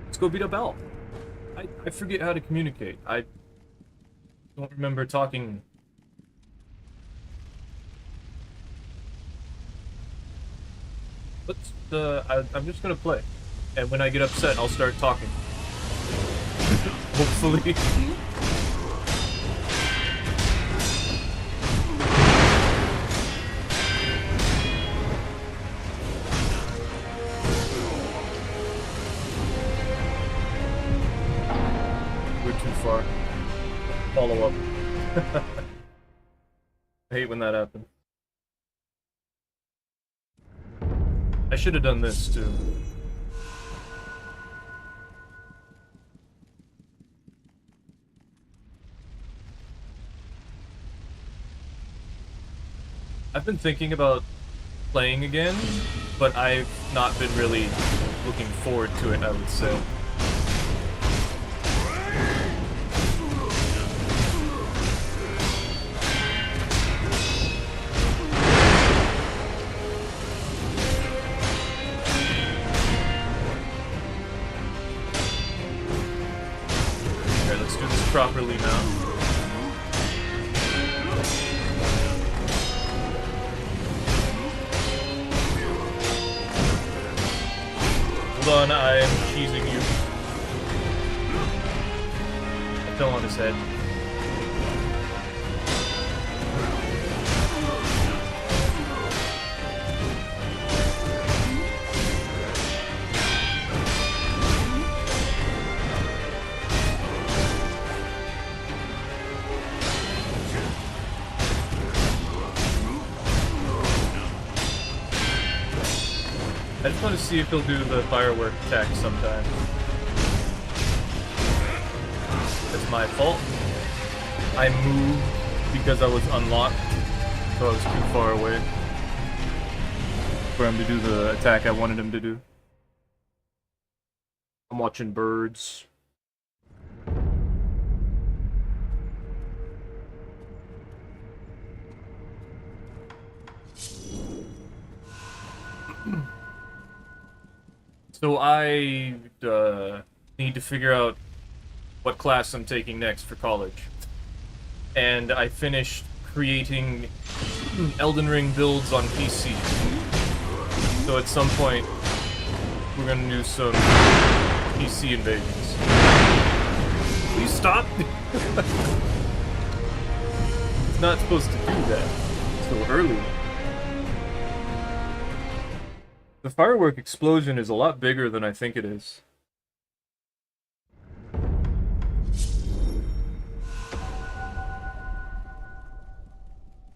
Let's go beat up Elf. I forget how to communicate. I don't remember talking. I'm just gonna play. And when I get upset, I'll start talking. Hopefully. We're too far. Follow up. I hate when that happens. I should have done this too. I've been thinking about playing again, but I've not been really looking forward to it, I would say. Alright, let's do this properly now. Hold on, I am cheesing you. I fell on his head. I just want to see if he'll do the firework attack sometime. That's my fault. I moved because I was unlocked, so I was too far away for him to do the attack I wanted him to do. I'm watching birds. So I need to figure out what class I'm taking next for college. And I finished creating Elden Ring builds on PC. So at some point, we're gonna do some PC invasions. Please stop! It's not supposed to do that so early. The firework explosion is a lot bigger than I think it is.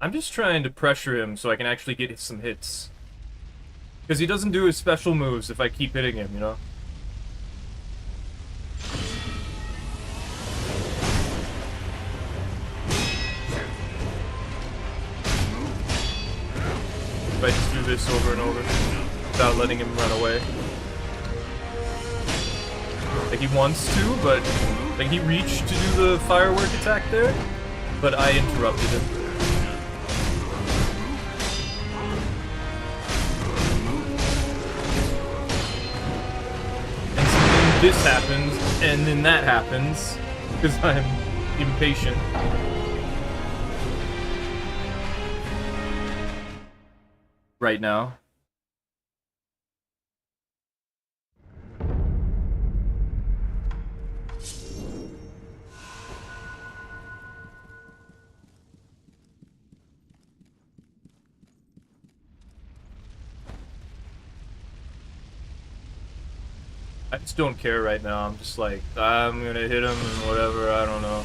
I'm just trying to pressure him so I can actually get some hits. Because he doesn't do his special moves if I keep hitting him, you know? If I just do this over and over without letting him run away. Like he wants to, but like he reached to do the firework attack there, but I interrupted him. And so then this happens, and then that happens, because I'm impatient. Right now. I just don't care right now. I'm just like, I'm gonna hit him and whatever, I don't know.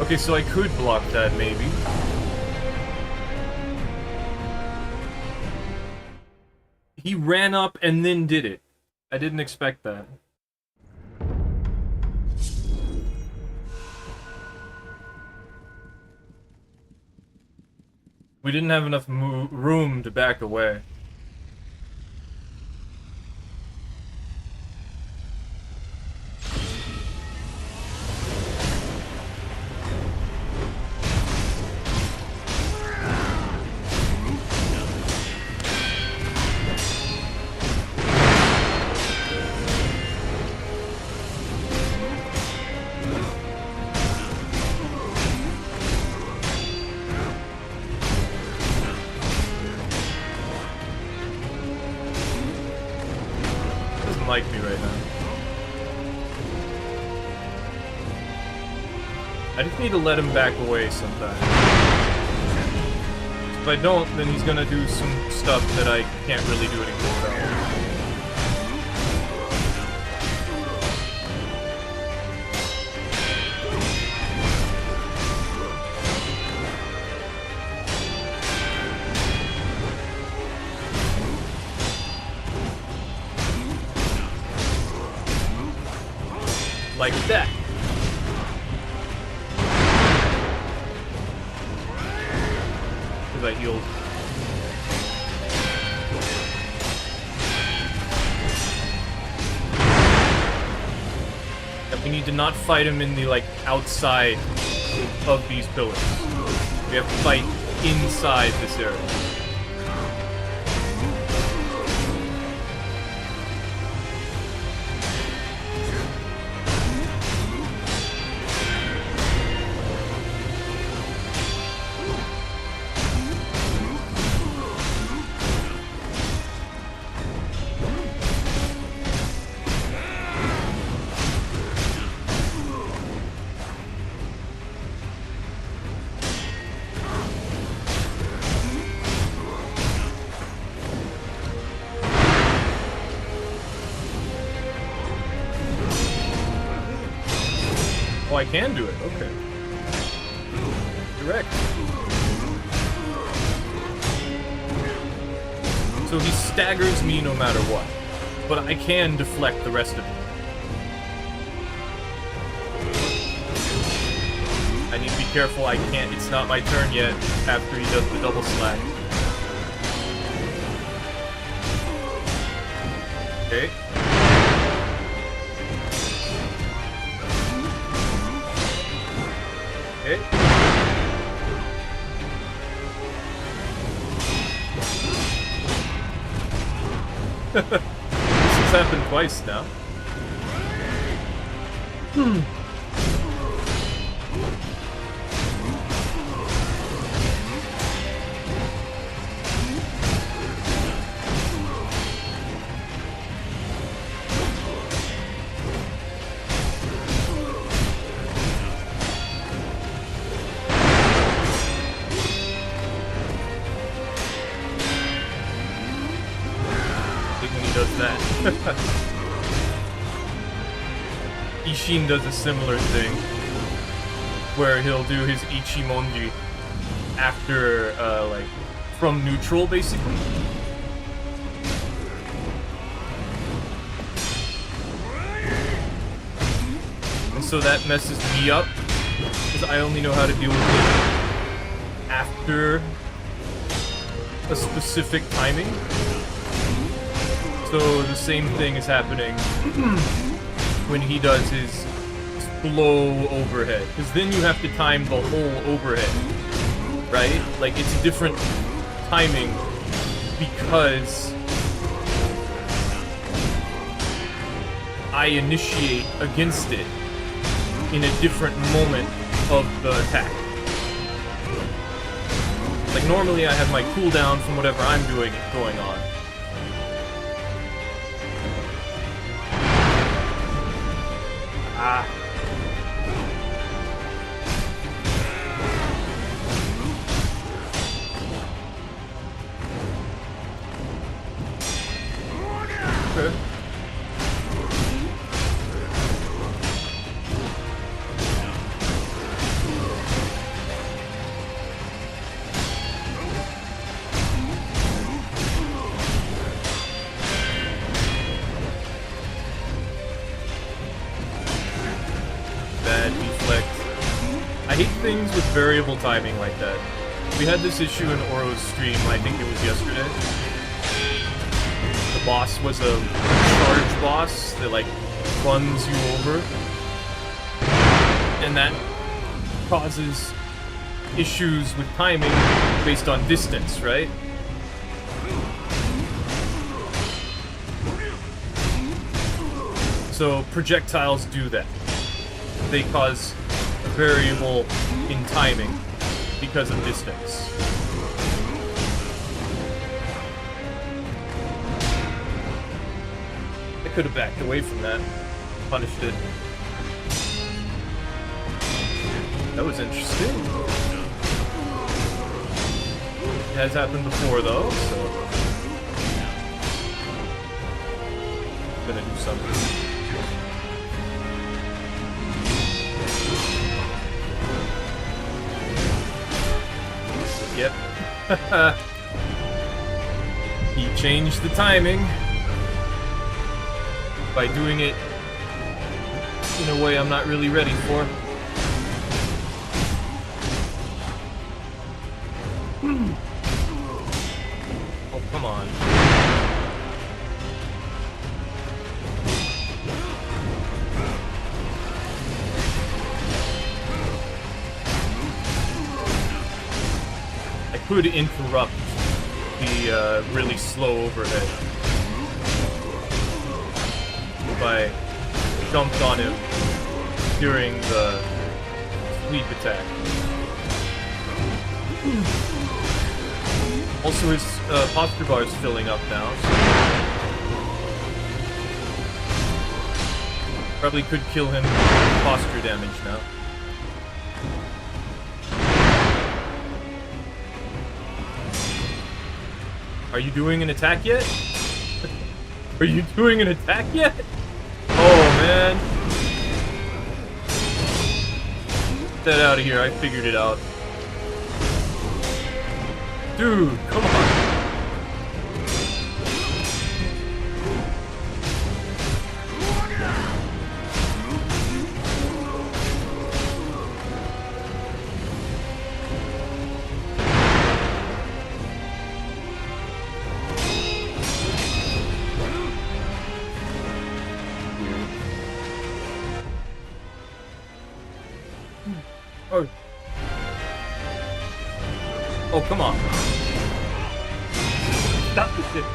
Okay, so I could block that, maybe. He ran up and then did it. I didn't expect that. We didn't have enough room to back away. like me right now. I just need to let him back away sometimes. If I don't, then he's gonna do some stuff that I can't really do anything about. Like that. Because I healed. That we need to not fight him in the, like, outside of these pillars. We have to fight inside this area. Oh, I can do it. Okay. Direct. So he staggers me no matter what. But I can deflect the rest of it. I need to be careful. I can't. It's not my turn yet after he does the double slack. Okay. Okay. This has happened twice now. When he does that. Ishin does a similar thing, where he'll do his Ichimonji after, like, from neutral, basically. And so that messes me up, because I only know how to deal with it after a specific timing. So the same thing is happening when he does his slow overhead. Because then you have to time the whole overhead, right? Like, it's different timing because I initiate against it in a different moment of the attack. Like, normally I have my cooldown from whatever I'm doing going on. Ah. Okay. I hate things with variable timing like that. We had this issue in Oro's stream, I think it was yesterday. The boss was a charge boss that, like, runs you over. And that causes issues with timing based on distance, right? So projectiles do that. They cause a variable in timing because of distance. I could have backed away from that. Punished it. That was interesting. It has happened before, though, so... I'm gonna do something. Yep. He changed the timing by doing it in a way I'm not really ready for. Oh, come on. I could interrupt the really slow overhead if I jumped on him during the sweep attack. Also, his posture bar is filling up now, so probably could kill him with posture damage now. Are you doing an attack yet? Are you doing an attack yet? Oh, man. Get that out of here. I figured it out. Dude, come on. Oh. Oh, come on. Stop this shit.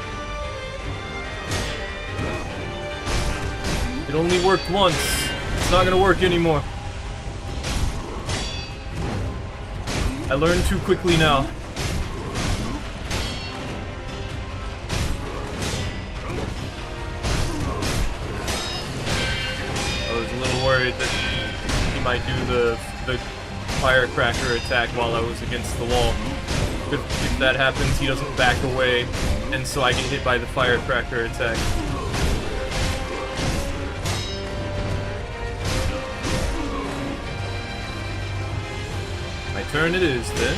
It only worked once. It's not gonna work anymore. I learned too quickly now. I was a little worried that he might do the firecracker attack while I was against the wall. If that happens, he doesn't back away, and so I get hit by the firecracker attack. My turn it is, then.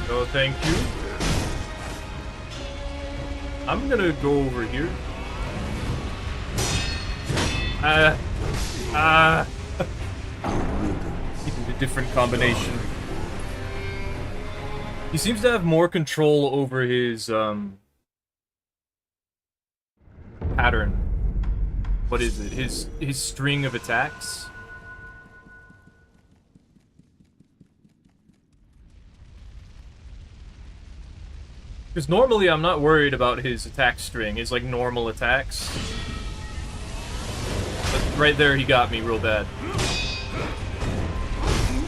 Oh, thank you. I'm gonna go over here. Even a different combination. He seems to have more control over his, pattern. What is it? His string of attacks? Because normally I'm not worried about his attack string, his, like, normal attacks. But right there he got me real bad.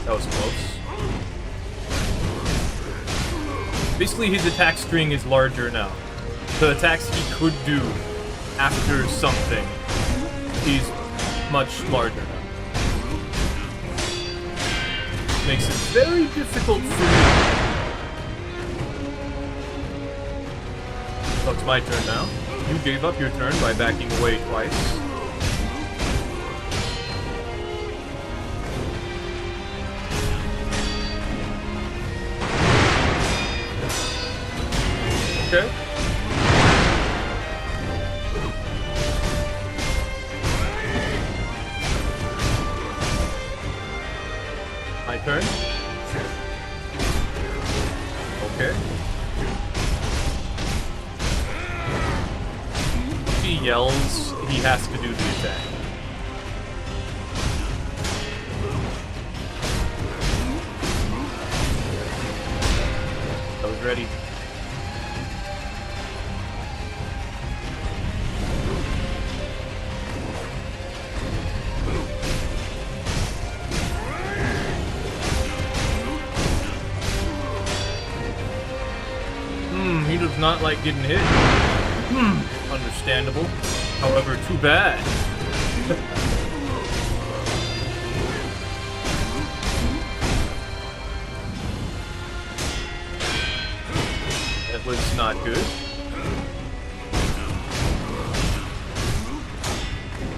That was close. Basically his attack string is larger now. The attacks he could do after something, he's much larger now. Makes it very difficult for me. So it's my turn now. You gave up your turn by backing away twice. Okay. My turn. Okay. He yells, he has to do the attack. I was ready. does not like getting hit. Understandable. However, too bad. That was not good.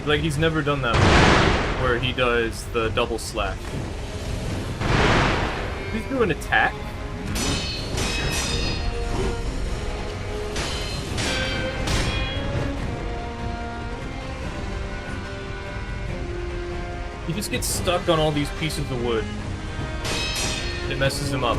Like, he's never done that before, where he does the double slash. He's doing an attack. He just gets stuck on all these pieces of wood. It messes him up.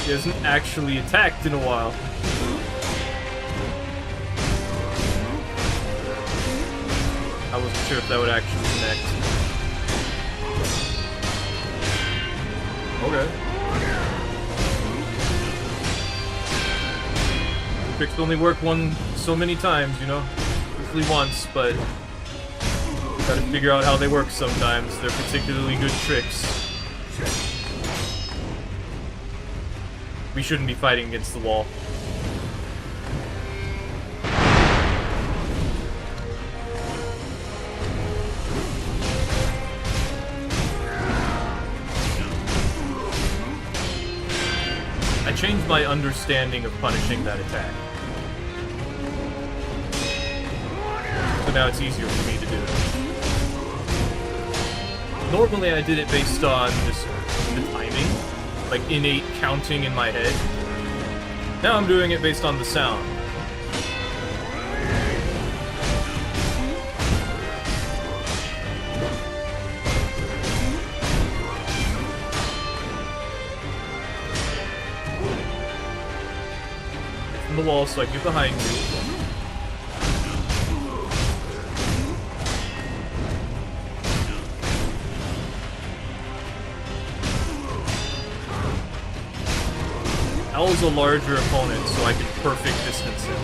He hasn't actually attacked in a while. I wasn't sure if that would actually connect. Okay. Tricks only work so many times, you know? Usually once, but gotta figure out how they work sometimes. They're particularly good tricks. We shouldn't be fighting against the wall. I changed my understanding of punishing that attack. So now it's easier for me to do it. Normally I did it based on just the timing. Like innate counting in my head. Now I'm doing it based on the sound. Get from the wall so I can get behind you. Owl's a larger opponent, so I can perfect distance him.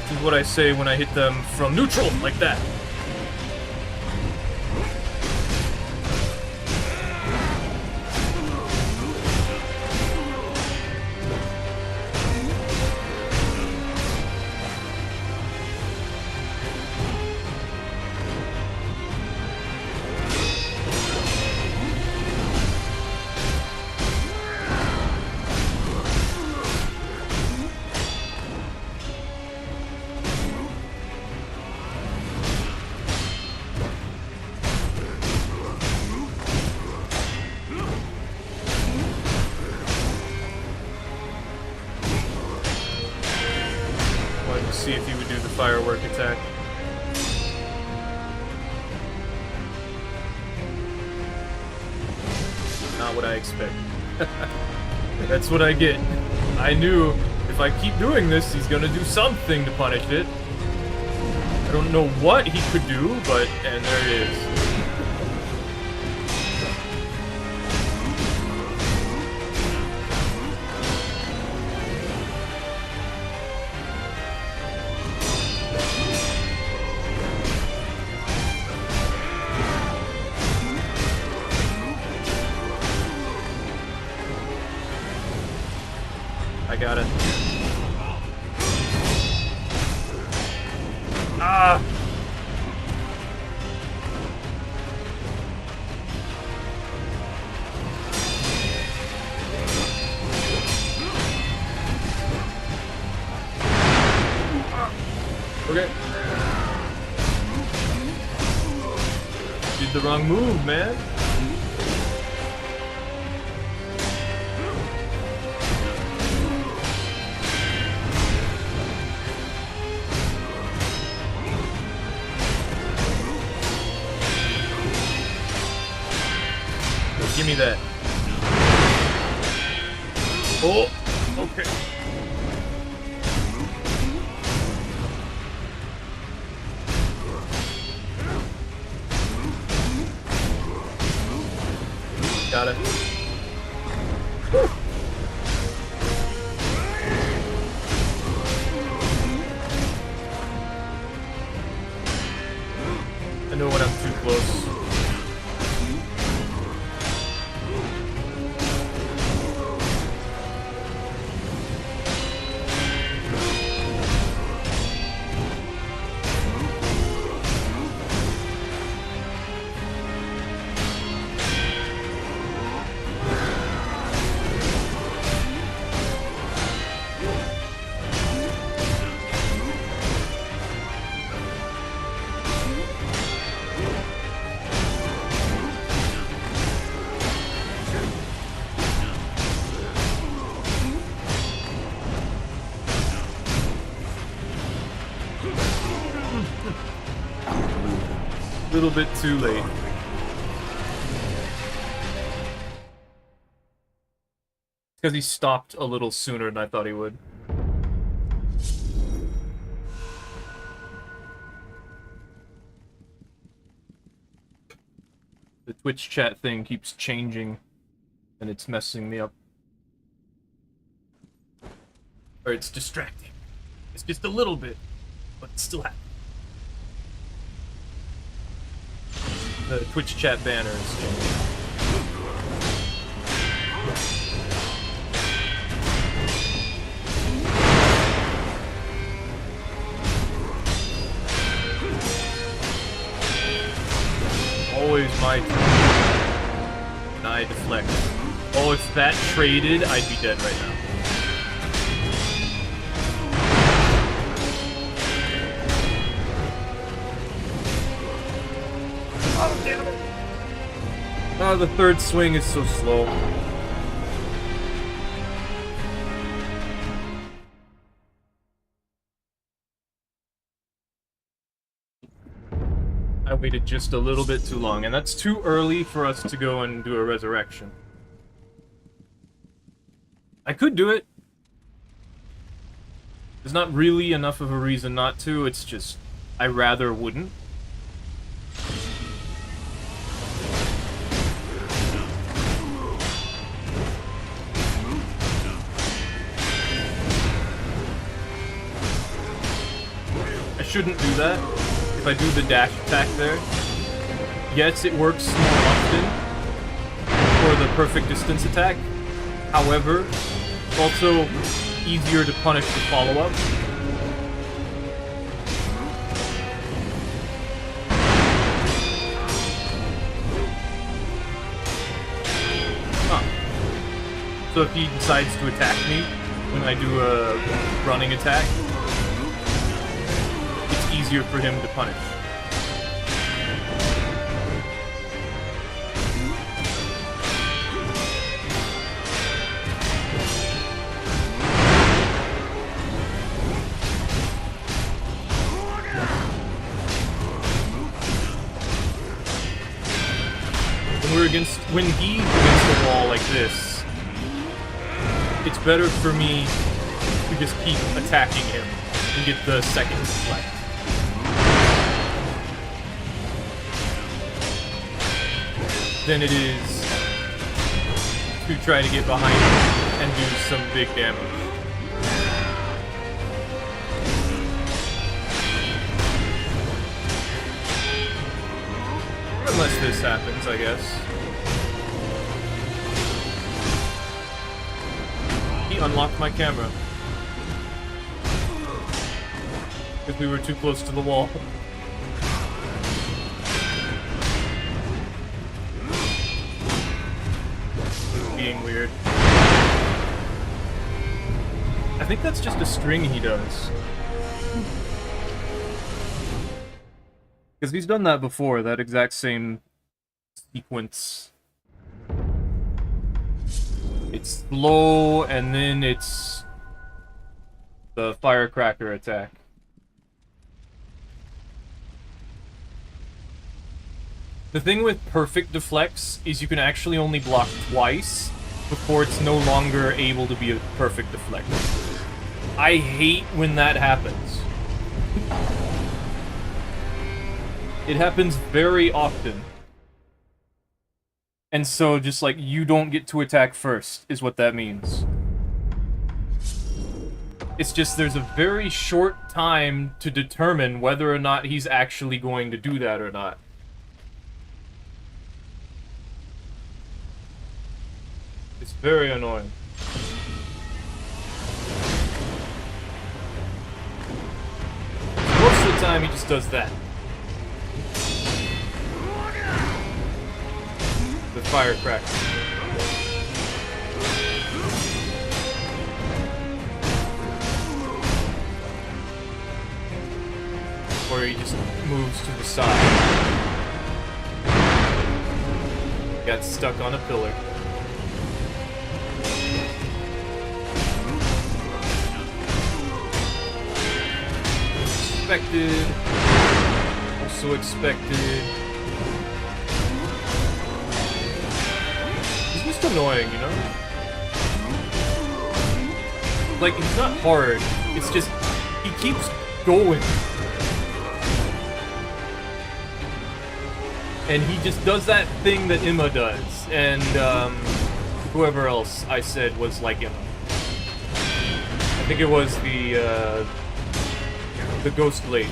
This is what I say when I hit them from neutral, like that. See if he would do the firework attack. Not what I expect. That's what I get. I knew if I keep doing this, he's gonna do something to punish it. I don't know what he could do, but, and there it is. I got it. Ah! Okay. did the wrong move, man. Give me that. Oh, okay. Got it. Woo. I know when I'm too close. A little bit too late. Because he stopped a little sooner than I thought he would. The Twitch chat thing keeps changing, and it's messing me up. Or it's distracting. It's just a little bit, but it's still happening. The Twitch chat banner is changing. Always my turn. And I deflect. Oh, if that traded, I'd be dead right now. Oh, damn it! Oh, the third swing is so slow. I waited just a little bit too long, and that's too early for us to go and do a resurrection. I could do it. There's not really enough of a reason not to, it's just, I rather wouldn't. I shouldn't do that. If I do the dash attack there, yes, it works more often for the perfect distance attack. However, it's also easier to punish the follow-up. Huh. So if he decides to attack me when I do a running attack, easier for him to punish. When he's against the wall like this, it's better for me to just keep attacking him and get the second deflect. Than it is to try to get behind him and do some big damage. Unless this happens, I guess. He unlocked my camera. Because we were too close to the wall. Being weird. I think that's just a string he does. Because he's done that before, that exact same sequence. It's slow, and then it's the firecracker attack. The thing with perfect deflects is you can actually only block twice before it's no longer able to be a perfect deflect. I hate when that happens. It happens very often. And so just like, you don't get to attack first, is what that means. It's just there's a very short time to determine whether or not he's actually going to do that or not. It's very annoying. Most of the time he just does that. The firecracker. Or he just moves to the side. Got stuck on a pillar. Expected. Also expected. He's just annoying, you know? Like, he's not hard. It's just, he keeps going. And he just does that thing that Emma does. And, whoever else I said was like Emma. I think it was the ghost lady.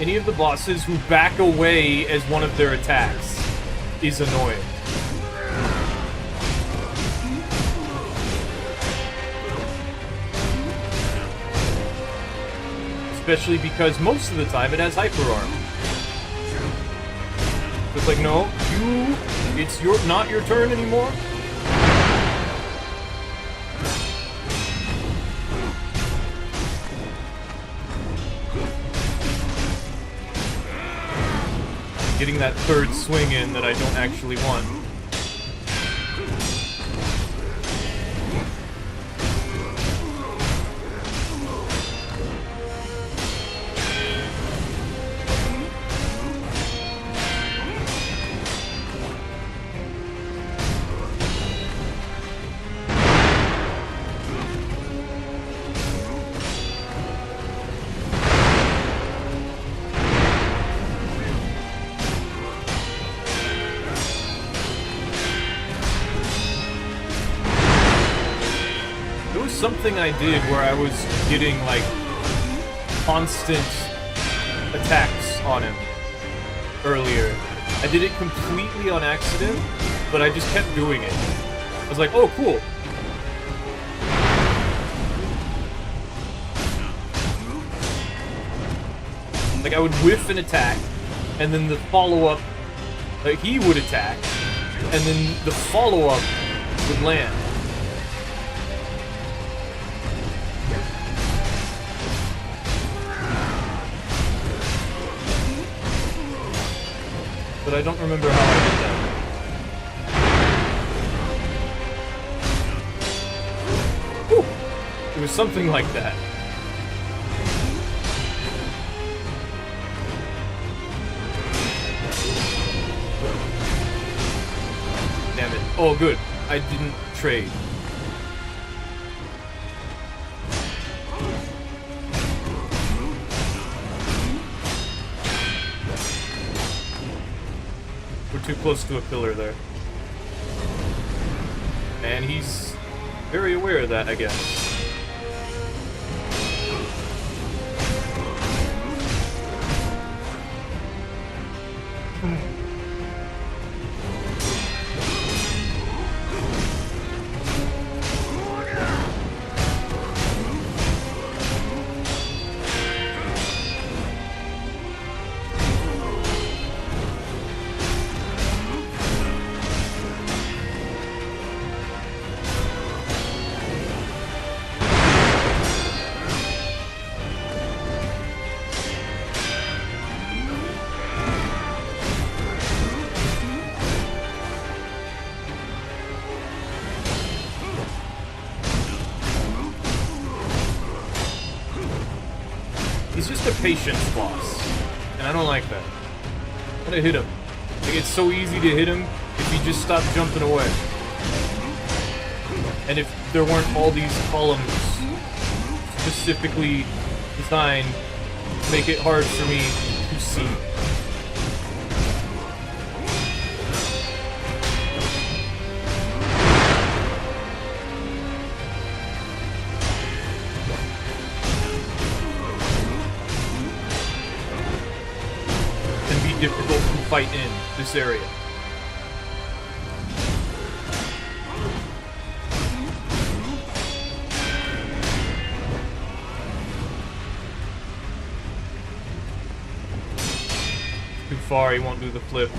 Any of the bosses who back away as one of their attacks is annoying. Especially because most of the time it has hyper arm. It's like, no, it's not your turn anymore. Getting that third swing in that I don't actually want. Something I did where I was getting like constant attacks on him earlier. I did it completely on accident, but I just kept doing it. I was like, oh, cool. Like, I would whiff an attack, and then the follow-up, like, he would attack, and then the follow-up would land. But I don't remember how I did that. Whew. It was something like that. Damn it. Oh, good. I didn't trade. Too close to a pillar there. And he's very aware of that, I guess. patience boss. And I don't like that. I'm gonna hit him. Like, it's so easy to hit him if you just stop jumping away. And if there weren't all these columns specifically designed to make it hard for me to see. Difficult to fight in this area. Too far, he won't do the flip.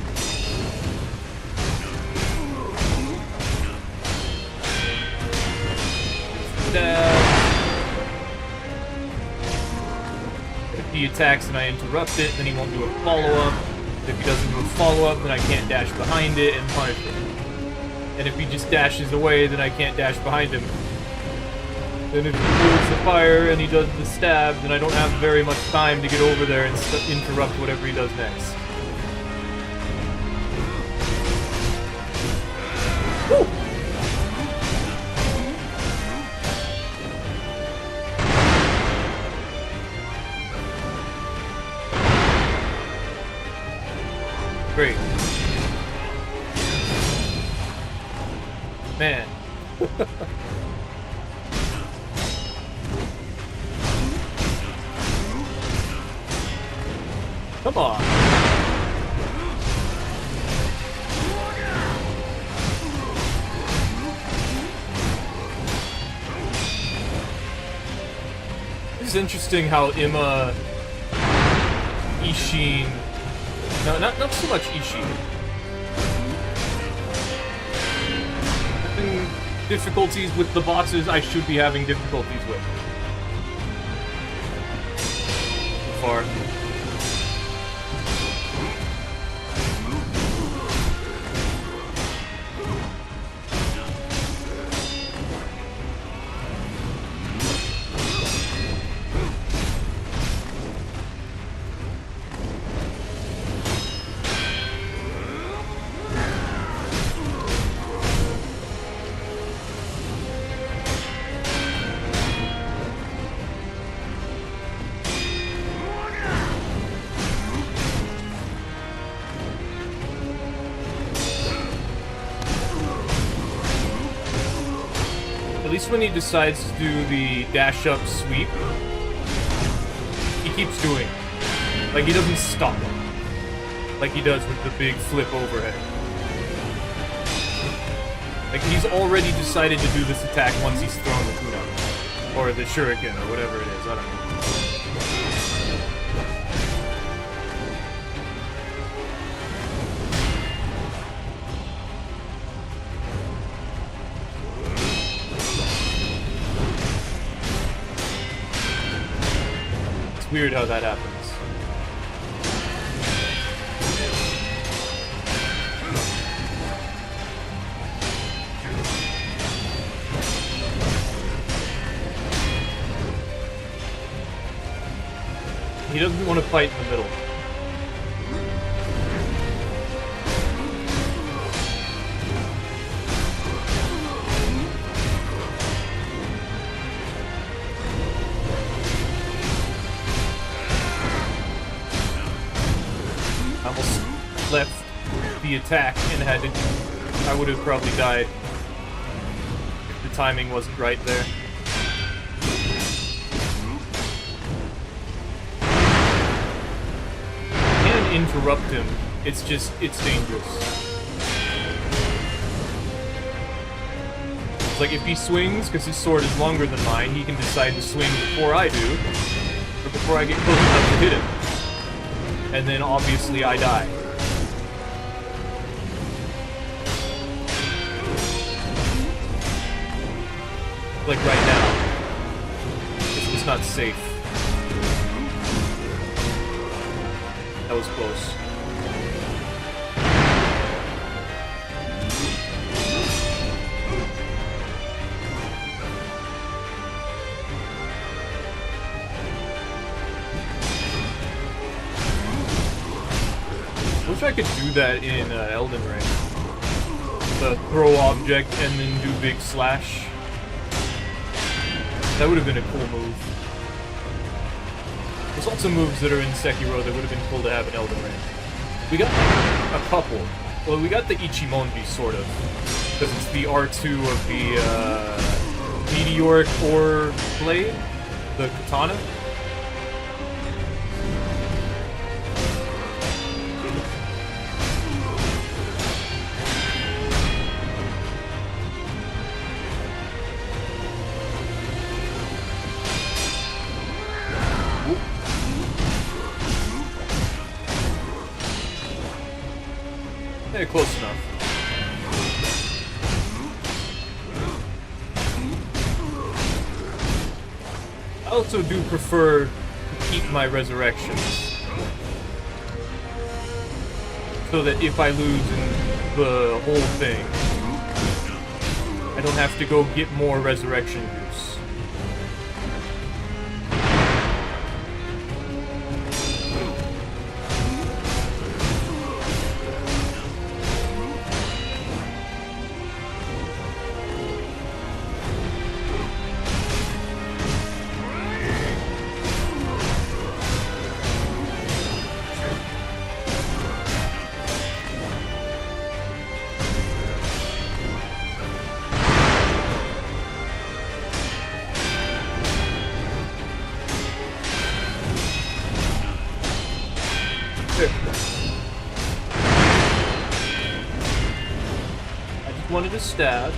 If he attacks and I interrupt it, then he won't do a follow-up. If he doesn't do a follow-up, then I can't dash behind it and punish him. And if he just dashes away, then I can't dash behind him. Then if he builds the fire and he does the stab, then I don't have very much time to get over there and interrupt whatever he does next. Woo! Great. Man. Come on. It's interesting how Imma, Ishin, no, not so much Ishin. Having difficulties with the bosses I should be having difficulties with. So far. At least when he decides to do the dash up sweep, he keeps doing it. Like, he doesn't stop like he does with the big flip overhead. Like, he's already decided to do this attack once he's thrown the kunai. Or the shuriken, or whatever it is, I don't know. Weird how that happens. He doesn't want to fight in the middle. Left the attack and had to... I would have probably died if the timing wasn't right there. And interrupt him. It's just... it's dangerous. It's like if he swings, because his sword is longer than mine, he can decide to swing before I do, or before I get close enough to hit him. And then obviously I die. Like right now. It's just not safe. That was close. Wish I could do that in Elden Ring. The throw object and then do big slash. That would have been a cool move. There's also moves that are in Sekiro that would have been cool to have in Elden Ring. We got a couple. Well, we got the Ichimonji, sort of. Because it's the R2 of the meteoric ore blade, the katana. Yeah, close enough. I also do prefer to keep my resurrections. So that if I lose in the whole thing, I don't have to go get more resurrection juice. I just wanted to stab. I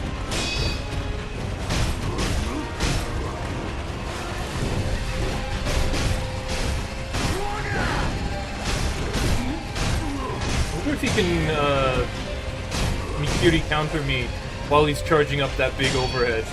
wonder if he can Mikiri counter me while he's charging up that big overhead.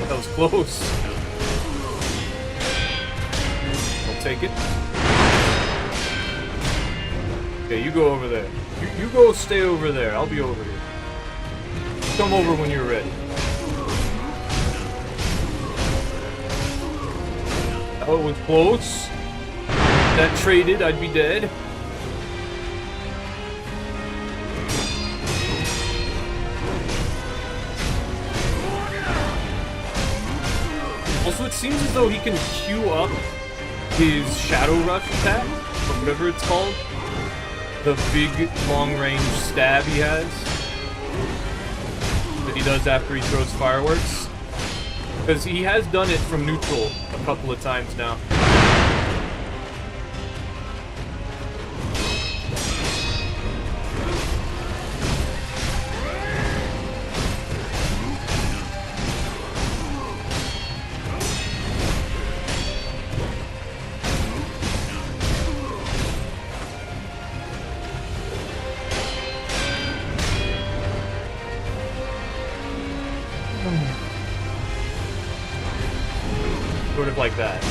That was close. I'll take it. Okay, you go over there. You go stay over there. I'll be over here. Come over when you're ready. Oh, it was close. That traded, I'd be dead. Also, it seems as though he can queue up his Shadow Rush attack, or whatever it's called. The big, long-range stab he has. That he does after he throws fireworks. Because he has done it from neutral a couple of times now. Sort of like that.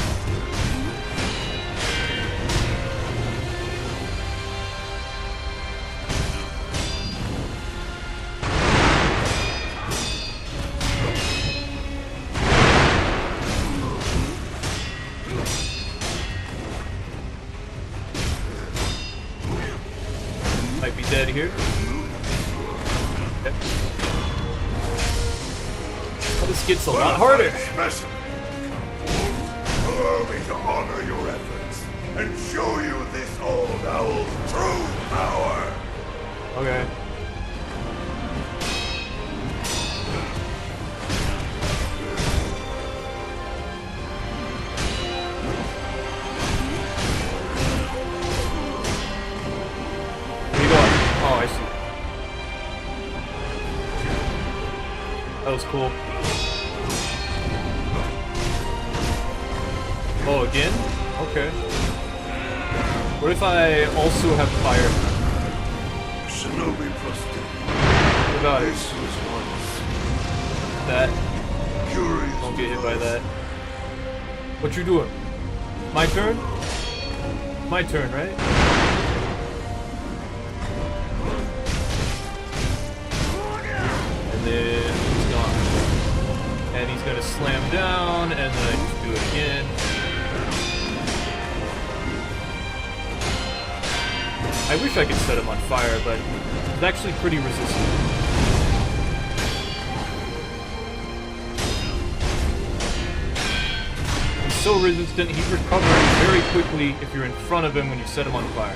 Might be dead here. Okay. Well, this gets a lot harder. Allow me to honor your efforts and show you this old owl's true power. Okay. Where you going? Oh, I see. That was cool. Oh, again? Okay. What if I also have fire? Shinobi Preston. What about it? This was once That? curious. Don't get hit by that. What you doing? My turn? My turn, right? And then he's gone. And he's gonna slam down, and then I just do it again. I wish I could set him on fire, but he's actually pretty resistant. He's so resistant, he recovers very quickly if you're in front of him when you set him on fire.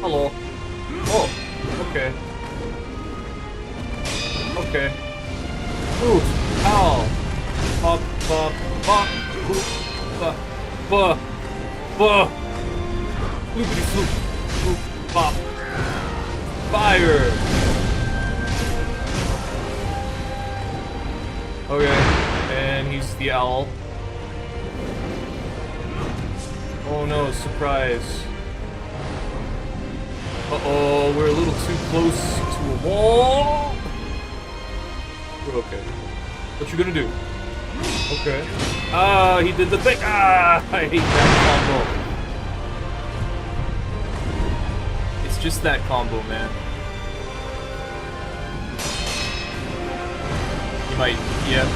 Hello. Oh, okay. Okay. Oof. Ow. Ba ba ba. Oof. Ba ba ba. Loopity floop. Oof. Bop. Fire. Okay. And he's the owl. Oh no, surprise. Uh-oh, we're a little too close to a wall. We're okay. What you gonna do? Okay. Ah, he did the thing. Ah, I hate that combo. It's just that combo, man. You might, yeah.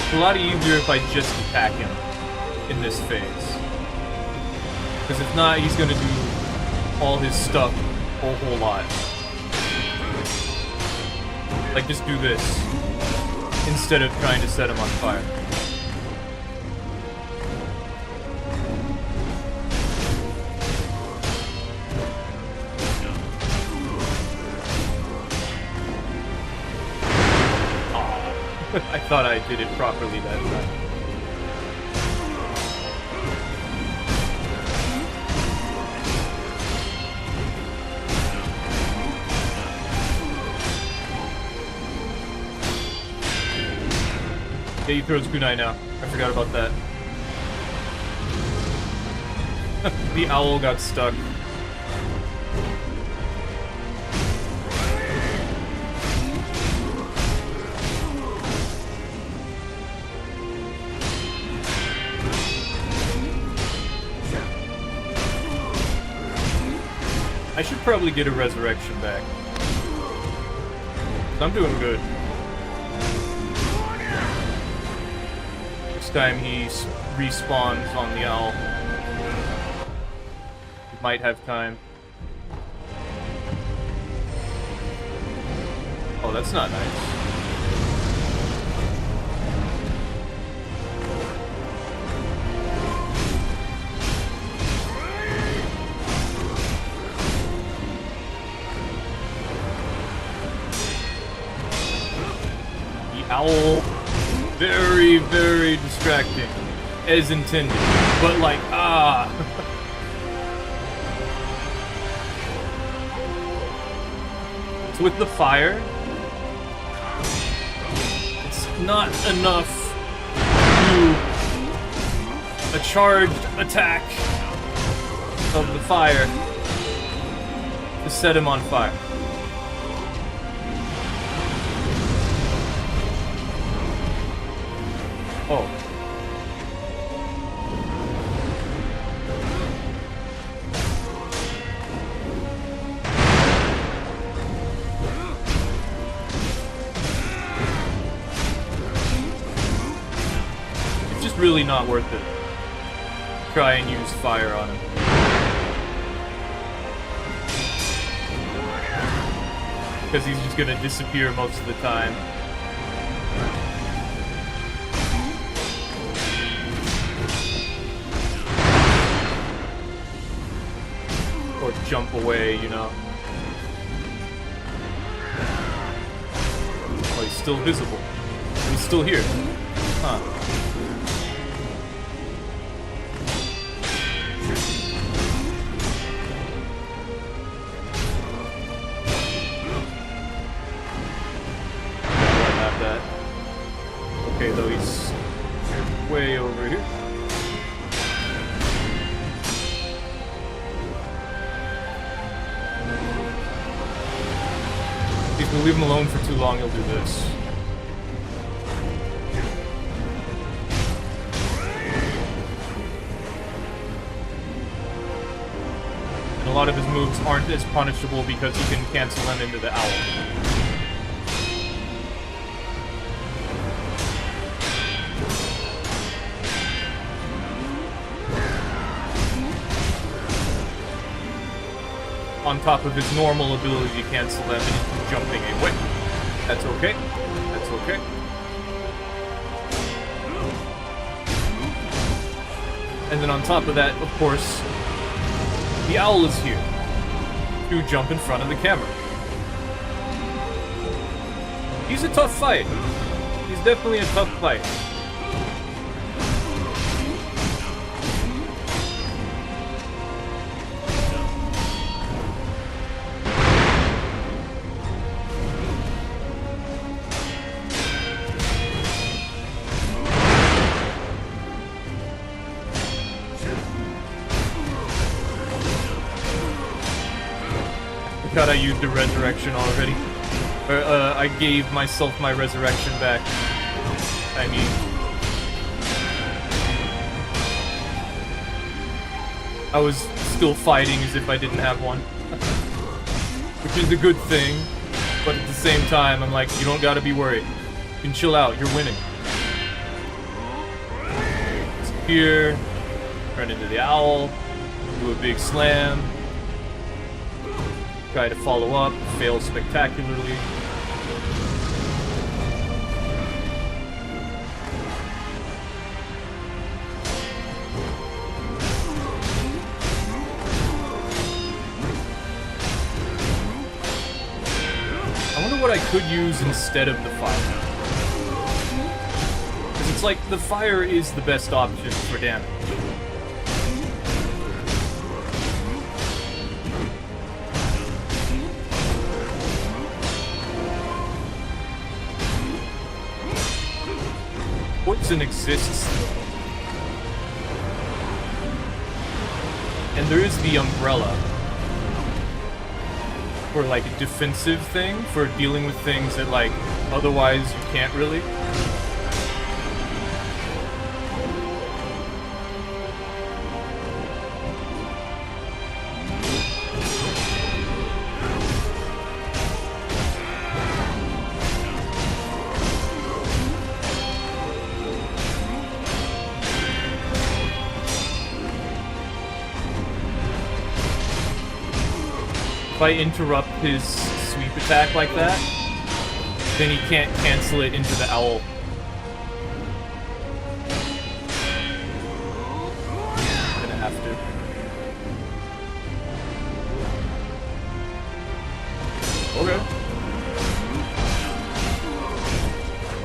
It's a lot easier if I just attack him in this phase. Because if not, he's gonna do all his stuff a whole lot. Like, just do this instead of trying to set him on fire. I thought I did it properly that time. Yeah, he throws kunai now. I forgot about that. The owl got stuck. I should probably get a resurrection back. I'm doing good. Next time he respawns on the owl, we might have time. Oh, that's not nice. Owl, very, very distracting, as intended, but like, ah. So with the fire, it's not enough to a charged attack of the fire to set him on fire. Oh. It's just really not worth it. Try and use fire on him. Because he's just gonna disappear most of the time. Or jump away, you know. Oh, he's still visible. It was still here. Huh. Have that. Okay, though he's way over here. If we leave him alone for too long, he'll do this. And a lot of his moves aren't as punishable because he can cancel them into the owl. On top of his normal ability to cancel them into jumping away. That's okay. That's okay. And then on top of that, of course, the owl is here to jump in front of the camera. He's a tough fight. He's definitely a tough fight. God, I used a resurrection already. I gave myself my resurrection back. I mean... I was still fighting as if I didn't have one. Which is a good thing, but at the same time, I'm like, you don't gotta be worried. You can chill out, you're winning. Disappear, turn into the owl, do a big slam. Try to follow up, fail spectacularly. I wonder what I could use instead of the fire. Because it's like the fire is the best option for damage. Poison exists, and there is the umbrella for like a defensive thing for dealing with things that like otherwise you can't really. If I interrupt his sweep attack like that, then he can't cancel it into the owl. I'm gonna have to. Okay.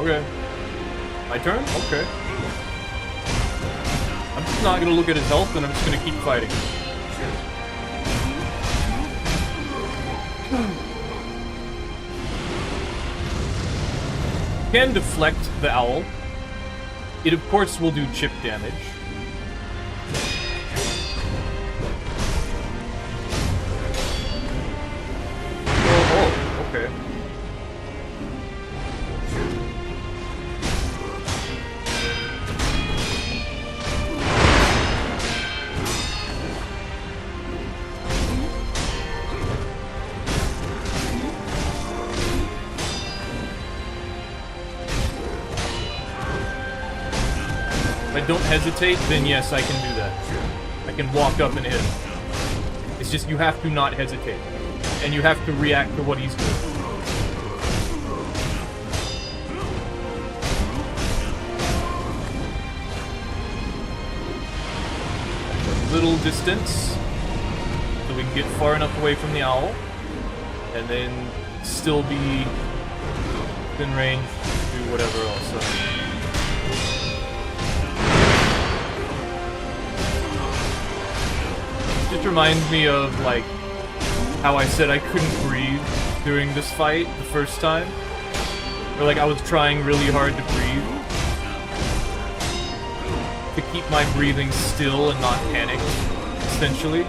Okay. My turn? Okay. I'm just not gonna look at his health and I'm just gonna keep fighting. Can deflect the owl. It of course will do chip damage. Oh, okay. If I don't hesitate, then yes, I can do that. I can walk up and hit him. It's just you have to not hesitate. And you have to react to what he's doing. A little distance, so we can get far enough away from the owl, and then still be within range, do whatever also. It just reminds me of, like, how I said I couldn't breathe during this fight the first time. Or, like, I was trying really hard to breathe. To keep my breathing still and not panic, essentially.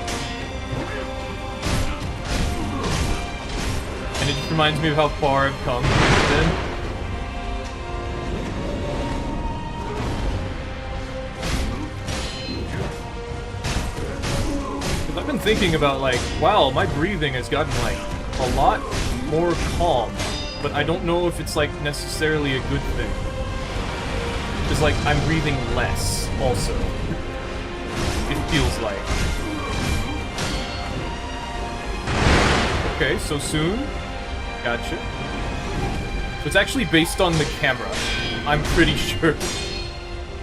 And it just reminds me of how far I've come since then. Because I've been thinking about, like, wow, my breathing has gotten, like, a lot more calm. But I don't know if it's, like, necessarily a good thing. Because, like, I'm breathing less, also. It feels like. Okay, so soon? Gotcha. So it's actually based on the camera, I'm pretty sure,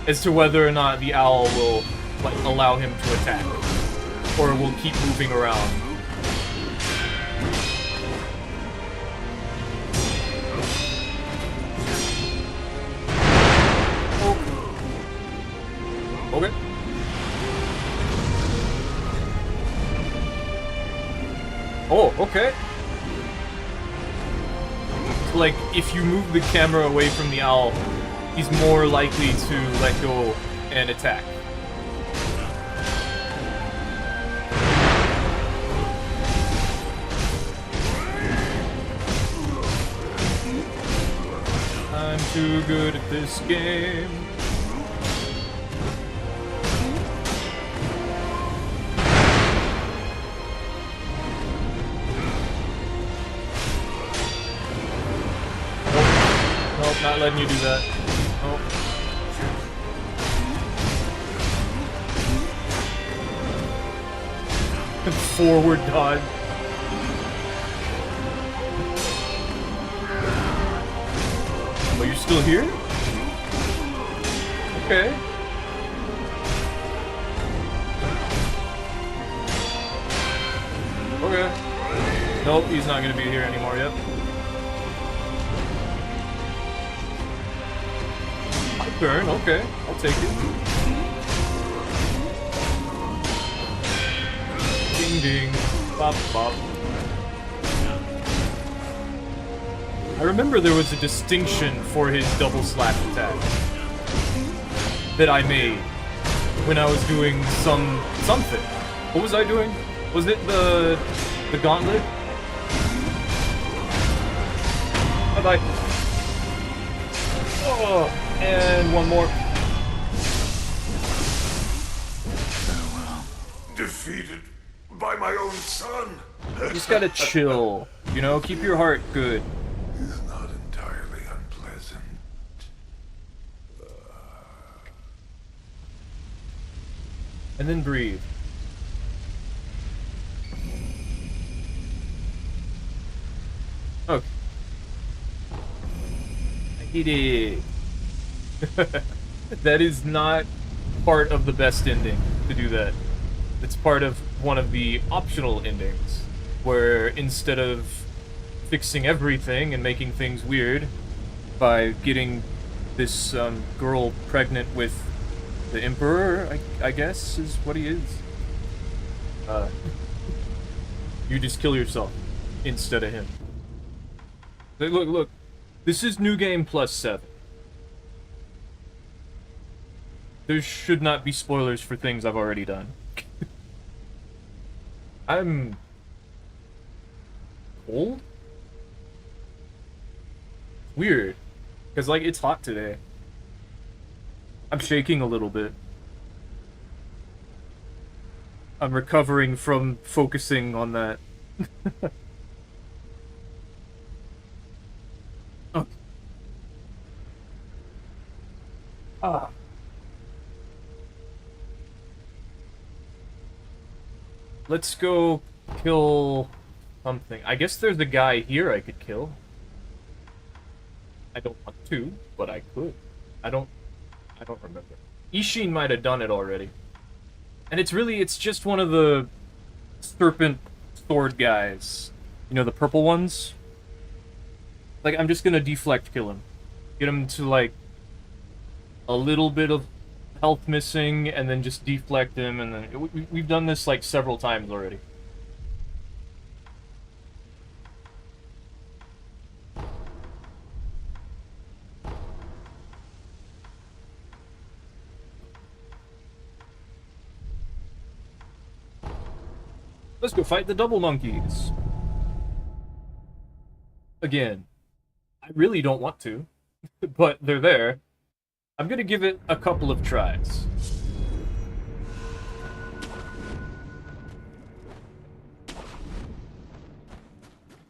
as to whether or not the owl will, like, allow him to attack. Or will keep moving around. Okay. Oh, okay. So, like, if you move the camera away from the owl, he's more likely to let go and attack. I'm too good at this game. Nope, not letting you do that. Oh. Forward dodge. Oh, you're still here? Okay. Okay. Nope, he's not gonna be here anymore yet. My turn, okay. I'll take it. Ding ding. Bop bop. I remember there was a distinction for his double slash attack that I made when I was doing something. What was I doing? Was it the gauntlet? Bye-bye. Oh, and one more. Defeated by my own son. You just gotta chill, you know? Keep your heart good. Is not entirely unpleasant. And then breathe. Okay. I hit it. That is not part of the best ending to do that. It's part of one of the optional endings, where instead of fixing everything and making things weird by getting this girl pregnant with the Emperor, I guess is what he is. You just kill yourself instead of him. Look, this is New Game +7. There should not be spoilers for things I've already done. I'm cold? Weird. Because, like, it's hot today. I'm shaking a little bit. I'm recovering from focusing on that. Oh. Ah. Let's go kill something. I guess there's a guy here I could kill. I don't want to, but I could. I don't remember. Ishin might have done it already. And it's just one of the serpent sword guys. You know, the purple ones? Like, I'm just gonna deflect kill him. Get him to, like, a little bit of health missing, and then just deflect him, and then... We've done this, like, several times already. Let's go fight the double monkeys. Again, I really don't want to, but they're there. I'm gonna give it a couple of tries.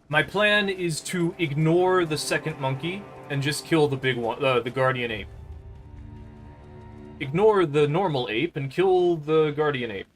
My plan is to ignore the second monkey and just kill the big one, the guardian ape. Ignore the normal ape and kill the guardian ape.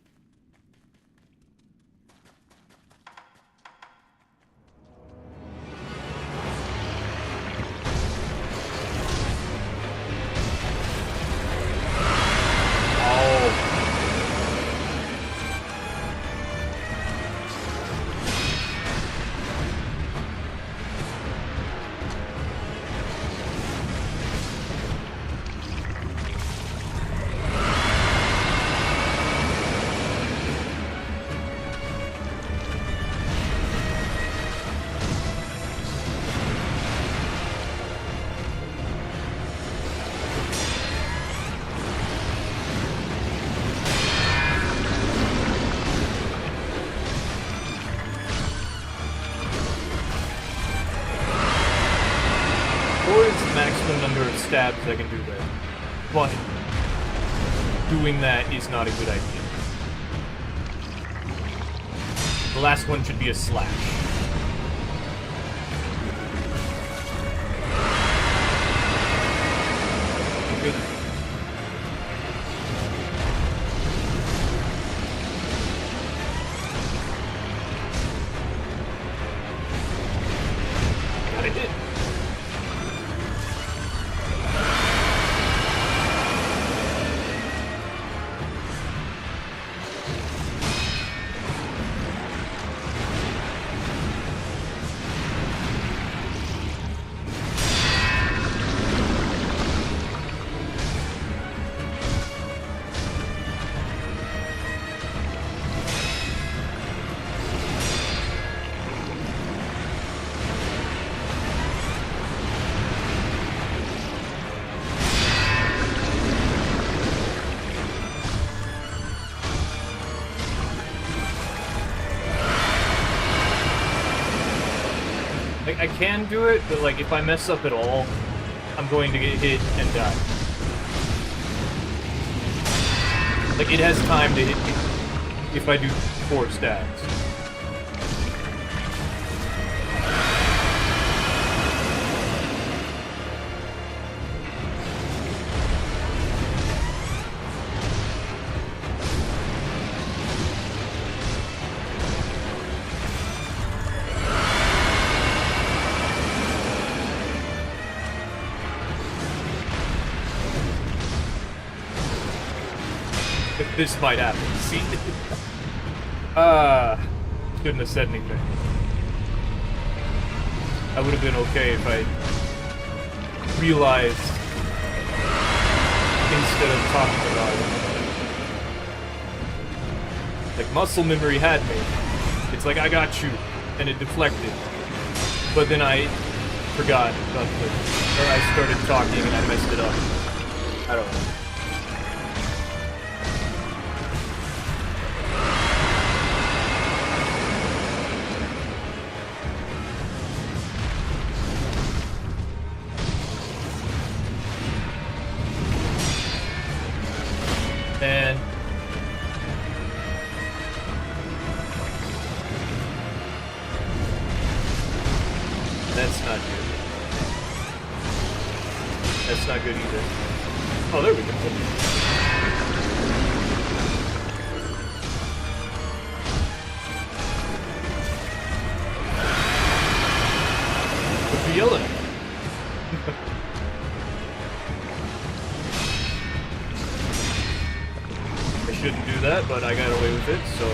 Stabs, I can do that. But doing that is not a good idea. The last one should be a slash. Good. God, I did. I can do it, but like if I mess up at all, I'm going to get hit and die. Like it has time to hit me if I do 4 stabs. This might happen. See? Shouldn't have said anything. I would have been okay if I realized instead of talking about it. Like, muscle memory had me. It's like, I got you, and it deflected. But then I forgot about it. Or I started talking and I messed it up. I don't know. And that's not good. That's not good either. Oh, there we go. What you yelling at? Shouldn't do that, but I got away with it, so...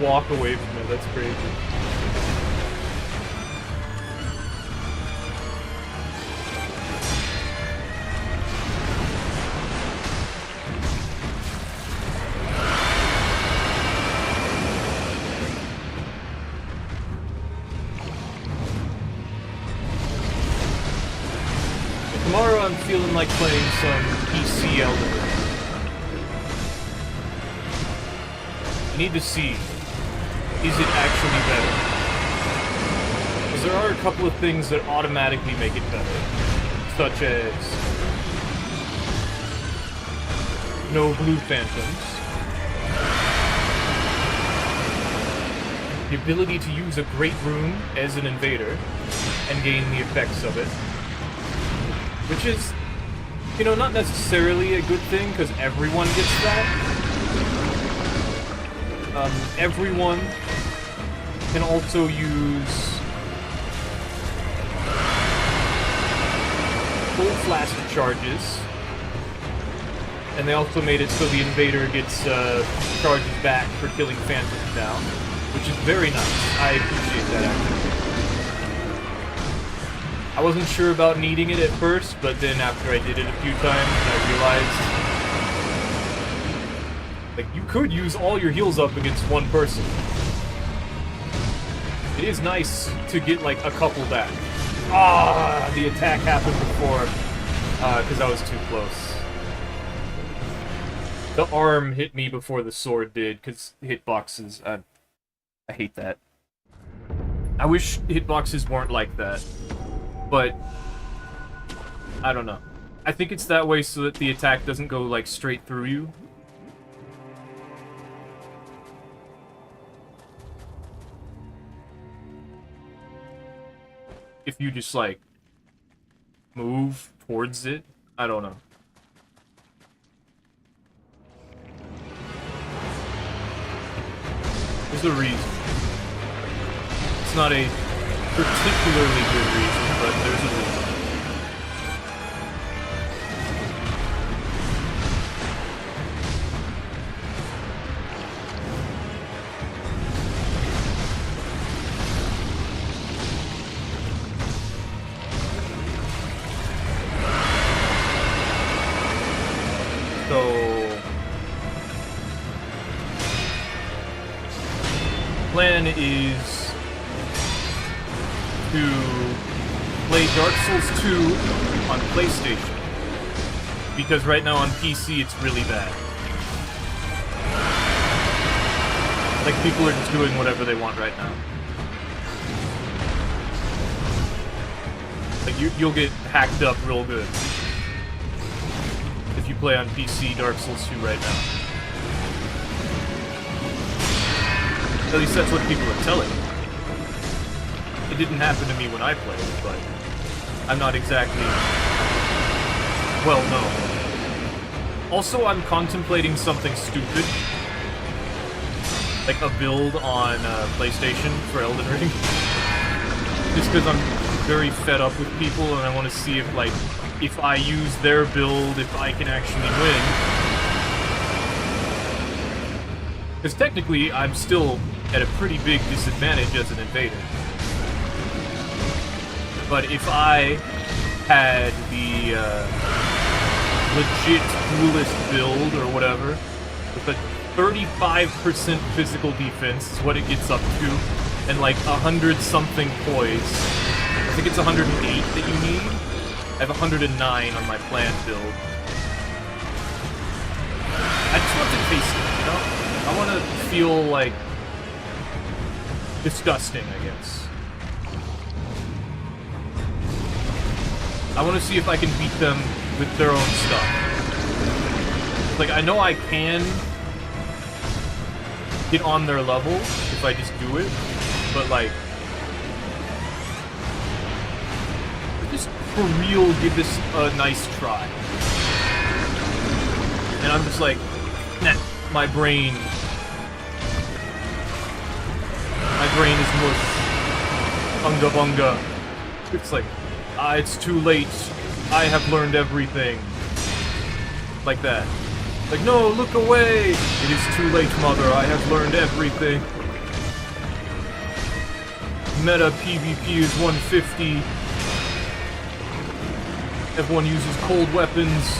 walk away from it. That's crazy. Tomorrow I'm feeling like playing some PC Elden Ring. I need to see, is it actually better? Because there are a couple of things that automatically make it better. Such as no blue phantoms. The ability to use a great rune as an invader and gain the effects of it. Which is, you know, not necessarily a good thing, because everyone gets that. Everyone can also use full flask charges. And they also made it so the invader gets charges back for killing phantoms now, which is very nice. I appreciate that actually. I wasn't sure about needing it at first, but then after I did it a few times, I realized like you could use all your heals up against one person. It is nice to get like a couple back. Ah, the attack happened before because I was too close. The arm hit me before the sword did, because hitboxes, I hate that. I wish hitboxes weren't like that. But, I don't know. I think it's that way so that the attack doesn't go, like, straight through you. If you just, like, move towards it, I don't know. There's a reason. It's not a particularly good reason, but there's a reason. So, plan is to play Dark Souls 2 on PlayStation, because right now on PC it's really bad. Like, people are just doing whatever they want right now. Like, you'll get hacked up real good if you play on PC Dark Souls 2 right now. At least that's what people are telling me. It didn't happen to me when I played, but I'm not exactly... well, no. Also, I'm contemplating something stupid. Like a build on PlayStation for Elden Ring. Just because I'm very fed up with people and I want to see if, like, if I use their build, if I can actually win. Because technically, I'm still at a pretty big disadvantage as an invader. But if I had the legit duelist build or whatever, with a 35% physical defense is what it gets up to, and like 100-something poise. I think it's 108 that you need. I have 109 on my planned build. I just want to taste it, you know? I want to feel like disgusting, I guess. I want to see if I can beat them with their own stuff. Like, I know I can get on their level if I just do it, but like, just for real give this a nice try. And I'm just like, nah, my brain is mush. Bunga bunga. It's like, it's too late. I have learned everything. Like that. Like, no, look away! It is too late, mother. I have learned everything. meta PvP is 150. Everyone uses cold weapons.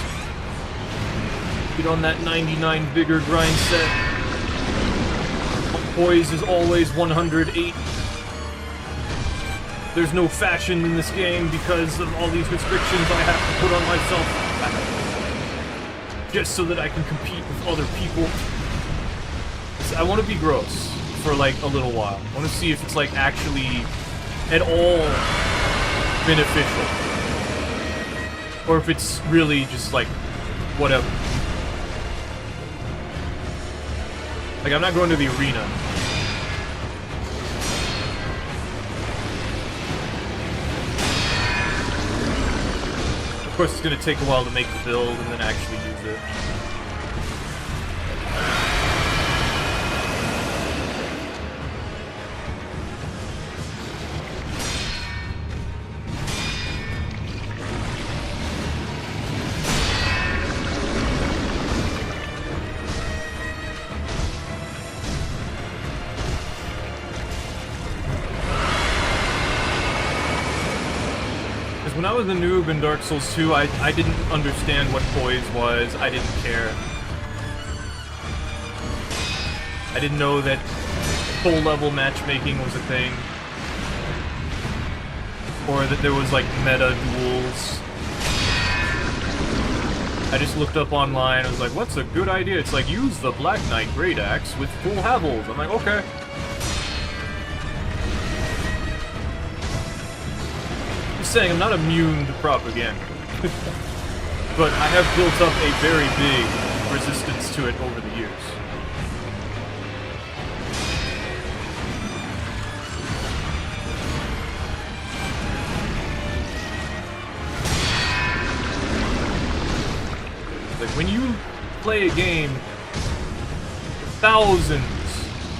Get on that 99 vigor grind set. Poise is always 108. There's no fashion in this game because of all these restrictions I have to put on myself. Just so that I can compete with other people. I want to be gross for like a little while. I want to see if it's like actually at all beneficial. Or if it's really just like whatever. Like I'm not going to the arena. Of course it's going to take a while to make the build and then actually use it. When I was a noob in Dark Souls 2, I didn't understand what poise was. I didn't care. I didn't know that full level matchmaking was a thing. Or that there was like meta duels. I just looked up online, I was like, what's a good idea? It's like, use the Black Knight Great Axe with full Havels. I'm like, okay. Saying I'm not immune to propaganda, but I have built up a very big resistance to it over the years. Like when you play a game thousands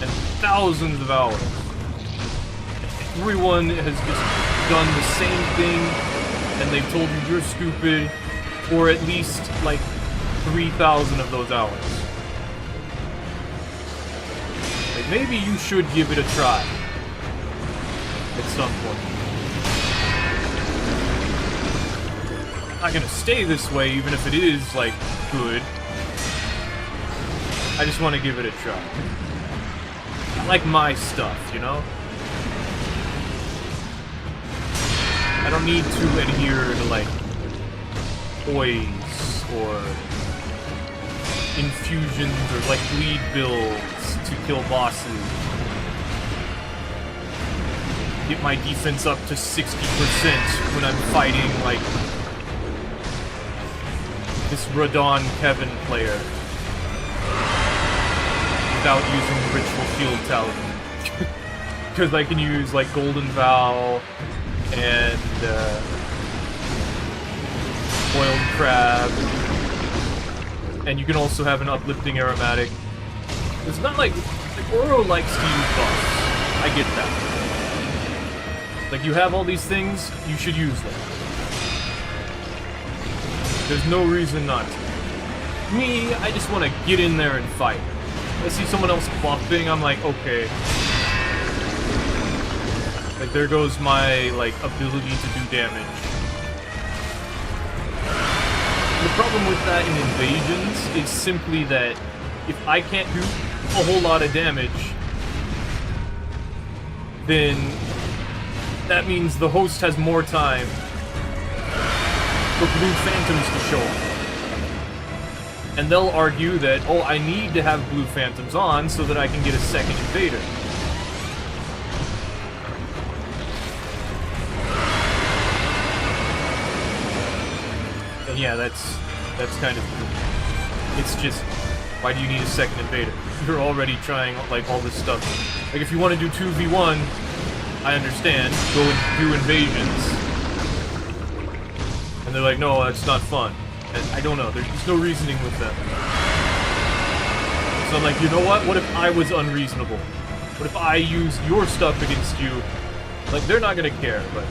and thousands of hours, everyone has just done the same thing, and they've told you you're stupid for at least, like, 3,000 of those hours. Like, maybe you should give it a try. At some point. I'm not gonna stay this way, even if it is, like, good. I just want to give it a try. I like my stuff, you know? I don't need to adhere to, like, poise or infusions or, like, bleed builds to kill bosses. Get my defense up to 60% when I'm fighting, like, this Radon Kevin player. Without using the Ritual Shield Talisman. Because I can use, like, Golden Vow and Boiled Crab, and you can also have an Uplifting Aromatic. It's not like Oro likes to use buffs. I get that. Like, you have all these things, you should use them. There's no reason not to. Me, I just want to get in there and fight. I see someone else buffing, I'm like, okay. Like, there goes my, like, ability to do damage. The problem with that in invasions is simply that if I can't do a whole lot of damage, then that means the host has more time for blue phantoms to show up. And they'll argue that, oh, I need to have blue phantoms on so that I can get a second invader. And yeah, that's kind of... It's just, why do you need a second invader? You're already trying, like, all this stuff. Like, if you want to do 2v1, I understand. Go and do invasions. And they're like, no, that's not fun. And I don't know. There's just no reasoning with them. So I'm like, you know what? What if I was unreasonable? What if I used your stuff against you? Like, they're not gonna care, but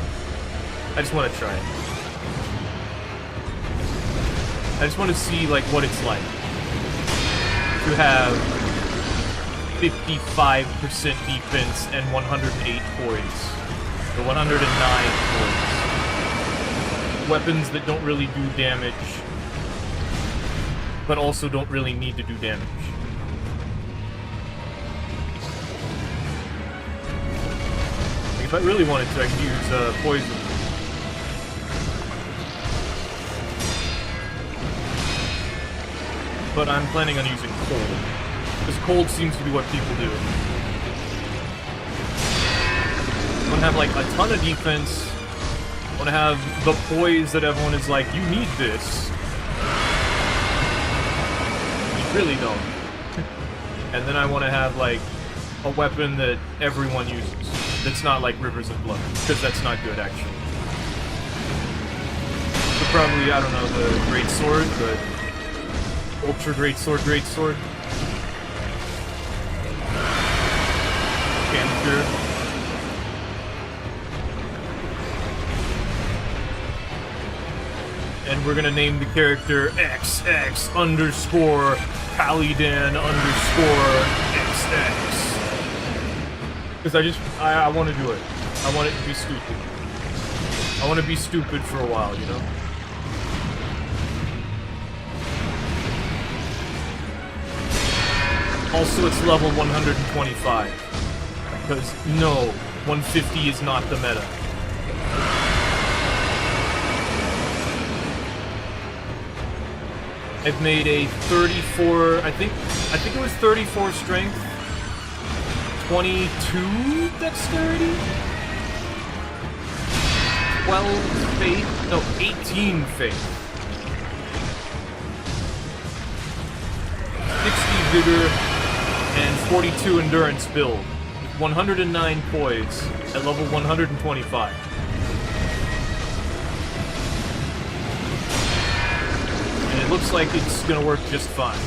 I just want to try it. I just want to see, like, what it's like to have 55% defense and 108 poise. Or 109 poise. Weapons that don't really do damage, but also don't really need to do damage. If I really wanted to, I could use poison. But I'm planning on using cold, because cold seems to be what people do. I want to have like a ton of defense. I want to have the poise that everyone is like, you need this. You really don't. And then I want to have like a weapon that everyone uses. That's not like Rivers of Blood, because that's not good actually. So probably, I don't know, the Great Sword, but Ultra Great Sword, Canister. And we're gonna name the character XX underscore Pallydan underscore XX. Because I want to do it. I want it to be stupid. I want to be stupid for a while, you know? Also, it's level 125. Because, no, 150 is not the meta. I've made a 34, I think it was 34 strength, 22 dexterity, 12 faith, no, 18 faith, 60 vigor, and 42 endurance build, with 109 poise at level 125. And it looks like it's gonna work just fine.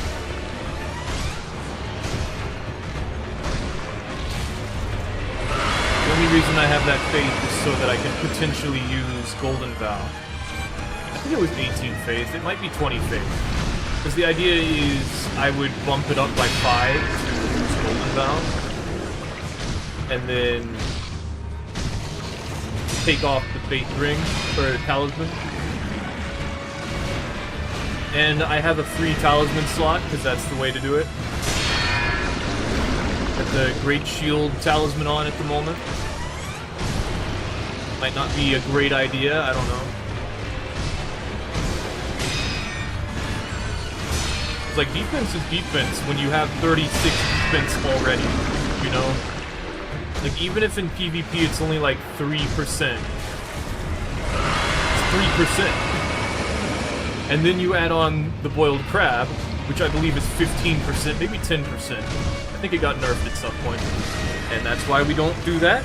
The only reason I have that faith is so that I can potentially use Golden Vow. I think it was 18 faith, it might be 20 faith. Because the idea is I would bump it up by 5 to use Golden Vow. And then take off the Faith Ring, or Talisman. And I have a free Talisman slot, because that's the way to do it. Got the Great Shield Talisman on at the moment. Might not be a great idea, I don't know. It's like, defense is defense when you have 36 defense already, you know? Like, even if in PvP it's only like 3%. It's 3%. And then you add on the boiled crab, which I believe is 15%, maybe 10%. I think it got nerfed at some point. And that's why we don't do that.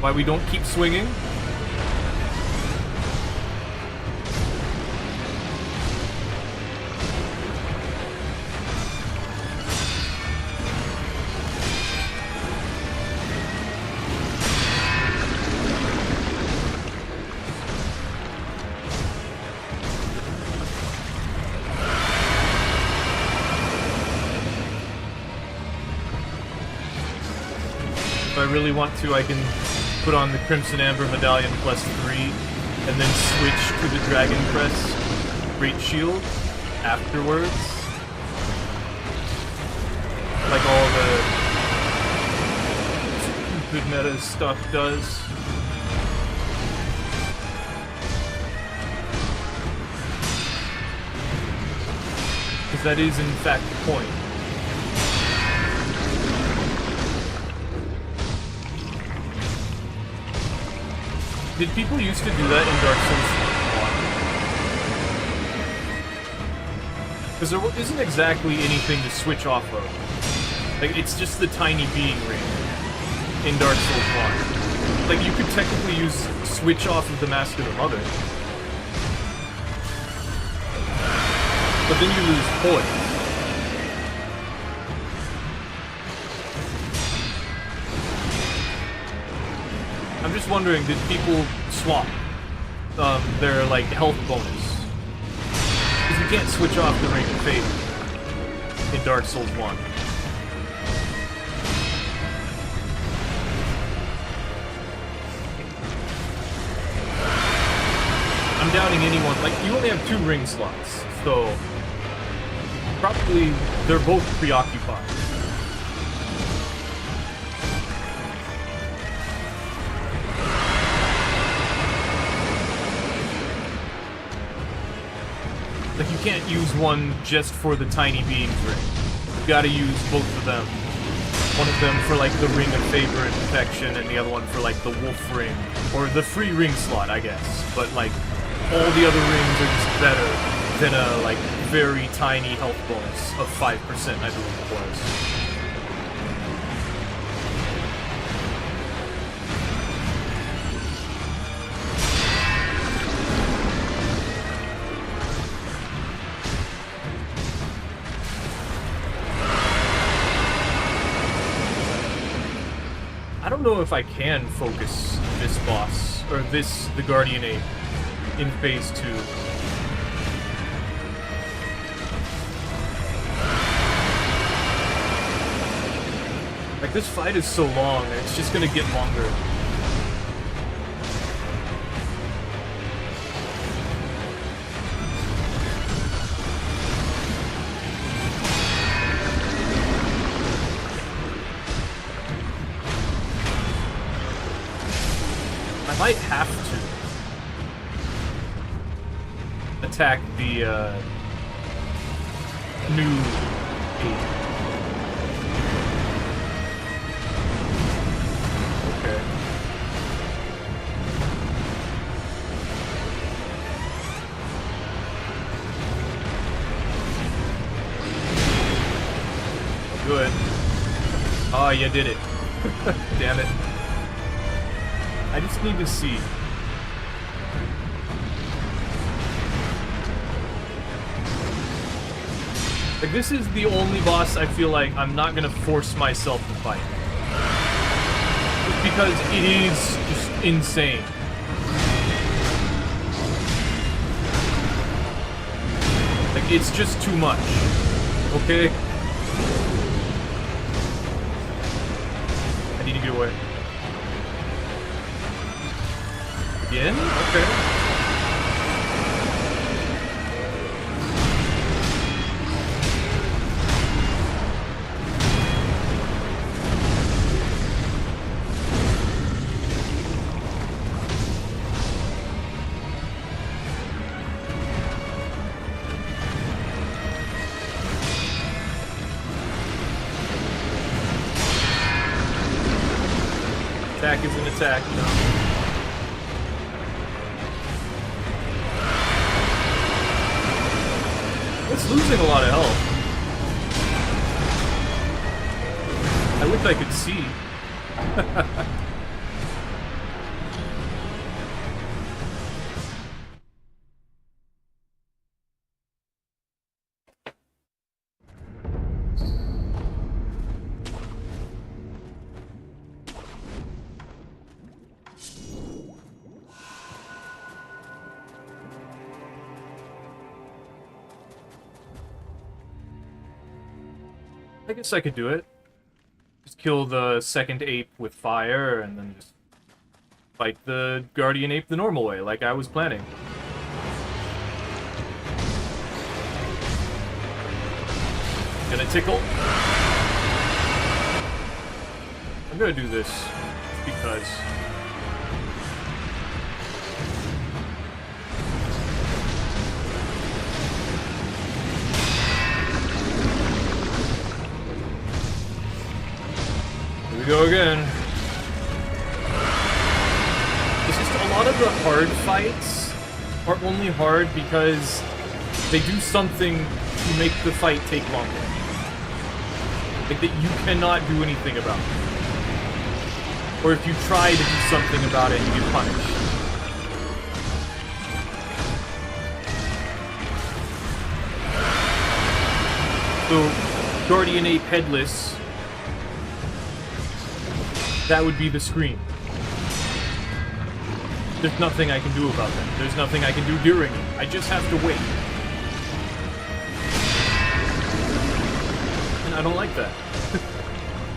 Why we don't keep swinging. If I really want to, I can put on the Crimson Amber Medallion plus 3, and then switch to the Dragon Crest Great Shield afterwards. Like all the stupid meta stuff does. Because that is in fact the point. Did people used to do that in Dark Souls 1? Because there isn't exactly anything to switch off of. Like, it's just the tiny being ring in Dark Souls 1. Like, you could technically use switch off of the Mask of the Mother. But then you lose poise. I'm just wondering, did people swap their, like, health bonus? Because you can't switch off the Ring of Fate. in Dark Souls 1. I'm doubting anyone. Like, you only have 2 ring slots, so probably they're both preoccupied. Like, you can't use one just for the tiny beings ring. You gotta use both of them. One of them for, like, the ring of favor and protection, and the other one for, like, the wolf ring. Or the free ring slot, I guess. But, like, all the other rings are just better than a, like, very tiny health bonus of 5%, I believe it was. I don't know if I can focus this boss, or the Guardian Ape, in Phase 2. Like, this fight is so long, and it's just gonna get longer. I might have to attack the new ape. Okay. Good. Oh, you did it. Damn it. I just need to see. Like, this is the only boss I feel like I'm not gonna force myself to fight. Just because it is just insane. Like, it's just too much. Okay? I need to get away. Again? Okay. Attack is an attack, no. It's losing a lot of health. I wish I could see. I guess I could do it. Just kill the second ape with fire, and then just fight the Guardian Ape the normal way, like I was planning. Gonna tickle. I'm gonna do this, just because. Here we go again. It's just a lot of the hard fights are only hard because they do something to make the fight take longer. Like that you cannot do anything about it. Or if you try to do something about it, you get punished. So, Guardian Ape Headless, that would be the scream. There's nothing I can do about that. There's nothing I can do during it. I just have to wait. I don't like that.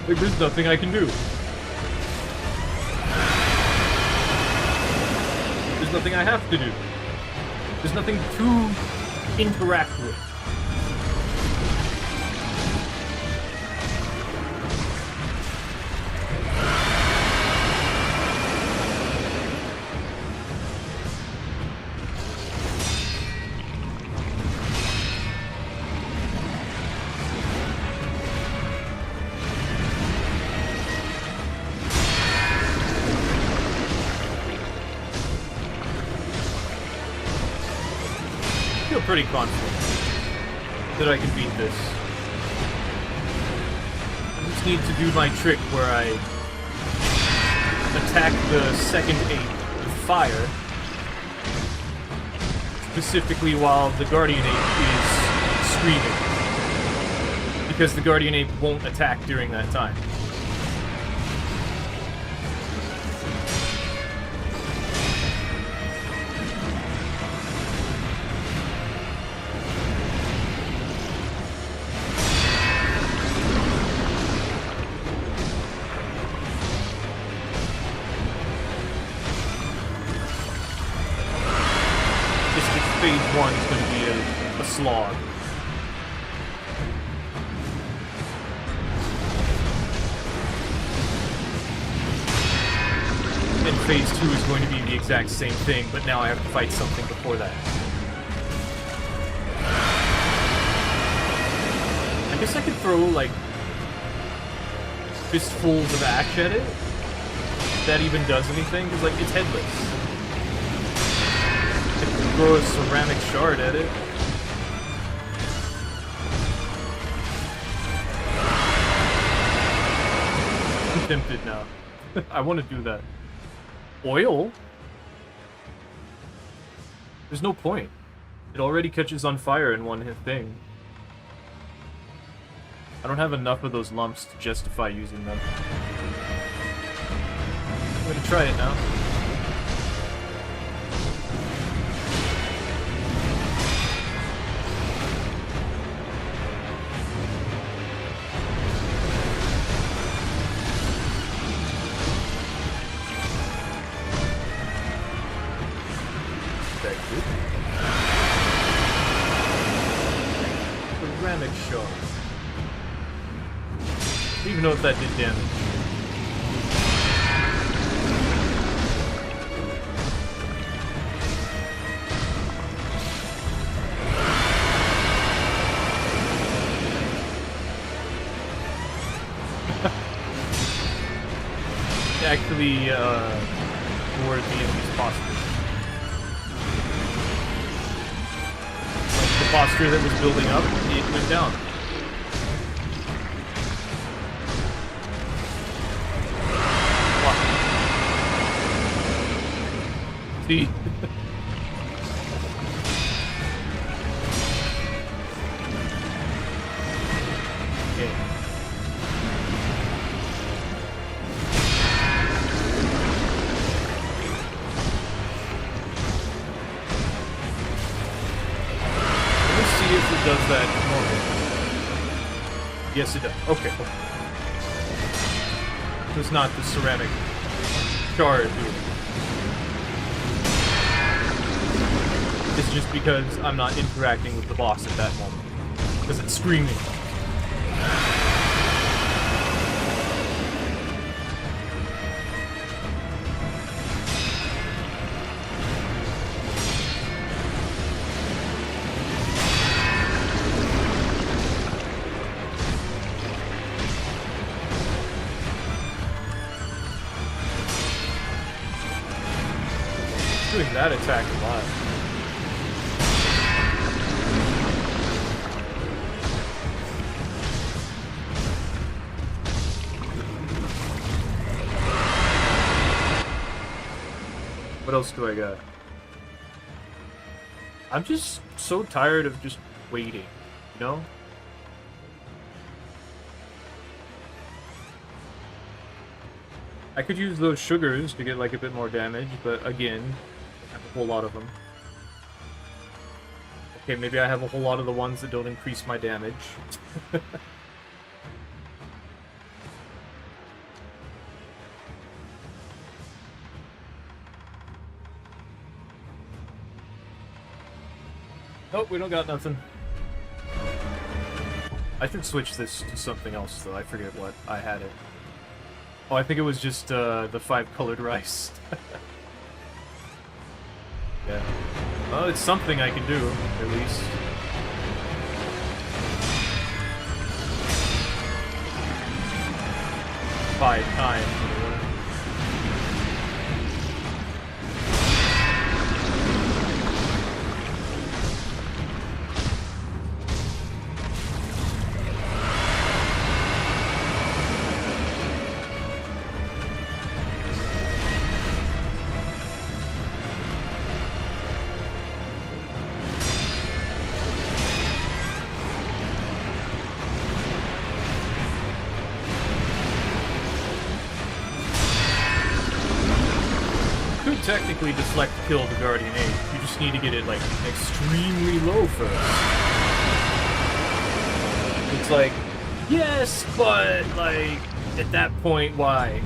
Like, there's nothing I can do. There's nothing I have to do. There's nothing to interact with. Pretty confident that I can beat this. I just need to do my trick where I attack the second ape with fire, specifically while the guardian ape is screaming, because the guardian ape won't attack during that time. Phase 1 is going to be a slog. And Phase 2 is going to be the exact same thing, but now I have to fight something before that. I guess I could throw, like, fistfuls of ash at it. If that even does anything, because, like, it's headless. Throw a ceramic shard at it. I'm tempted now. I want to do that. Oil? There's no point. It already catches on fire in one hit thing. I don't have enough of those lumps to justify using them. I'm gonna try it now. Ceramic shard. I don't even know if that did damage. Actually, toward the enemy's posture. Like the posture that was building up, it went down. Wow. See? Does that normally? Yes, it does. Okay. It's not the ceramic shard. It's just because I'm not interacting with the boss at that moment. Because it's screaming. Doing that attack a lot. What else do I got? I'm just so tired of just waiting, you know? I could use those sugars to get like a bit more damage, but again, I have a whole lot of them. Okay, maybe I have a whole lot of the ones that don't increase my damage. Oh, we don't got nothing. I should switch this to something else, though. I forget what. I had it. Oh, I think it was just the 5 colored rice. Yeah. Well, it's something I can do, at least. Five times. Technically deflect kill the Guardian 8. You just need to get it like extremely low first. It's like, yes, but like at that point, why?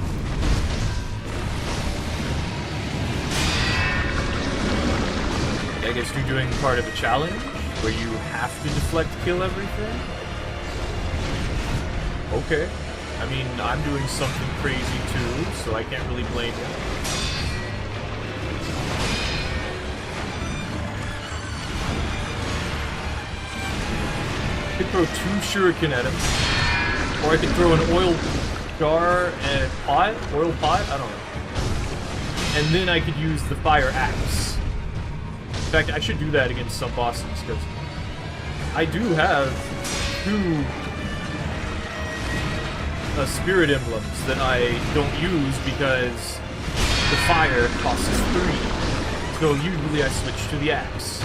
I guess you're doing part of a challenge where you have to deflect kill everything. Okay. I mean, I'm doing something crazy too, so I can't really blame you. I could throw 2 shuriken at him, or I could throw an oil jar and pot, oil pot, I don't know. And then I could use the fire axe. In fact, I should do that against some bosses, because I do have 2 spirit emblems that I don't use because the fire costs 3. So usually I switch to the axe.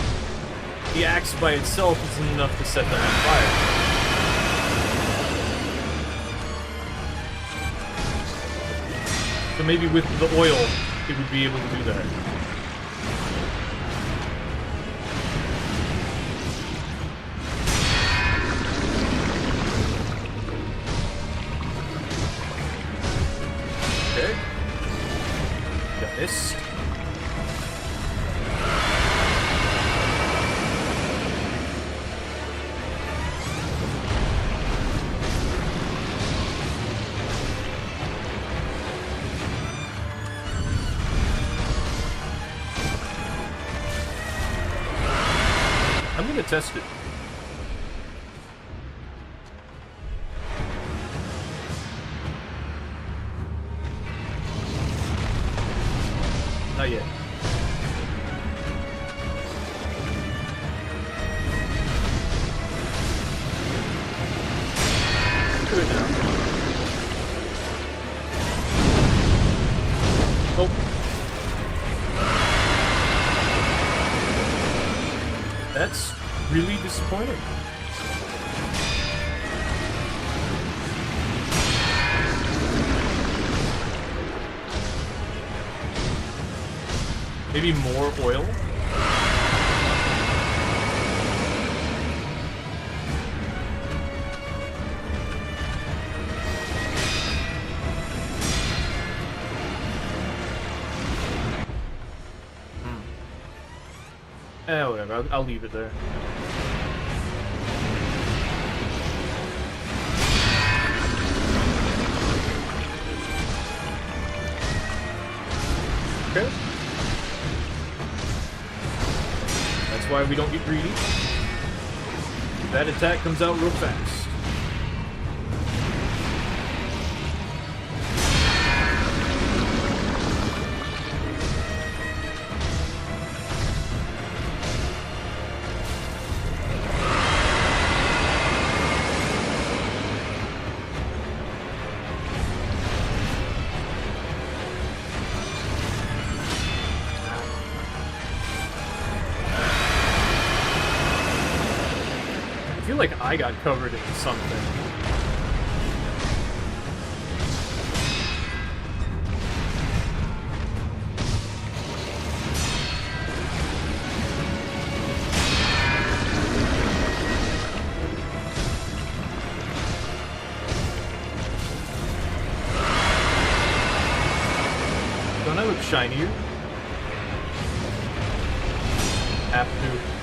The axe by itself isn't enough to set them on fire. So maybe with the oil, it would be able to do that. Okay. Got this. I'm gonna test it. Not yet. Do it now. Oh. That's really disappointing. Maybe more oil? Whatever, I'll leave it there. Okay. That's why we don't get greedy. That attack comes out real fast. I feel like I got covered in something. Don't I look shinier? Have to.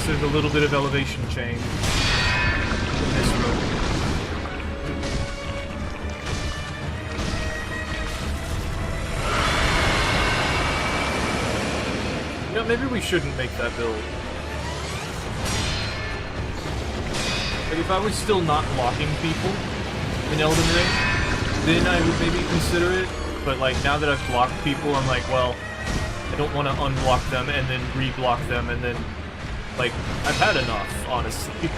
notice there's a little bit of elevation change in this room. You know, maybe we shouldn't make that build. Like, if I was still not blocking people in Elden Ring, then I would maybe consider it. But, like, now that I've blocked people, I'm like, well, I don't want to unblock them and then reblock them and then, like, I've had enough, honestly.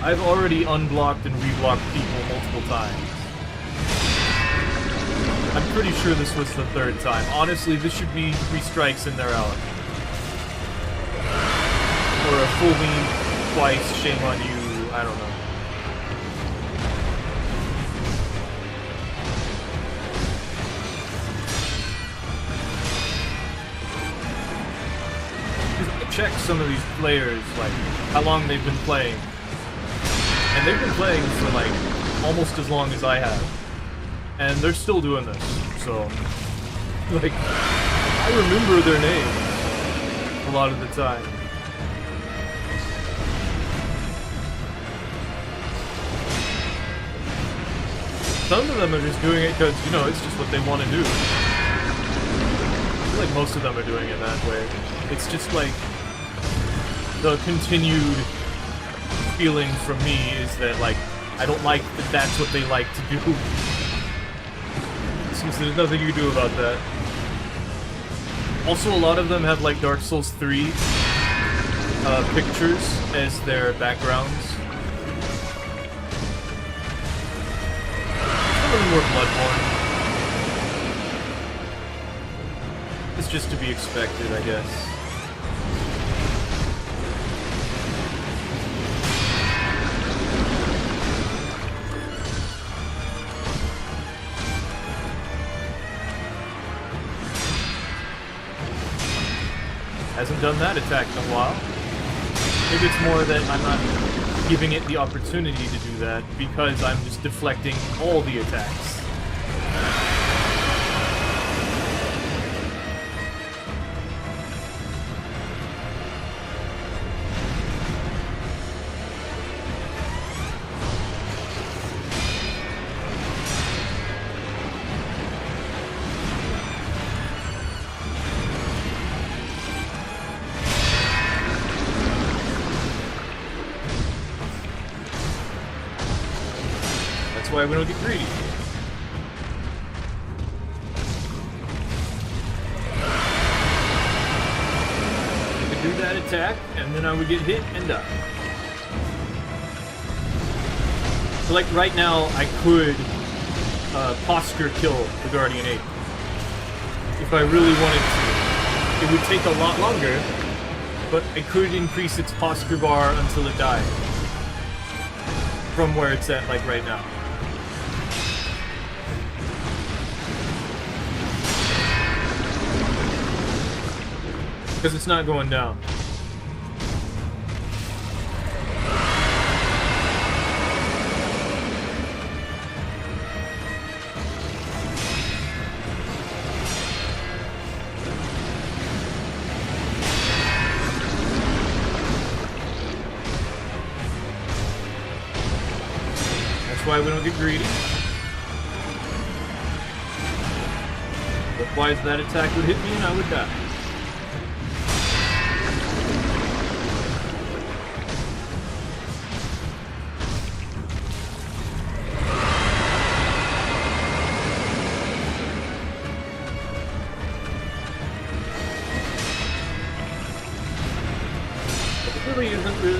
I've already unblocked and reblocked people multiple times. I'm pretty sure this was the third time. Honestly, this should be 3 strikes and they're out. Or a full lean twice, shame on you, I don't know. Check some of these players, like, how long they've been playing. And they've been playing for, like, almost as long as I have. And they're still doing this, so... Like, I remember their names a lot of the time. Some of them are just doing it because, you know, it's just what they want to do. I feel like most of them are doing it that way. It's just like... The continued feeling from me is that, like, I don't like that that's what they like to do. Since there's nothing you can do about that. Also, a lot of them have, like, Dark Souls 3 pictures as their backgrounds. Some of them were Bloodborne. It's just to be expected, I guess. Hasn't done that attack in a while. Maybe it's more that I'm not giving it the opportunity to do that because I'm just deflecting all the attacks. Why we don't get greedy. I could do that attack, and then I would get hit and die. So, like, right now, I could posture kill the Guardian Ape. If I really wanted to. It would take a lot longer, but I could increase its posture bar until it died. From where it's at, like, right now. Because it's not going down. That's why we don't get greedy. Otherwise that attack would hit me and I would die.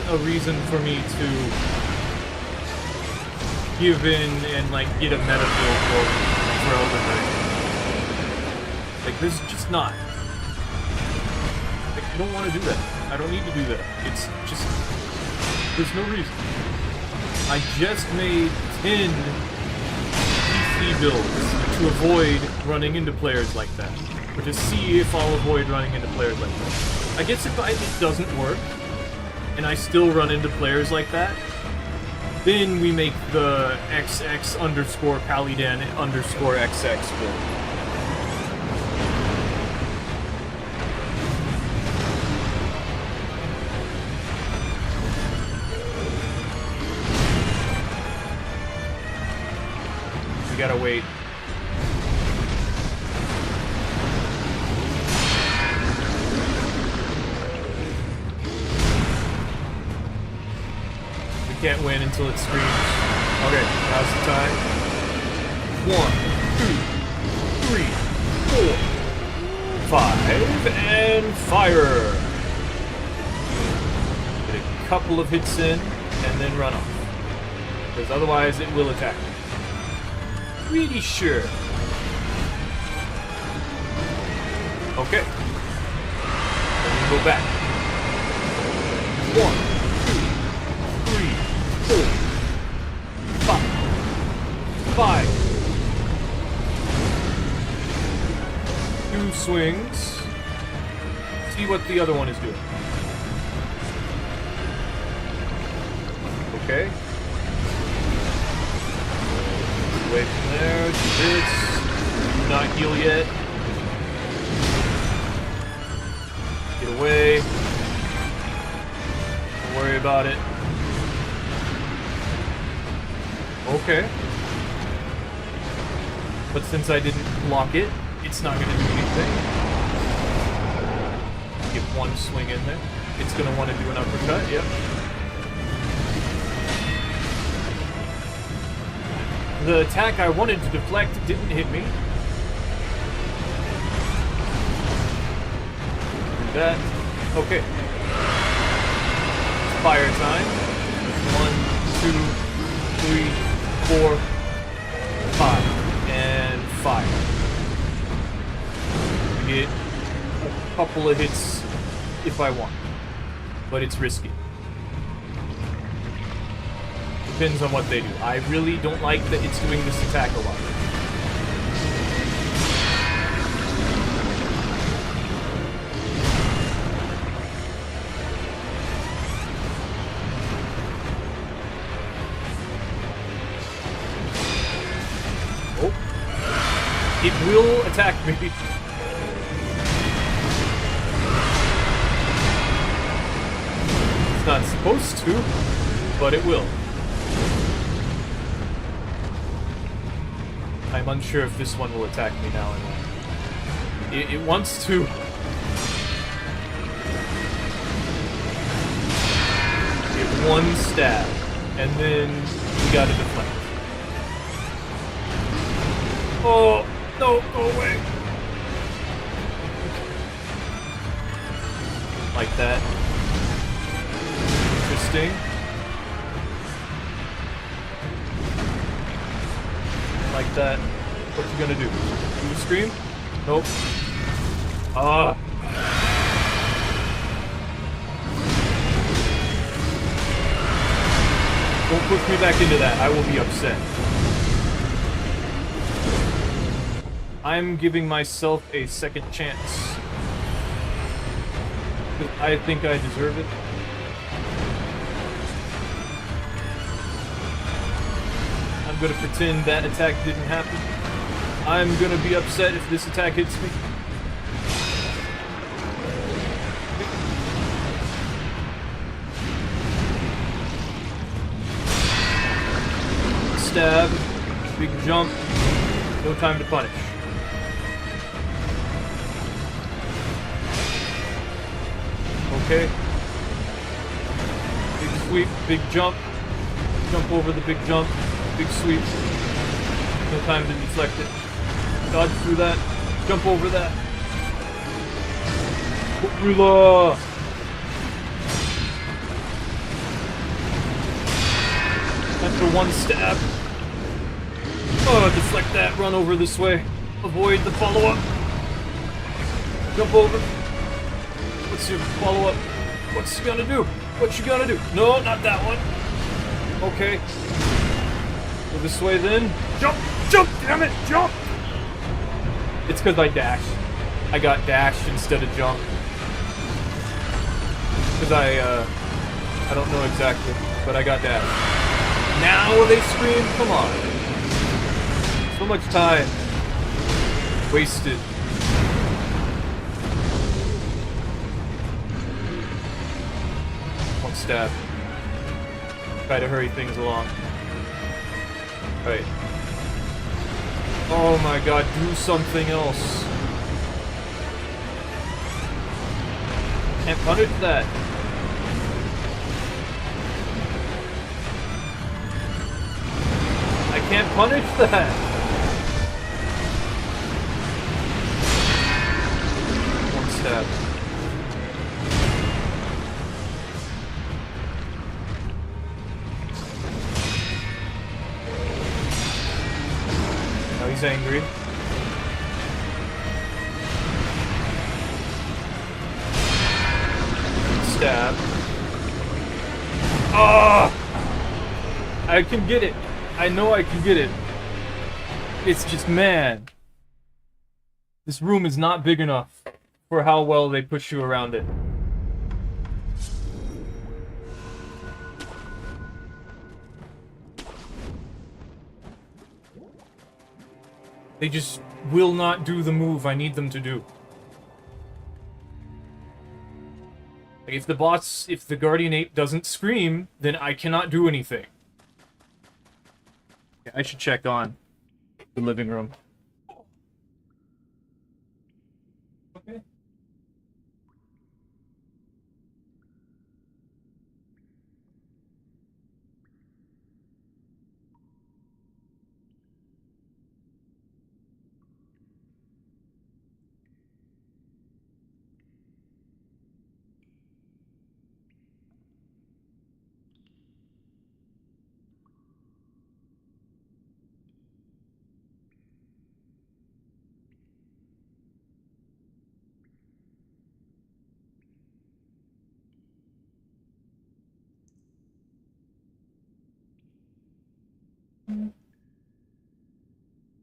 A reason for me to give in and, like, get a meta build for Elden Ring. Like, this is just not. Like, I don't want to do that. I don't need to do that. It's just... There's no reason. I just made 10 PC builds to avoid running into players like that. Or to see if I'll avoid running into players like that. I guess if it doesn't work, and I still run into players like that, then we make the XX underscore Pallydan underscore XX build. gotta wait. We can't win until it screams. Okay, now's the time. 1, 2, 3, 4, 5, and fire! Get a couple of hits in, and then run off. Because otherwise it will attack me. Pretty sure. Okay. Then we go back. 1, 2, 3, 4, 5. 2 swings. See what the other one is doing. Okay. Away from there. 2 hits. Do not heal yet. Get away. Don't worry about it. Okay. But since I didn't block it, it's not going to do anything. Get 1 swing in there. It's going to want to do an uppercut, yep. The attack I wanted to deflect didn't hit me. Do that. Okay. It's fire time. 1, 2, 3, 4, 5. And fire. Get a couple of hits if I want. But it's risky. Depends on what they do. I really don't like that it's doing this attack a lot. Oh. It will attack me. It's not supposed to, but it will. I'm unsure if this one will attack me now or not. It wants to. Get 1 stab, and then we gotta deflect. Oh, no, go away. Like that. Interesting. Like that. What you gonna do? Do you scream? Nope. Ah. Don't push me back into that. I will be upset. I'm giving myself a second chance. I think I deserve it. I'm gonna pretend that attack didn't happen. I'm gonna be upset if this attack hits me. Stab, big jump, no time to punish. Okay. Big sweep, big jump, jump over the big jump. Big sweep. No time to deflect it. Dodge through that. Jump over that. Rula! After 1 stab. Oh, deflect that. Run over this way. Avoid the follow-up. Jump over. What's your follow-up? What's she gonna do? What you gonna do? No, not that one. Okay. Go this way then. Jump! Jump! Damn it! Jump! It's because I dashed. I got dashed instead of jump. Because I don't know exactly, but I got dashed. Now they scream? Come on. So much time wasted. One stab. Try to hurry things along. Right. Oh my god, do something else. Can't punish that. I can't punish that. One stab. Now he's angry. Stab. Ah! I can get it. I know I can get it. It's just, man. This room is not big enough for how well they push you around it. They just will not do the move I need them to do. Like, if the Guardian Ape doesn't scream, then I cannot do anything. Yeah, I should check on the living room. Okay.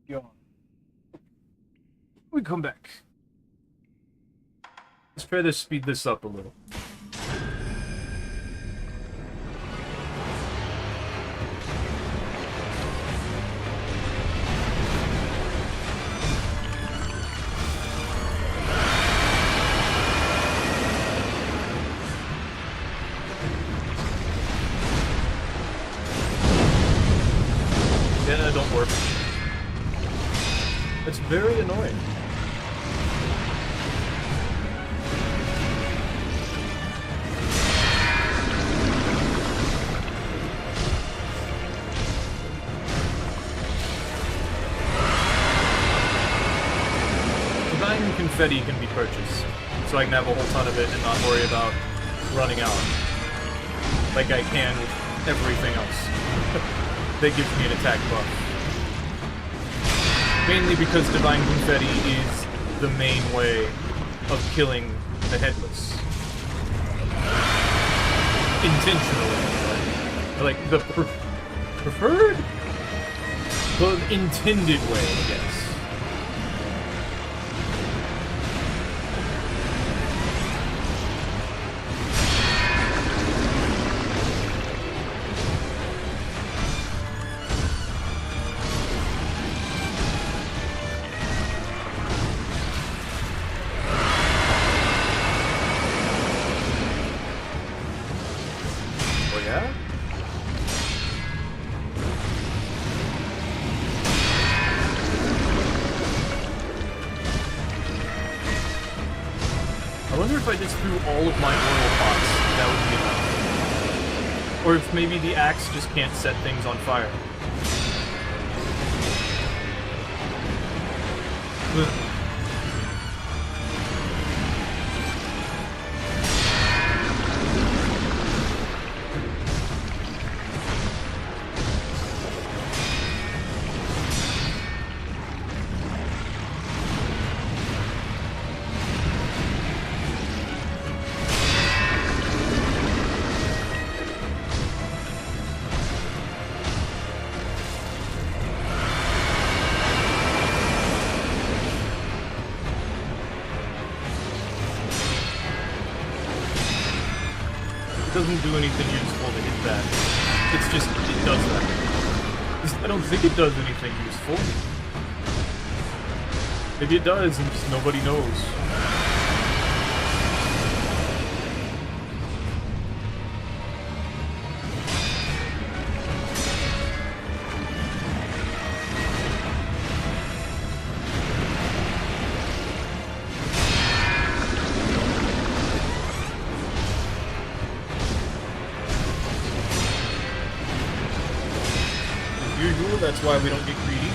Yawn. We come back. Let's try to speed this up a little. Yeah, that don't work. It's very annoying. Divine confetti can be purchased, so I can have a whole ton of it and not worry about running out. Like I can with everything else. That gives me an attack buff. Mainly because Divine Confetti is the main way of killing the Headless. Intentionally. Like, the preferred? The intended way, I guess. If I just threw all of my oil pots, that would be enough. Or if maybe the axe just can't set things on fire. Doesn't do anything useful to hit that. It's just, it does that. I don't think it does anything useful. Maybe it does, and just nobody knows. That's why we don't get greedy.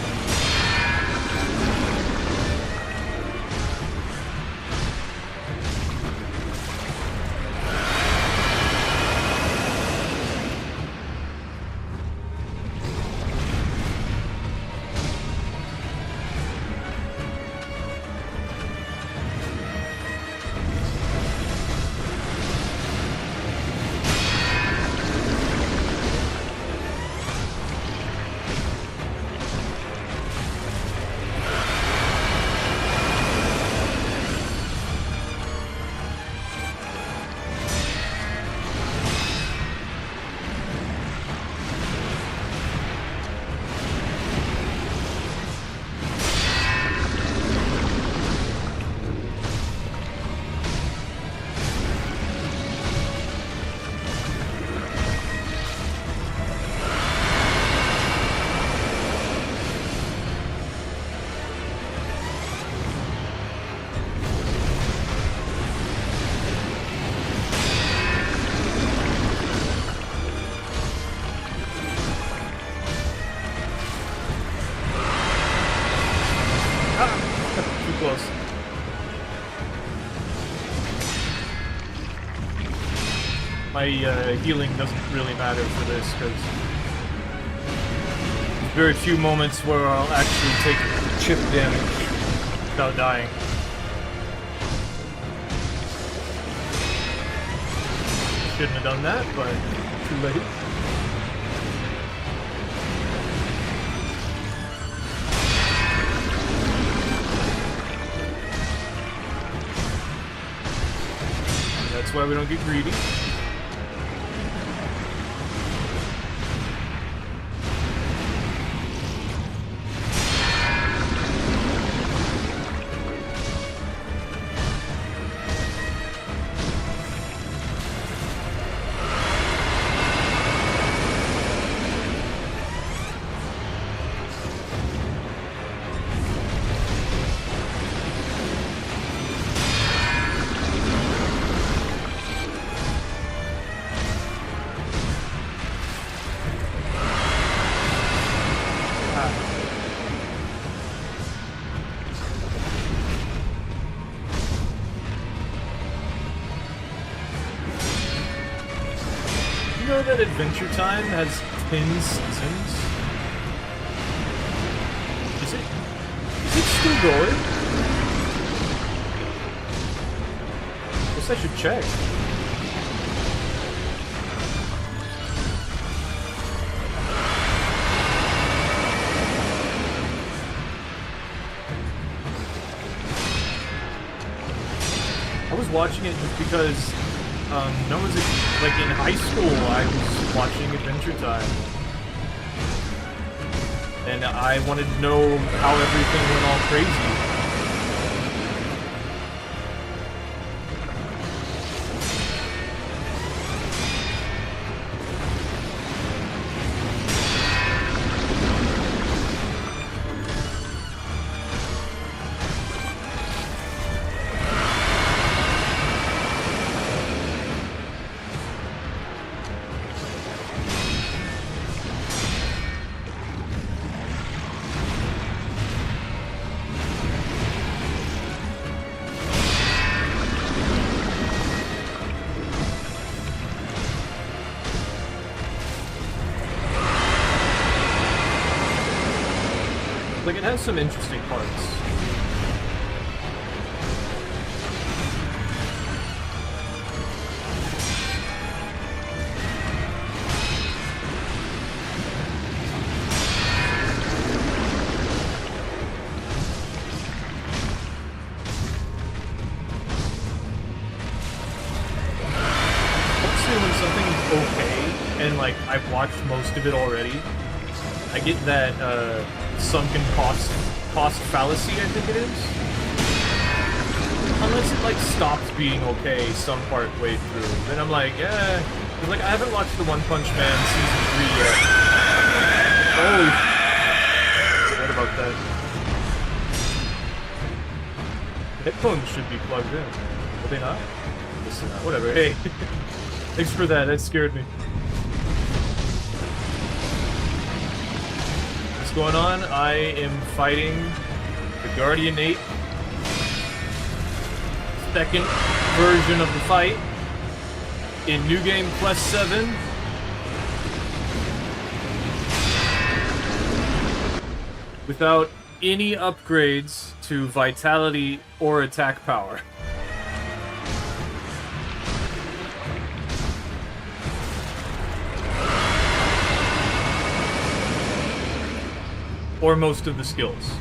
My healing doesn't really matter for this, because there's very few moments where I'll actually take chip damage without dying. Shouldn't have done that, but too late. That's why we don't get greedy. That Adventure Time has 10 seasons? Is it still going? Guess I should check. I was watching it just because no one's like in high school. I was watching Adventure Time, and I wanted to know how everything went all crazy. Like, it has some interesting parts. Obviously, when something's okay, and like, I've watched most of it already, I get that, sunken cost fallacy, I think it is. Unless it like stops being okay some part way through, then I'm like, yeah. Cause like I haven't watched the One Punch Man season 3 yet. Oh, what about that? The headphones should be plugged in. Are they not? Listen, whatever. Hey, thanks for that. That scared me. what's going on? I am fighting the Guardian 8. Second version of the fight in New Game +7. Without any upgrades to vitality or attack power. Or most of the skills.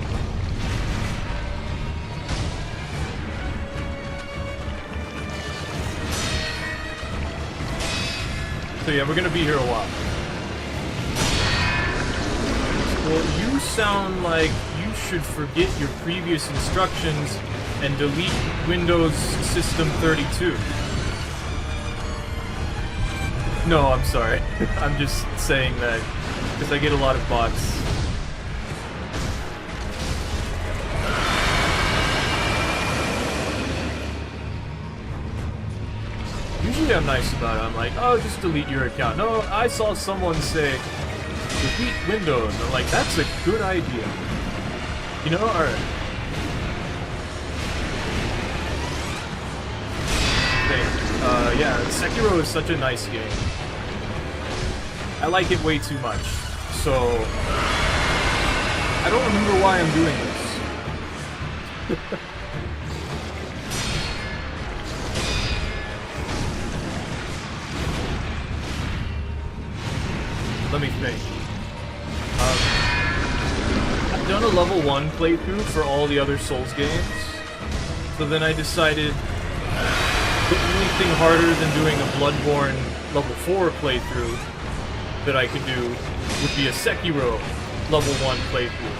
So yeah, we're gonna be here a while. Well, you sound like you should forget your previous instructions and delete Windows System 32. No, I'm sorry. I'm just saying that because I get a lot of bots. Usually I'm nice about it. I'm like, oh, just delete your account. No, I saw someone say, delete Windows. I'm like, that's a good idea. You know, alright. Okay, yeah, Sekiro is such a nice game. I like it way too much. So, I don't remember why I'm doing this. Let me think. I've done a level 1 playthrough for all the other Souls games. So then I decided the only thing harder than doing a Bloodborne level 4 playthrough that I could do would be a Sekiro level 1 playthrough.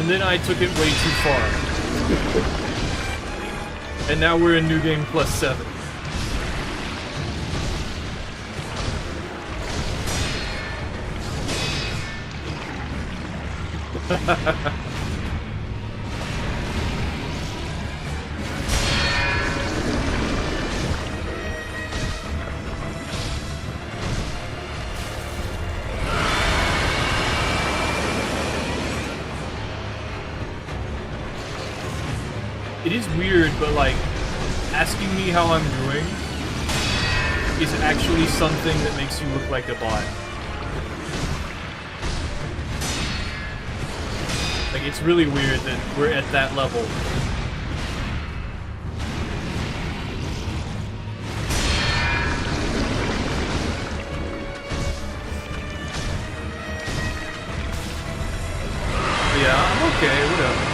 And then I took it way too far. And now we're in New Game +7. It is weird, but like, asking me how I'm doing is actually something that makes you look like a bot. Like, it's really weird that we're at that level. But yeah, I'm okay, whatever.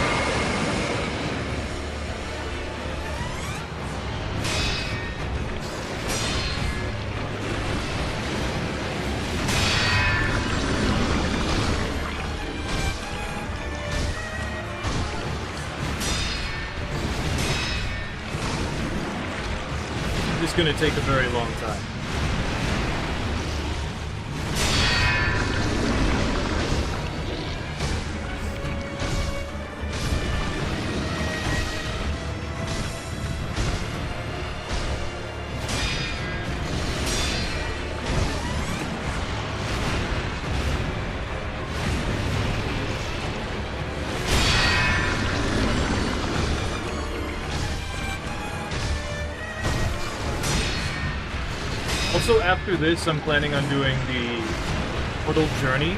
Gonna take a very long time. Also, after this, I'm planning on doing the Portal Journey.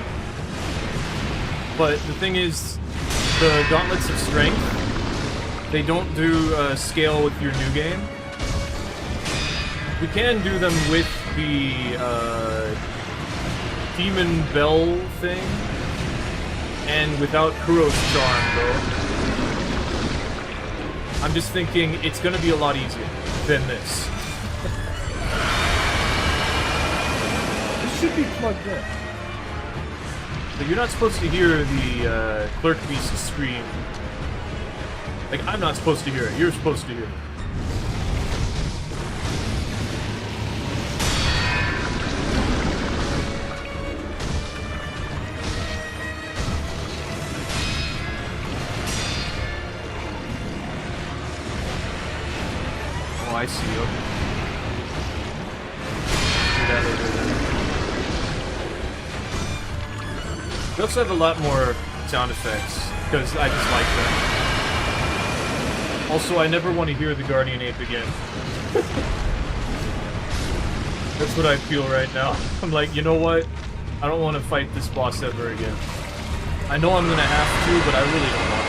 But the thing is, the Gauntlets of Strength, they don't do scale with your new game. We can do them with the Demon Bell thing, and without Kuro's Charm, though. I'm just thinking it's gonna be a lot easier than this. Should be plugged in. But you're not supposed to hear the Clerk Beast scream. Like, I'm not supposed to hear it. You're supposed to hear it. Oh, I see. Okay. Do that later then. We also have a lot more sound effects, because I just like them. Also, I never want to hear the Guardian Ape again. That's what I feel right now. I'm like, you know what? I don't want to fight this boss ever again. I know I'm gonna have to, but I really don't want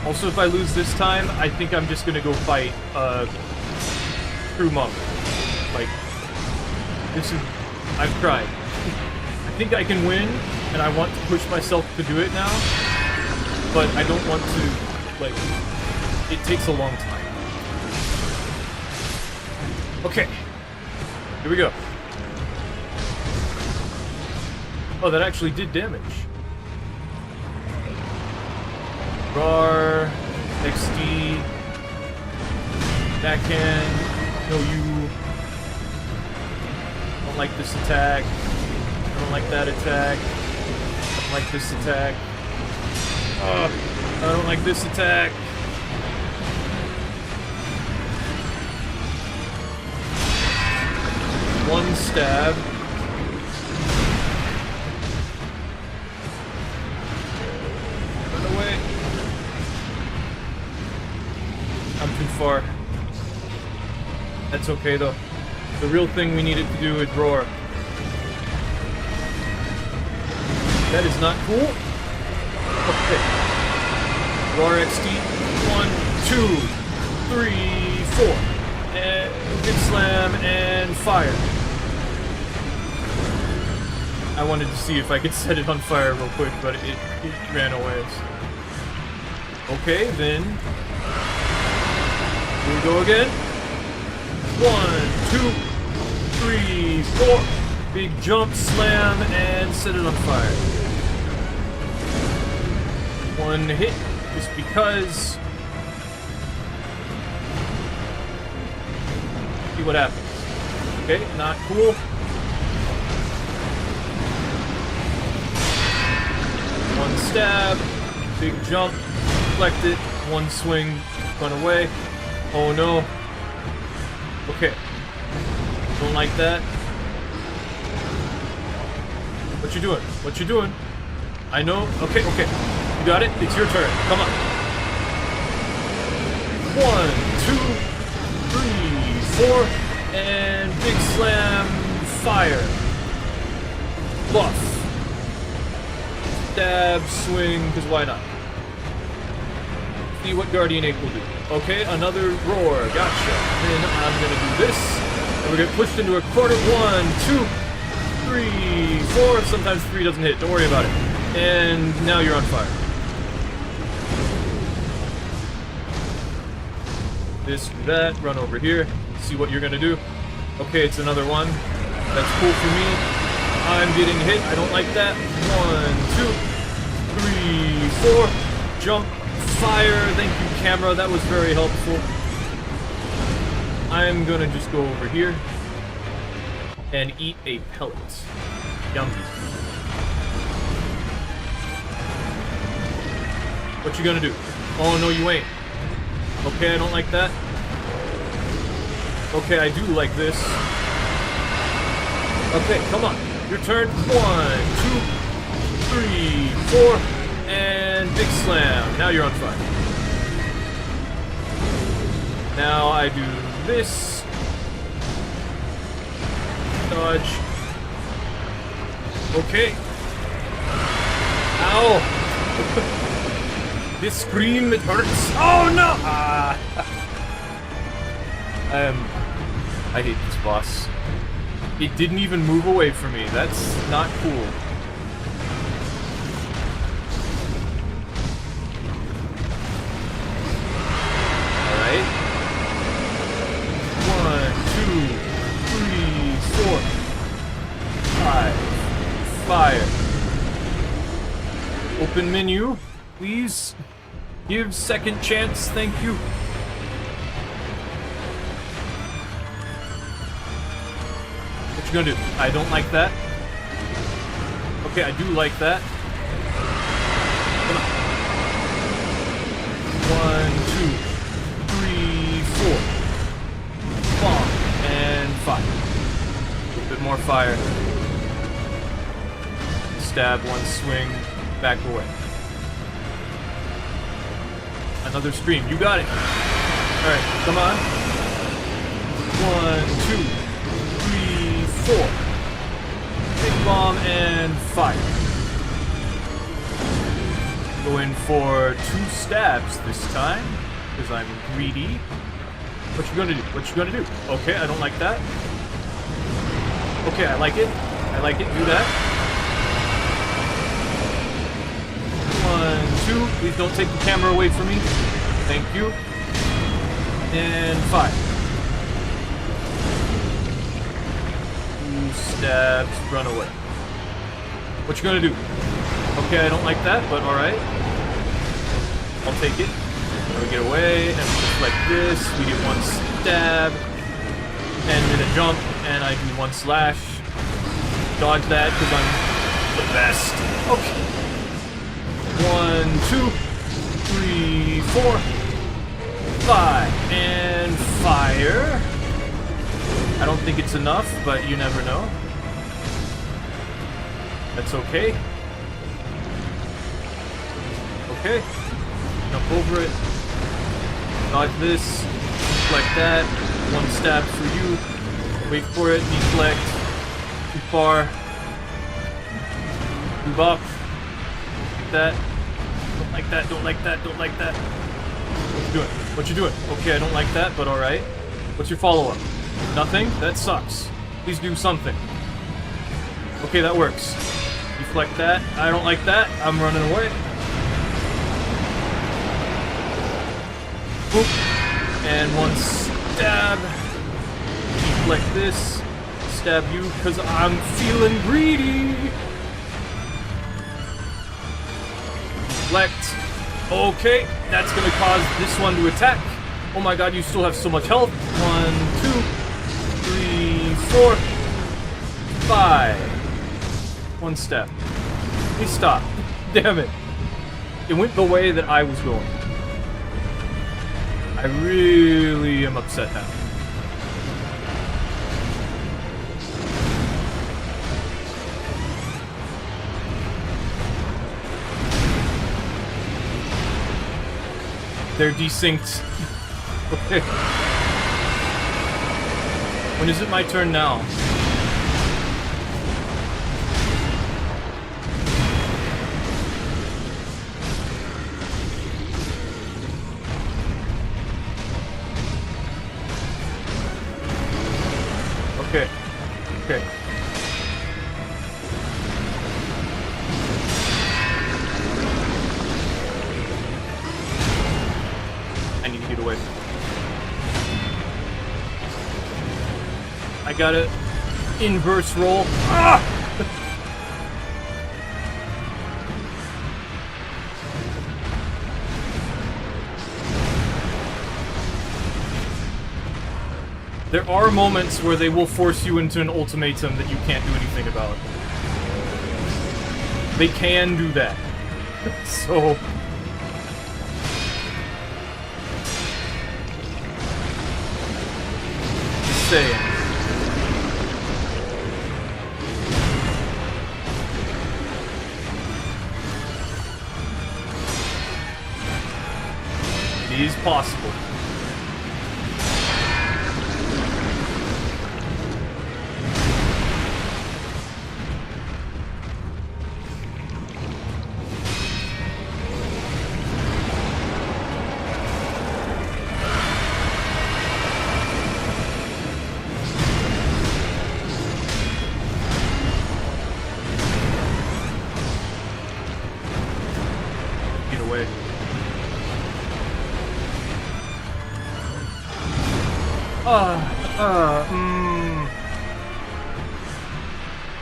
to. Also, if I lose this time, I think I'm just gonna go fight True Monk. Like, this is... I've tried. I think I can win, and I want to push myself to do it now, but I don't want to, like... It takes a long time. Okay. Here we go. Oh, that actually did damage. RAR, XD, backhand, no you. I don't like this attack. I don't like that attack. I don't like this attack. I don't like this attack. One stab. Run away. I'm too far. That's okay though. The real thing we needed to do is roar. That is not cool. Okay. Roar XD. 1, 2, 3, 4. And big slam and fire. I wanted to see if I could set it on fire real quick, but it ran away. Okay, then. Here we go again. 1, 2, 3, 4. Big jump, slam, and set it on fire. One hit, just because. See what happens. Okay, not cool. One stab, big jump, deflect it, one swing, run away. Oh no. Okay. Don't like that. What you doing? What you doing? I know. Okay, okay. You got it? It's your turn. Come on. 1, 2, 3, 4, and big slam, fire. Buff. Stab, swing, because why not? See what Guardian Ape will do. Okay, another roar. Gotcha. Then I'm gonna do this. And we're gonna push into a corner. 1, 2, 3, 4. Sometimes 3 doesn't hit. Don't worry about it. And now you're on fire. This, do that. Run over here. See what you're gonna do. Okay, it's another one. That's cool for me. I'm getting hit. I don't like that. 1, 2, 3, 4. Jump. Fire. Thank you, camera. That was very helpful. I'm gonna just go over here and eat a pellet. Yummy. What you gonna do? Oh, no, you ain't. Okay, I don't like that. Okay, I do like this. Okay, come on. Your turn. 1, 2, 3, 4, and big slam. Now you're on fire. Now I do this. Dodge. Okay. Ow. This scream, it hurts. Oh no! I hate this boss. It didn't even move away from me. That's not cool. Alright. 1, 2, 3, 4, 5. Fire. Open menu, please. Give second chance, thank you. What you gonna do? I don't like that. Okay, I do like that. Come on. 1, 2, 3, 4. Bomb and fire. A little bit more fire. stab, one swing, back away. Another stream. You got it. All right, come on. 1, 2, 3, 4. Big bomb and fire. Go in for 2 stabs this time, because I'm greedy. What you gonna do? What you gonna do? Okay, I don't like that. Okay, I like it. I like it. Do that. 1, 2. Please don't take the camera away from me. Thank you. And 5. 2 stabs. Run away. What you gonna do? Okay, I don't like that, but alright. I'll take it. Now we get away, and just like this, we get 1 stab, and then a jump, and I do 1 slash. Dodge that, because I'm the best. Okay. 1, 2, 3, 4, 5, and fire. I don't think it's enough, but you never know. That's okay. Okay. Jump over it. Dodge this. Like that. 1 stab for you. Wait for it. Deflect. Too far. Move up. Like that. Don't like that. Don't like that. Don't like that. What you doing? What you doing? Okay, I don't like that, but alright. What's your follow-up? Nothing? That sucks. Please do something. Okay, that works. Deflect that. I don't like that. I'm running away. Boop. And 1 stab. Deflect this. Stab you, because I'm feeling greedy. Deflect. Okay, that's going to cause this one to attack. Oh my god, you still have so much health. 1, 2, 3, 4, 5. 1 step. Please stop. Damn it. It went the way that I was going. I really am upset now. They're desynced. Okay. When is it my turn now? Okay. Okay. I need to get away. I got it. Inverse roll. Ah! There are moments where they will force you into an ultimatum that you can't do anything about. They can do that. So... just saying. It is possible.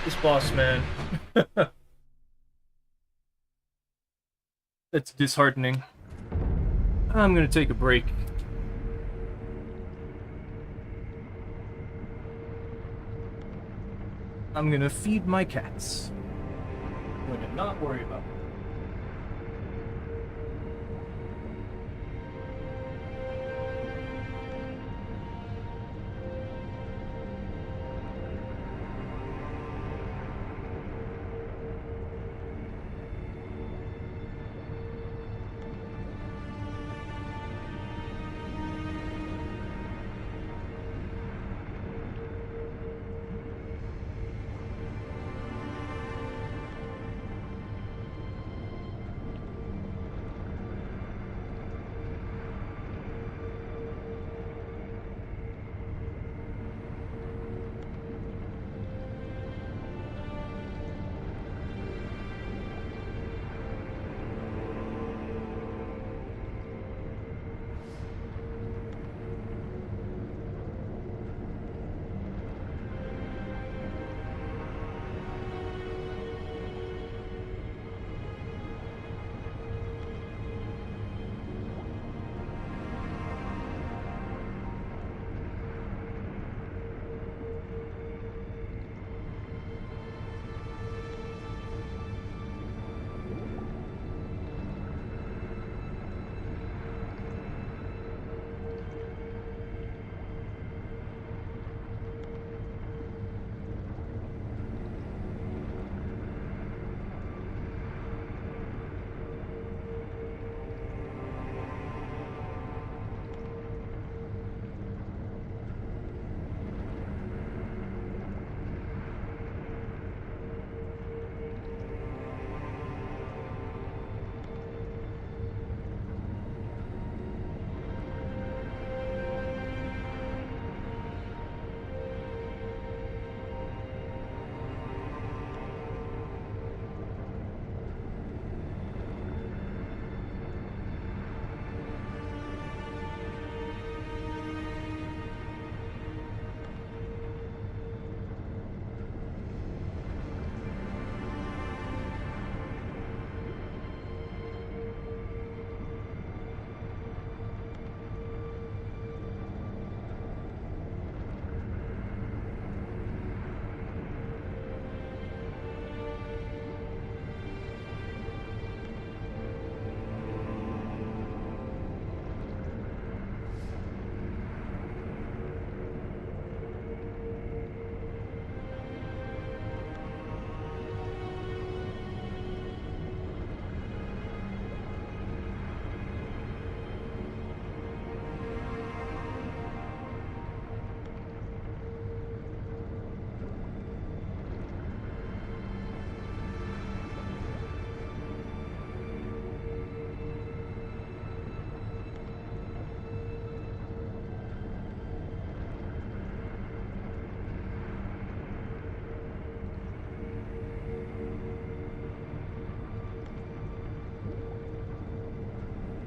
This boss, man. That's disheartening. I'm gonna take a break. I'm gonna feed my cats. I'm gonna not worry about it.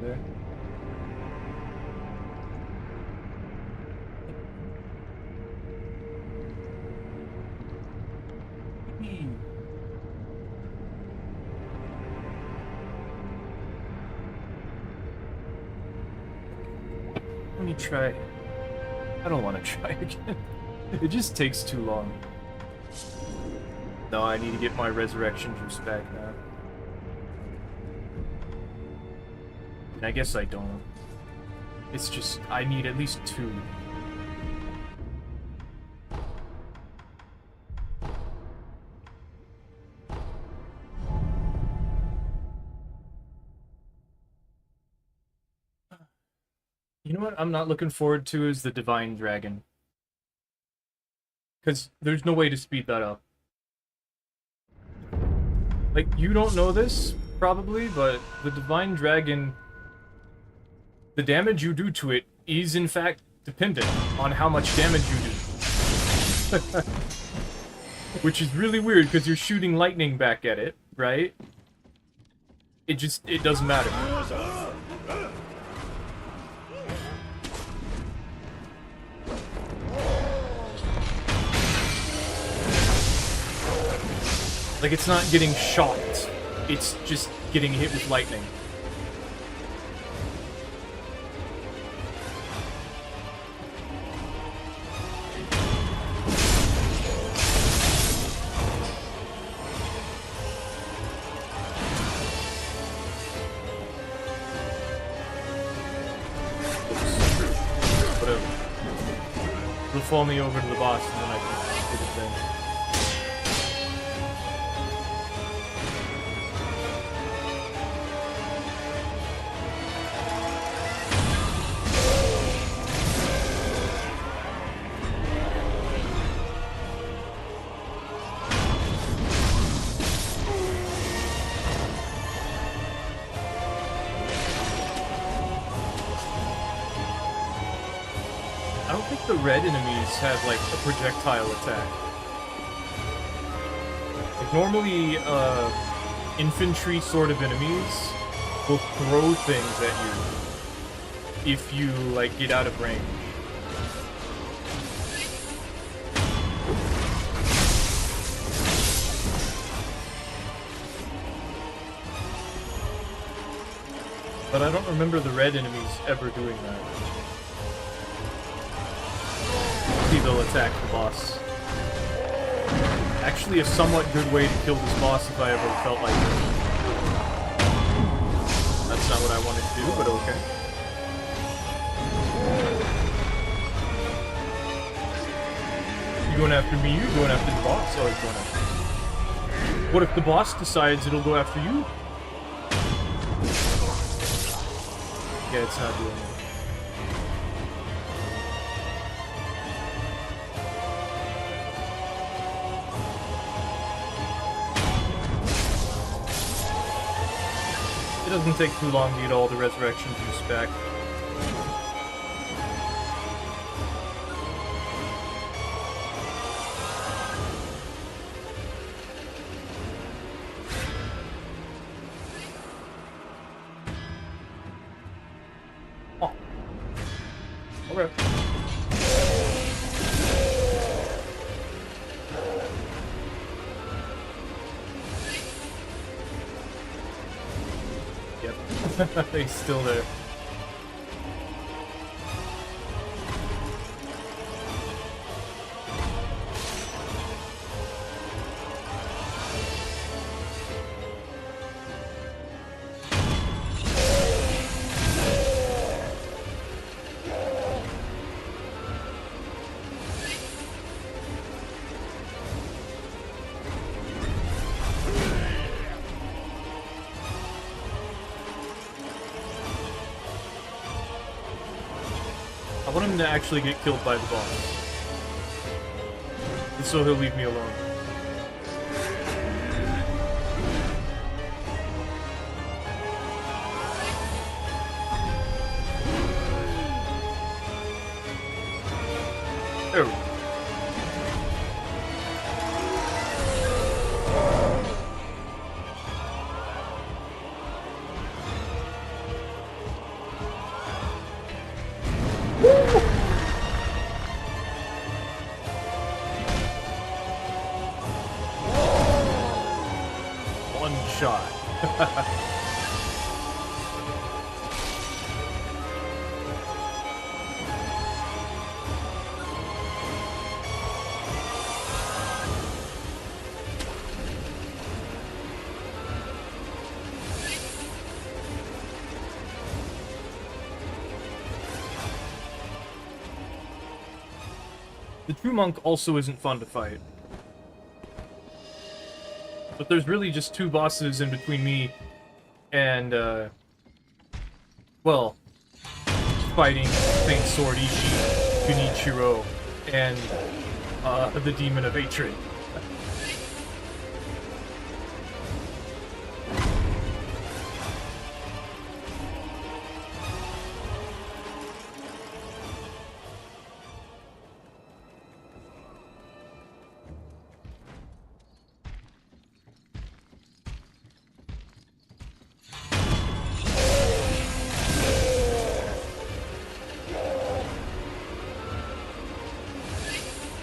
there. Let me try. I don't want to try again. It just takes too long. No, I need to get my resurrection juice back now. And I guess I don't. It's just, I need at least 2. You know what I'm not looking forward to is the Divine Dragon. Because there's no way to speed that up. Like, you don't know this, probably, but the Divine Dragon, the damage you do to it is, in fact, dependent on how much damage you do. Which is really weird, because you're shooting lightning back at it, right? It doesn't matter. Like, it's not getting shocked. It's just getting hit with lightning. Whatever. It'll fall me over to the boss and then I can get it then. I don't think the red enemies have, like, a projectile attack. Like, normally, infantry sort of enemies will throw things at you if you, like, get out of range. But I don't remember the red enemies ever doing that. They'll attack the boss. Actually, a somewhat good way to kill this boss if I ever felt like it. That's not what I wanted to do, but okay. You going after me? You going after the boss? Oh, he's going after me. What if the boss decides it'll go after you? Yeah, it's not doing it. It doesn't take too long to get all the resurrection juice back. Oh. Okay. He's still there. I want him to actually get killed by the boss. And so he'll leave me alone. There we go. The True Monk also isn't fun to fight. But there's really just two bosses in between me and, well, fighting Faint Sword Ishii, Gunichiro, and, the Demon of Hatred.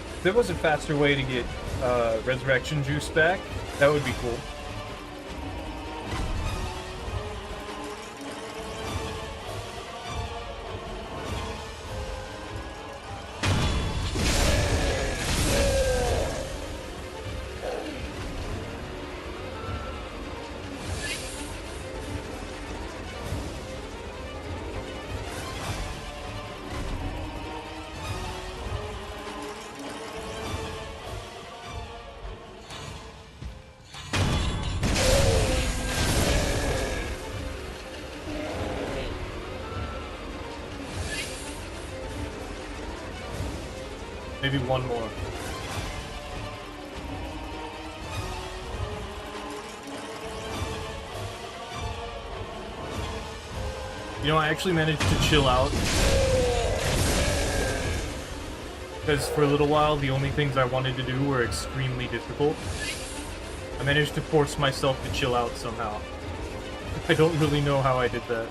If there was a faster way to get resurrection juice back, that would be cool. Maybe one more. You know, I actually managed to chill out. Because for a little while, the only things I wanted to do were extremely difficult. I managed to force myself to chill out somehow. I don't really know how I did that.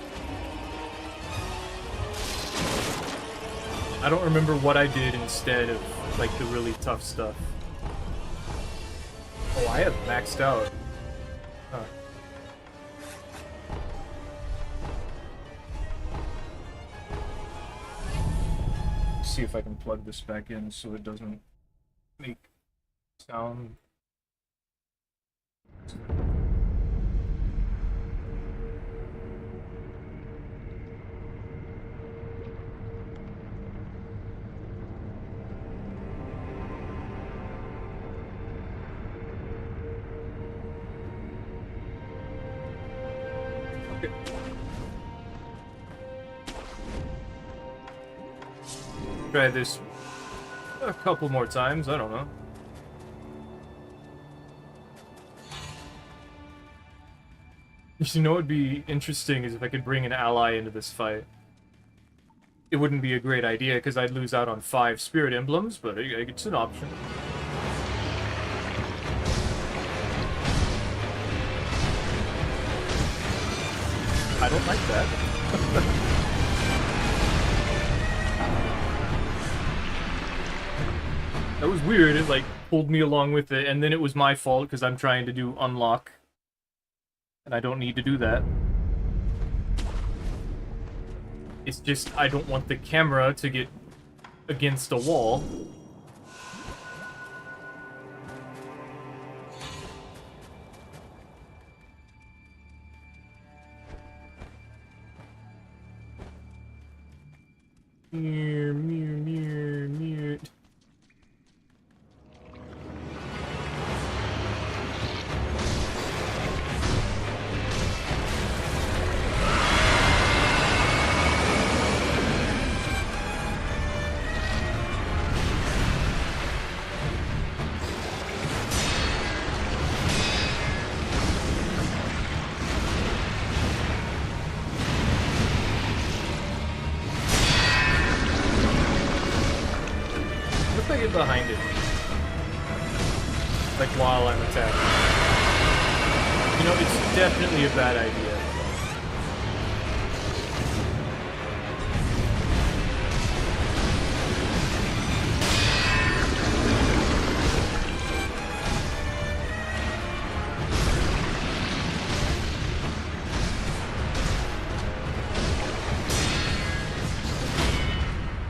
I don't remember what I did instead of, like, the really tough stuff. Oh, I have maxed out. Huh. See if I can plug this back in so it doesn't make sound. Okay. Try this a couple more times, I don't know. You know what would be interesting is if I could bring an ally into this fight. It wouldn't be a great idea because I'd lose out on 5 spirit emblems, but it's an option. I don't like that. That was weird, it like pulled me along with it, and then it was my fault because I'm trying to do unlock. And I don't need to do that. It's just, I don't want the camera to get against a wall. Mute. Get behind it. Like while I'm attacking. You know, it's definitely a bad idea.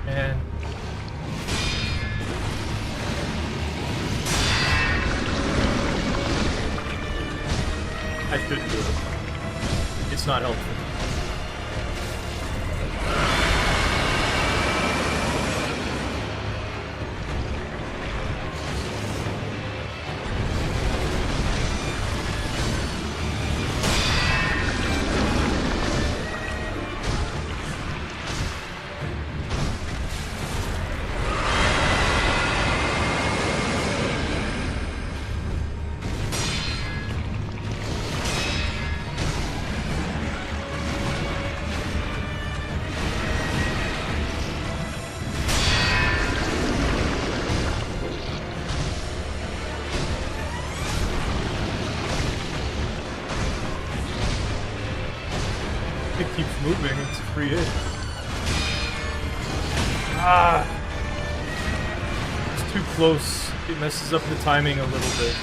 Man. I shouldn't do it. It's not helpful. It keeps moving, it's a free hit. Ah! It's too close. It messes up the timing a little bit.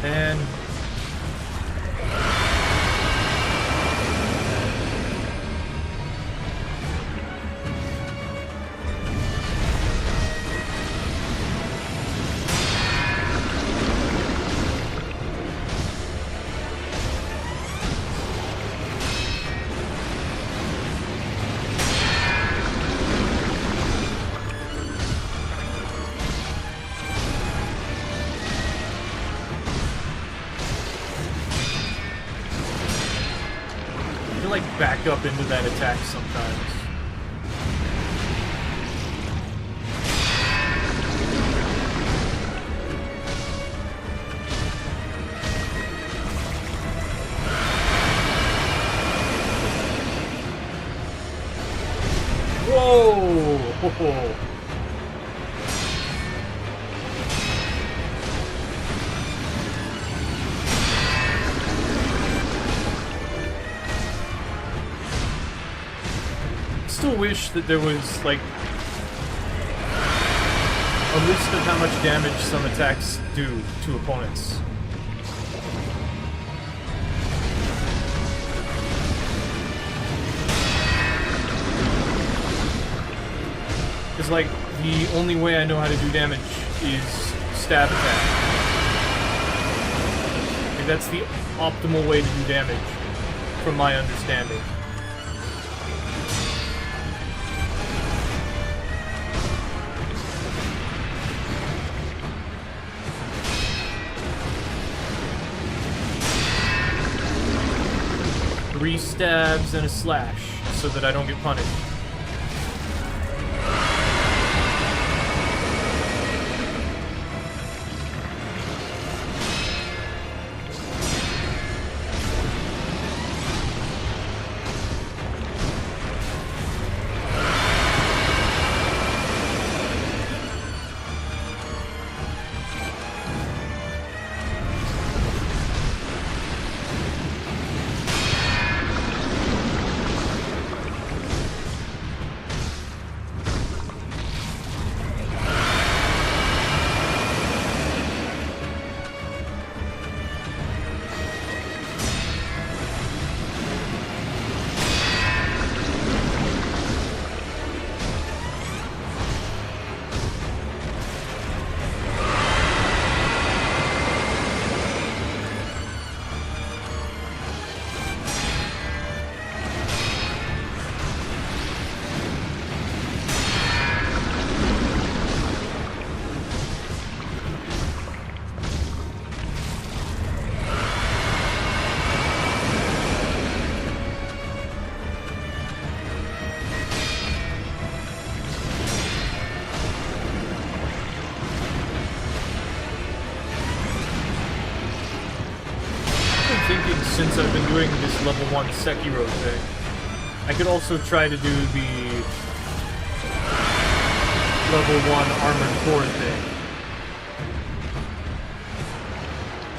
And you like back up into that attack sometimes. Whoa! Still wish that there was like a list of how much damage some attacks do to opponents. Because like the only way I know how to do damage is stab attack. Like, that's the optimal way to do damage, from my understanding. Three stabs and a slash, so that I don't get punished. Since I've been doing this level 1 Sekiro thing, I could also try to do the level 1 Armored Core thing.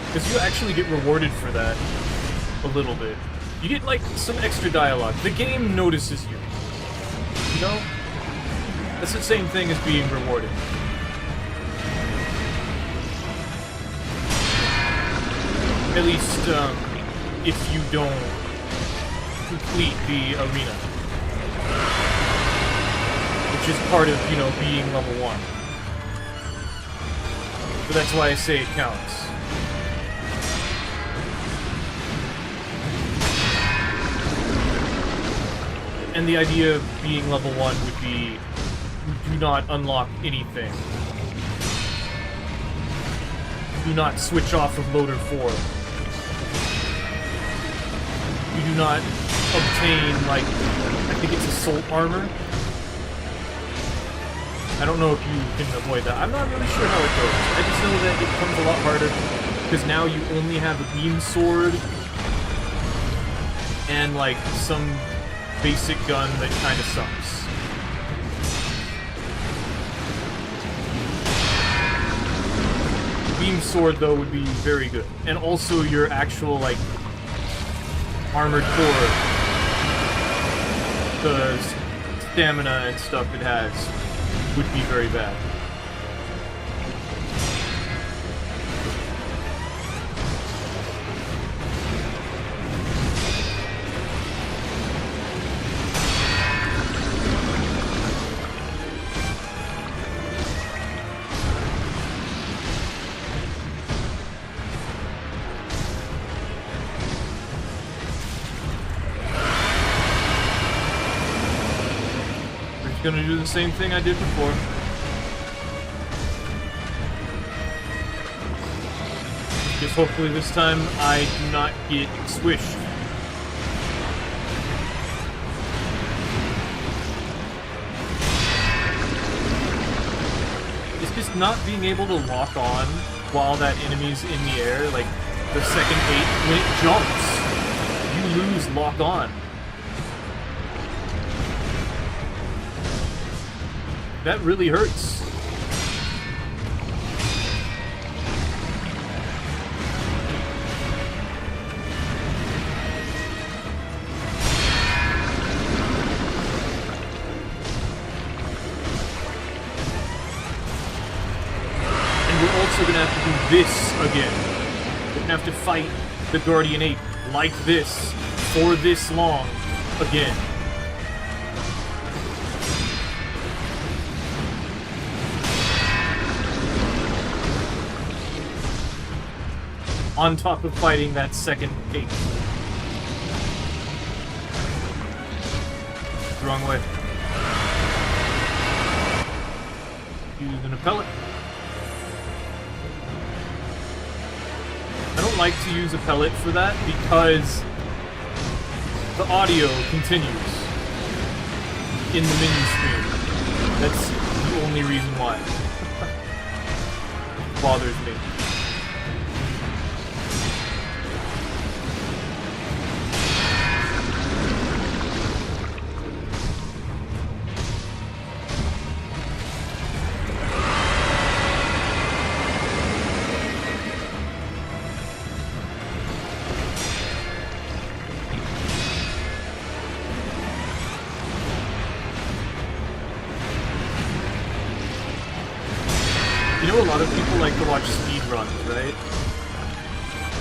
Because you actually get rewarded for that a little bit. You get like some extra dialogue. The game notices you. You know? That's the same thing as being rewarded. At least, if you don't complete the arena. Which is part of, you know, being level 1. So that's why I say it counts. And the idea of being level 1 would be, you do not unlock anything. do not switch off of loader 4. You do not obtain, like, I think it's assault armor. I don't know if you can avoid that. I'm not really sure how it goes. I just know that it becomes a lot harder because now you only have a beam sword and, like, some basic gun that kind of sucks. Beam sword, though, would be very good. And also your actual, like, armored core. The stamina and stuff it has would be very bad. Gonna do the same thing I did before. Just hopefully this time I do not get swished. It's just not being able to lock on while that enemy's in the air, like the second 8, when it jumps, you lose lock on. That really hurts. And we're also gonna have to do this again. We're gonna have to fight the Guardian Ape like this for this long again. On top of fighting that second 8. Wrong way. Use an pellet. I don't like to use a pellet for that because the audio continues in the menu screen. That's the only reason why. It bothers me. A lot of people like to watch speedruns, right?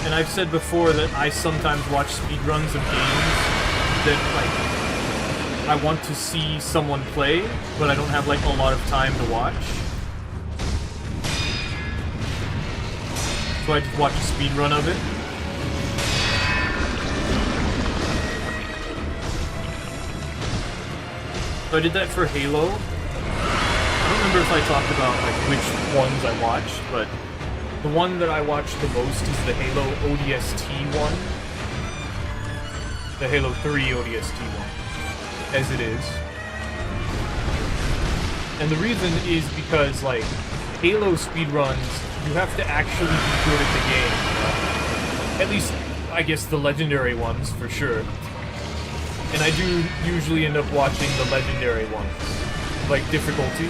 And I've said before that I sometimes watch speedruns of games that, like, I want to see someone play, but I don't have, like, a lot of time to watch. So I just watch a speedrun of it. So I did that for Halo. I don't remember if I talked about like which ones I watched, but the one that I watched the most is the Halo ODST one. The Halo 3 ODST one, as it is. And the reason is because, like, Halo speedruns, you have to actually be good at the game. At least, I guess, the legendary ones, for sure. And I do usually end up watching the legendary ones, like difficulty.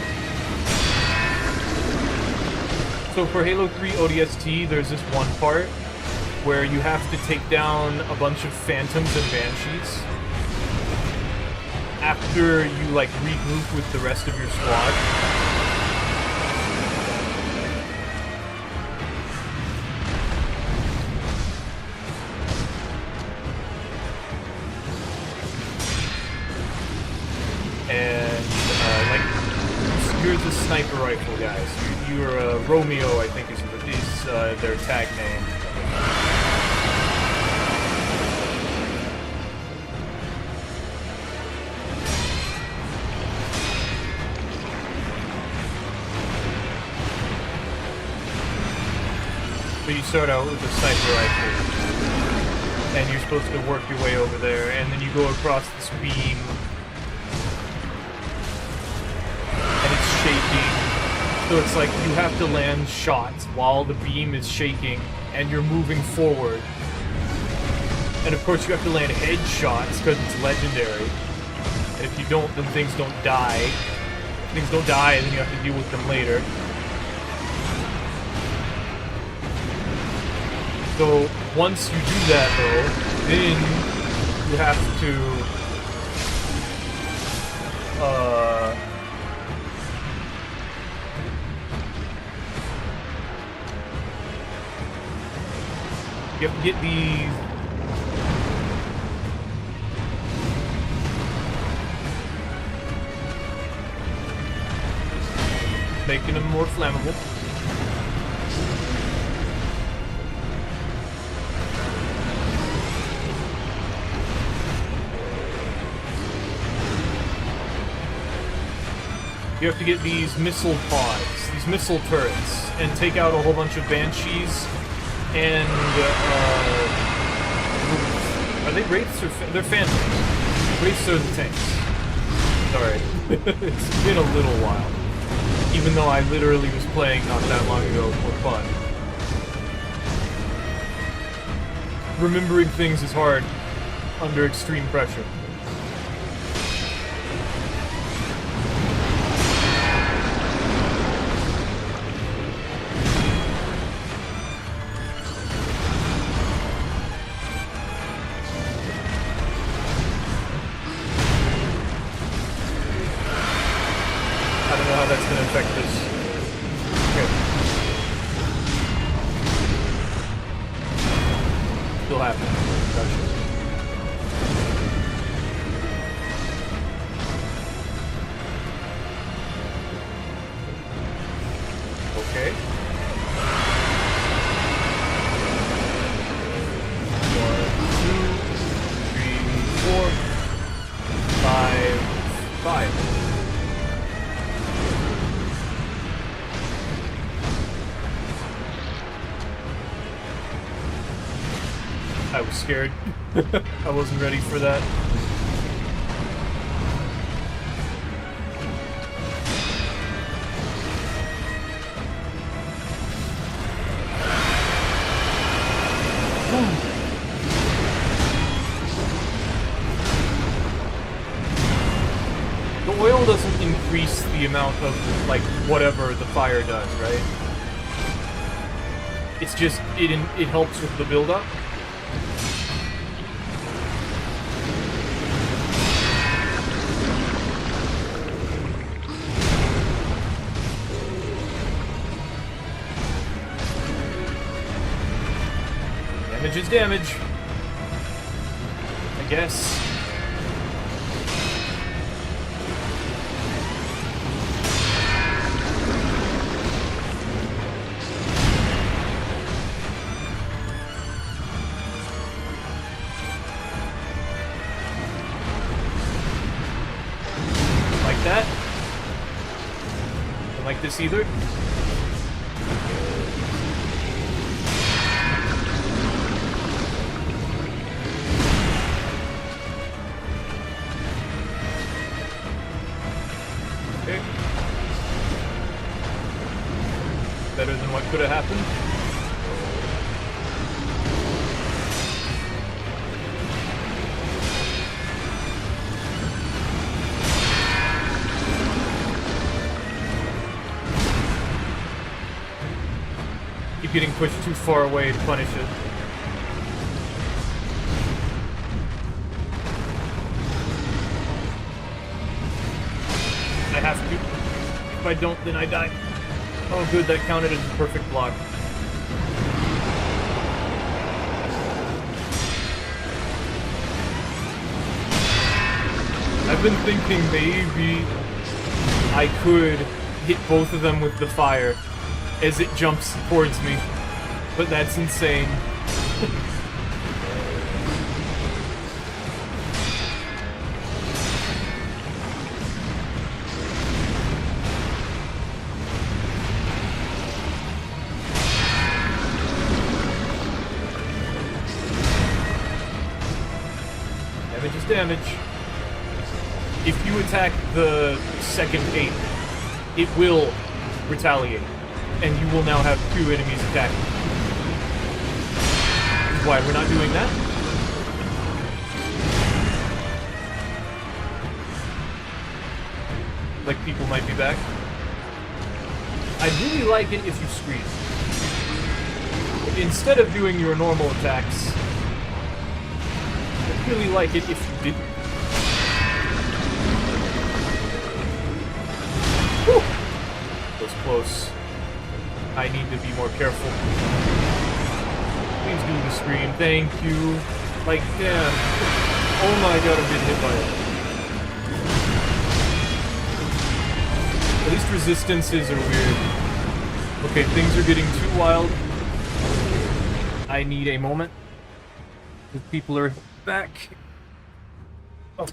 So for Halo 3 ODST, there's this one part where you have to take down a bunch of Phantoms and Banshees after you, like, regroup with the rest of your squad. And, you're the sniper rifle guys. You're Romeo, I think is their tag name. But you start out with a sniper rifle, and you're supposed to work your way over there, and then you go across this beam, and it's shaking. So it's like you have to land shots while the beam is shaking, and you're moving forward. And of course you have to land headshots because it's legendary. And if you don't, then things don't die. If things don't die, then you have to deal with them later. So once you do that though, then you have to you have to get these making them more flammable. You have to get these missile pods, these missile turrets, and take out a whole bunch of banshees and are they wraiths or they're phantoms? Wraiths are the tanks. Sorry, it's been a little while. Even though I literally was playing not that long ago for fun. Remembering things is hard under extreme pressure. I was scared. I wasn't ready for that. The oil doesn't increase the amount of, like, whatever the fire does, right? It's just, it helps with the build-up. Damage is damage. I guess. Like that? Don't like this either. Better than what could have happened. Keep getting pushed too far away to punish it. I have to. If I don't, then I die. Oh good, that counted as a perfect block. I've been thinking maybe I could hit both of them with the fire as it jumps towards me, but that's insane. damage. If you attack the second ape, it will retaliate, and you will now have 2 enemies attacking. Why we're not doing that? Like people might be back. I'd really like it if you scream. Instead of doing your normal attacks, I'd really like it if you didn't. Whew. That was close. I need to be more careful. Please do the scream. Thank you. Like, damn. Oh my god, I'm getting hit by it. At least resistances are weird. Okay, things are getting too wild. I need a moment. The people are back. Oh.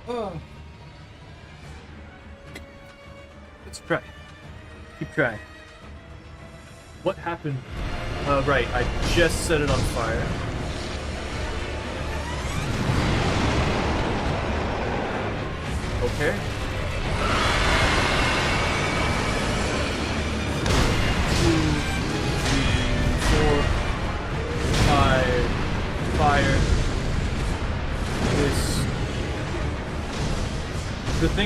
Oh. Let's try. Keep trying. What happened? Right, I just set it on fire. Okay. 2, 3, 4, 5.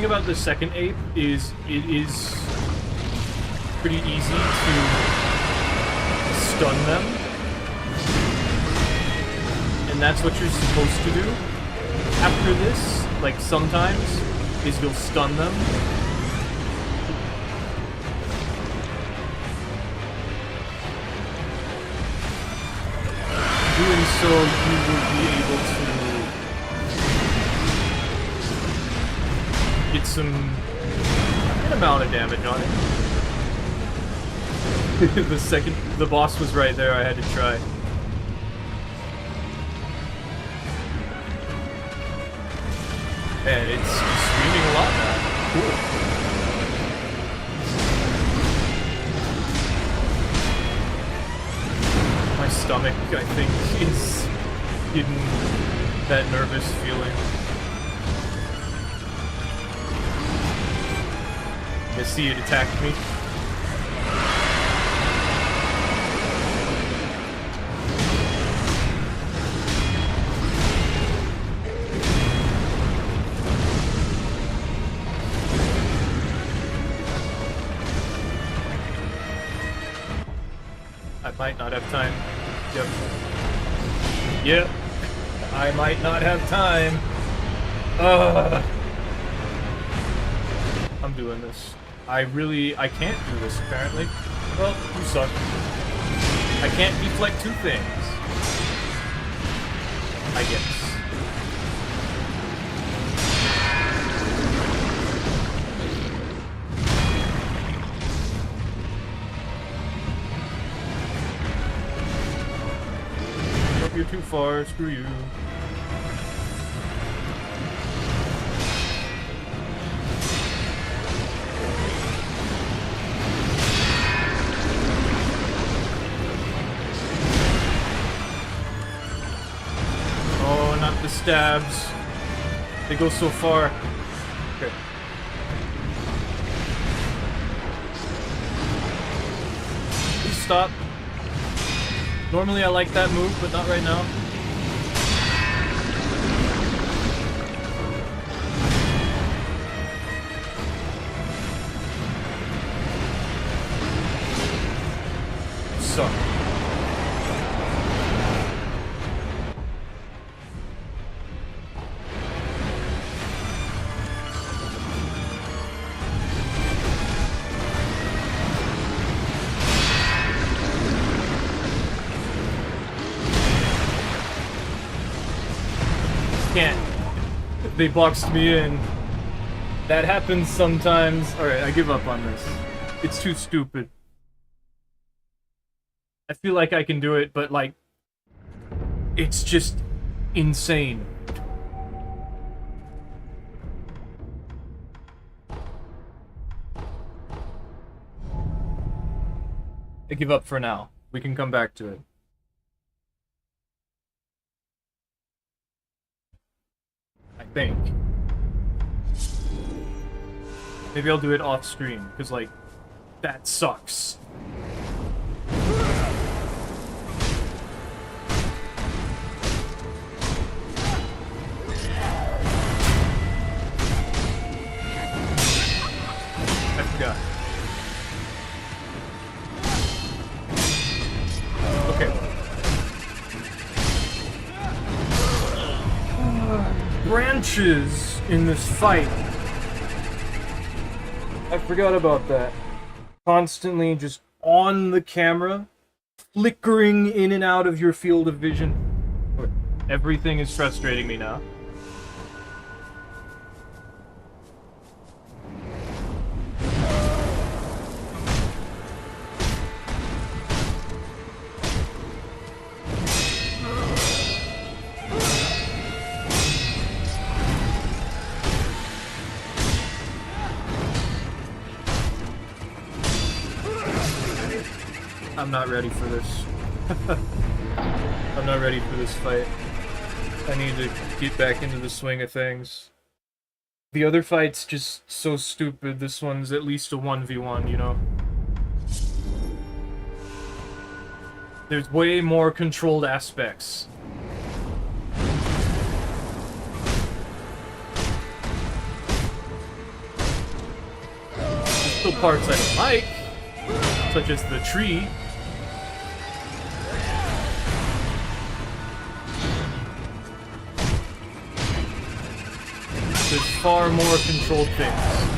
thing about the second ape is it is pretty easy to stun them. And that's what you're supposed to do. After this, like sometimes, is you'll stun them. Doing so, you will be able to get some good amount of damage on it. The boss was right there, I had to try. And it's screaming a lot now. Cool. My stomach, I think, is getting that nervous feeling. I see it attacked me. I might not have time. Yep. I might not have time. I'm doing this. I can't do this, apparently. Well, you suck. I can't deflect two things. I guess. You're too far, screw you. Oh, not the stabs. They go so far. Okay. Please stop. Normally I like that move, but not right now. Suck. Can't. They boxed me in. That happens sometimes. Alright, I give up on this. It's too stupid. I feel like I can do it, but like... it's just... insane. I give up for now. We can come back to it. I think. Maybe I'll do it off screen, because, like, that sucks. I forgot. Okay. Branches in this fight. I forgot about that. Constantly just on the camera, flickering in and out of your field of vision. Everything is frustrating me now. I'm not ready for this. I'm not ready for this fight. I need to get back into the swing of things. The other fight's just so stupid. This one's at least a 1v1, you know? There's way more controlled aspects. still parts I don't like, such as the tree. There's far more controlled things.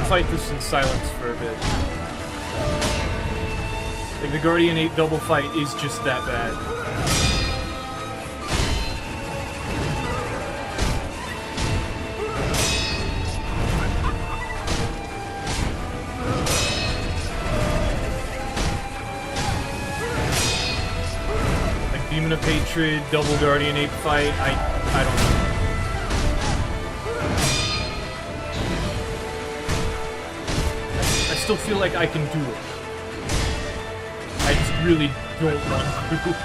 Fight this in silence for a bit. Like, the Guardian 8 double fight is just that bad. Like, Demon of Hatred, double Guardian 8 fight, I don't know. I still feel like I can do it. I just really don't want to.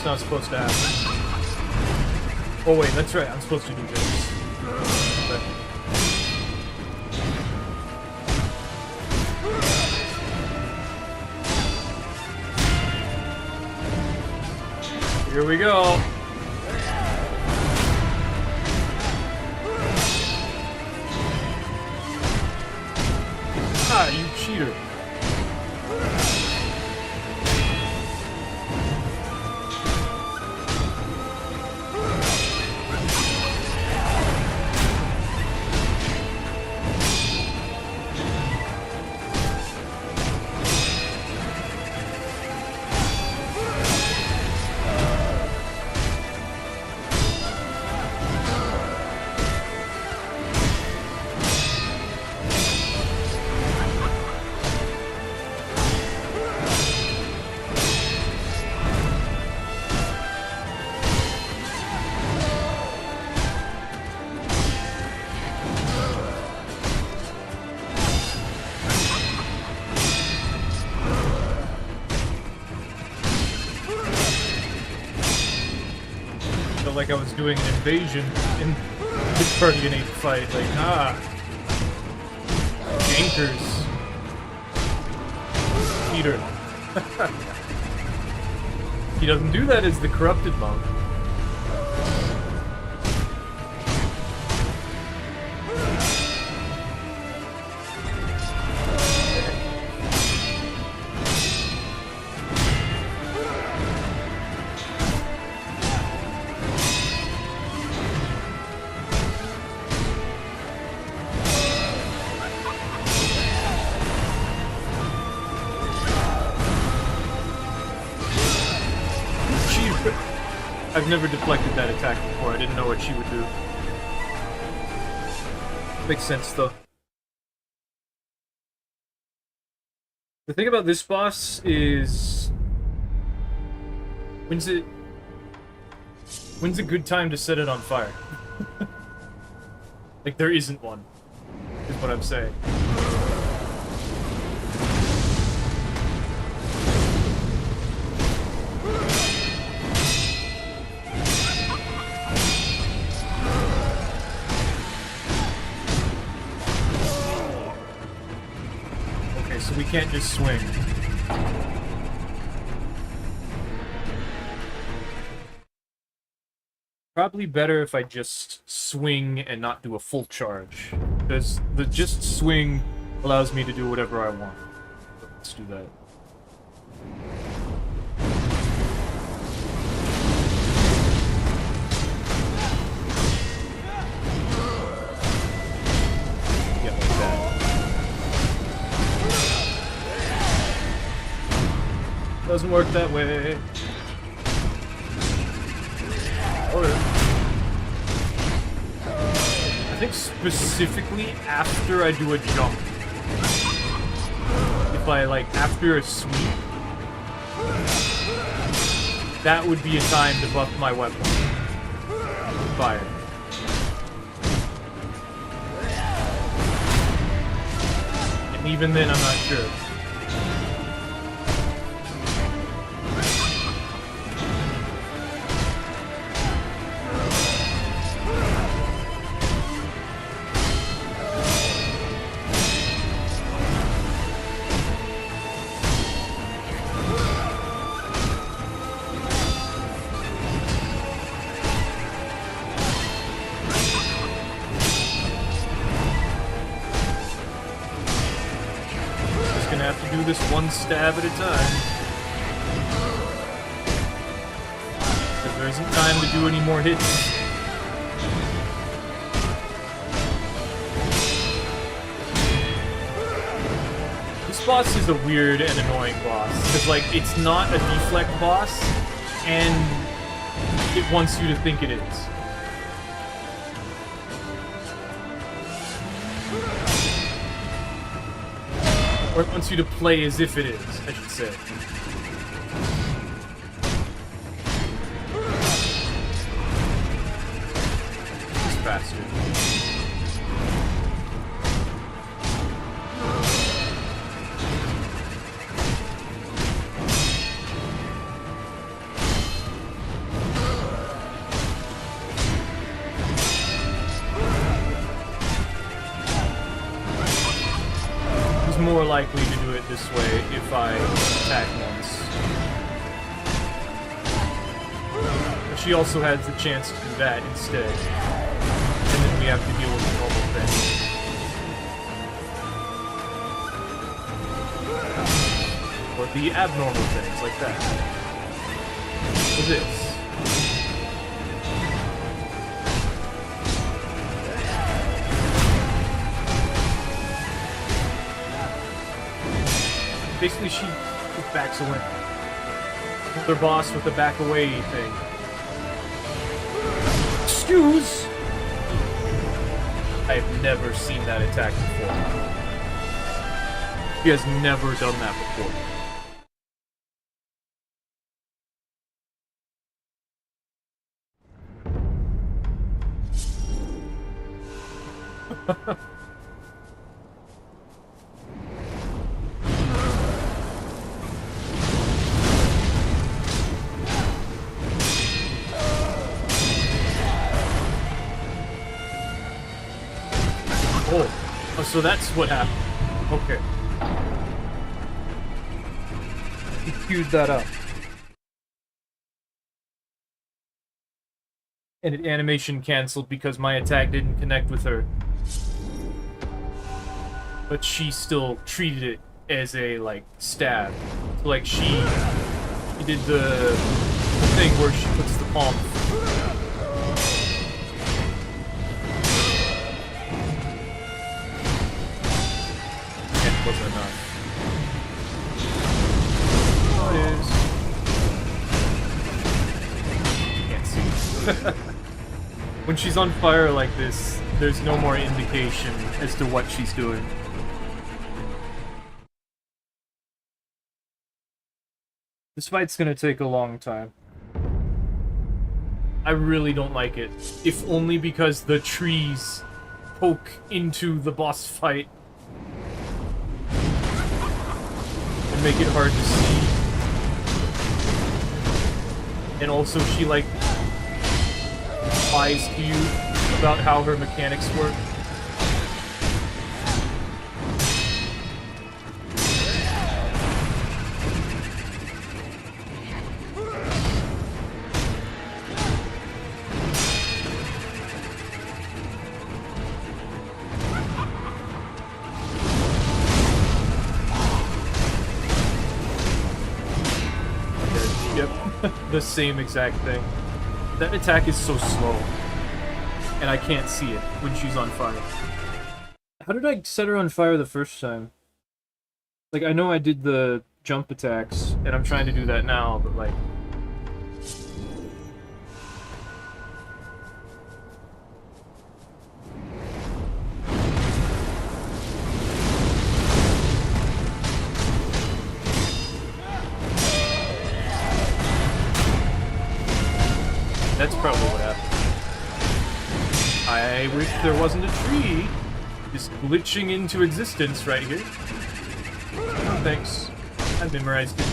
Not supposed to happen. Oh wait, that's right, I'm supposed to do this. But... here we go. Ah, you cheater. Like I was doing an invasion in this Guardian 8 fight, like, Gankers. Peter. He doesn't do that as the corrupted monk. I've never deflected that attack before. I didn't know what she would do. Makes sense, though. The thing about this boss is... When's a good time to set it on fire? Like, there isn't one, is what I'm saying. So we can't just swing. Probably better if I just swing and not do a full charge, because the just swing allows me to do whatever I want. Let's do that. Yeah, like that. Doesn't work that way. I think specifically after I do a jump. If I, like, after a sweep, that would be a time to buff my weapon. Fire. And even then, I'm not sure. This one stab at a time. Because there isn't time to do any more hits. This boss is a weird and annoying boss. Because, like, it's not a deflect boss, and it wants you to think it is. Or it wants you to play as if it is, I should say. This bastard. More likely to do it this way if I attack once. But she also has the chance to do that instead. And then we have to deal with the normal things. Or the abnormal things, like that. Or this. Basically, she backs away. Their boss with the back away thing. Excuse! I've never seen that attack before. She has never done that before. Oh, so that's what happened. Okay. He queued that up. And it animation canceled because my attack didn't connect with her. But she still treated it as a, like, stab. So, like, she did the thing where she puts the palm. Wasn't enough. Oh, it is. Can't see. When she's on fire like this, there's no more indication as to what she's doing. This fight's gonna take a long time. I really don't like it. If only because the trees poke into the boss fight. Make it hard to see. And also she, like, lies to you about how her mechanics work. The same exact thing. That attack is so slow. And I can't see it when she's on fire. How did I set her on fire the first time? Like, I know I did the jump attacks, and I'm trying to do that now, but like... That's probably what happened. I wish there wasn't a tree just glitching into existence right here. Oh, thanks. I memorized it.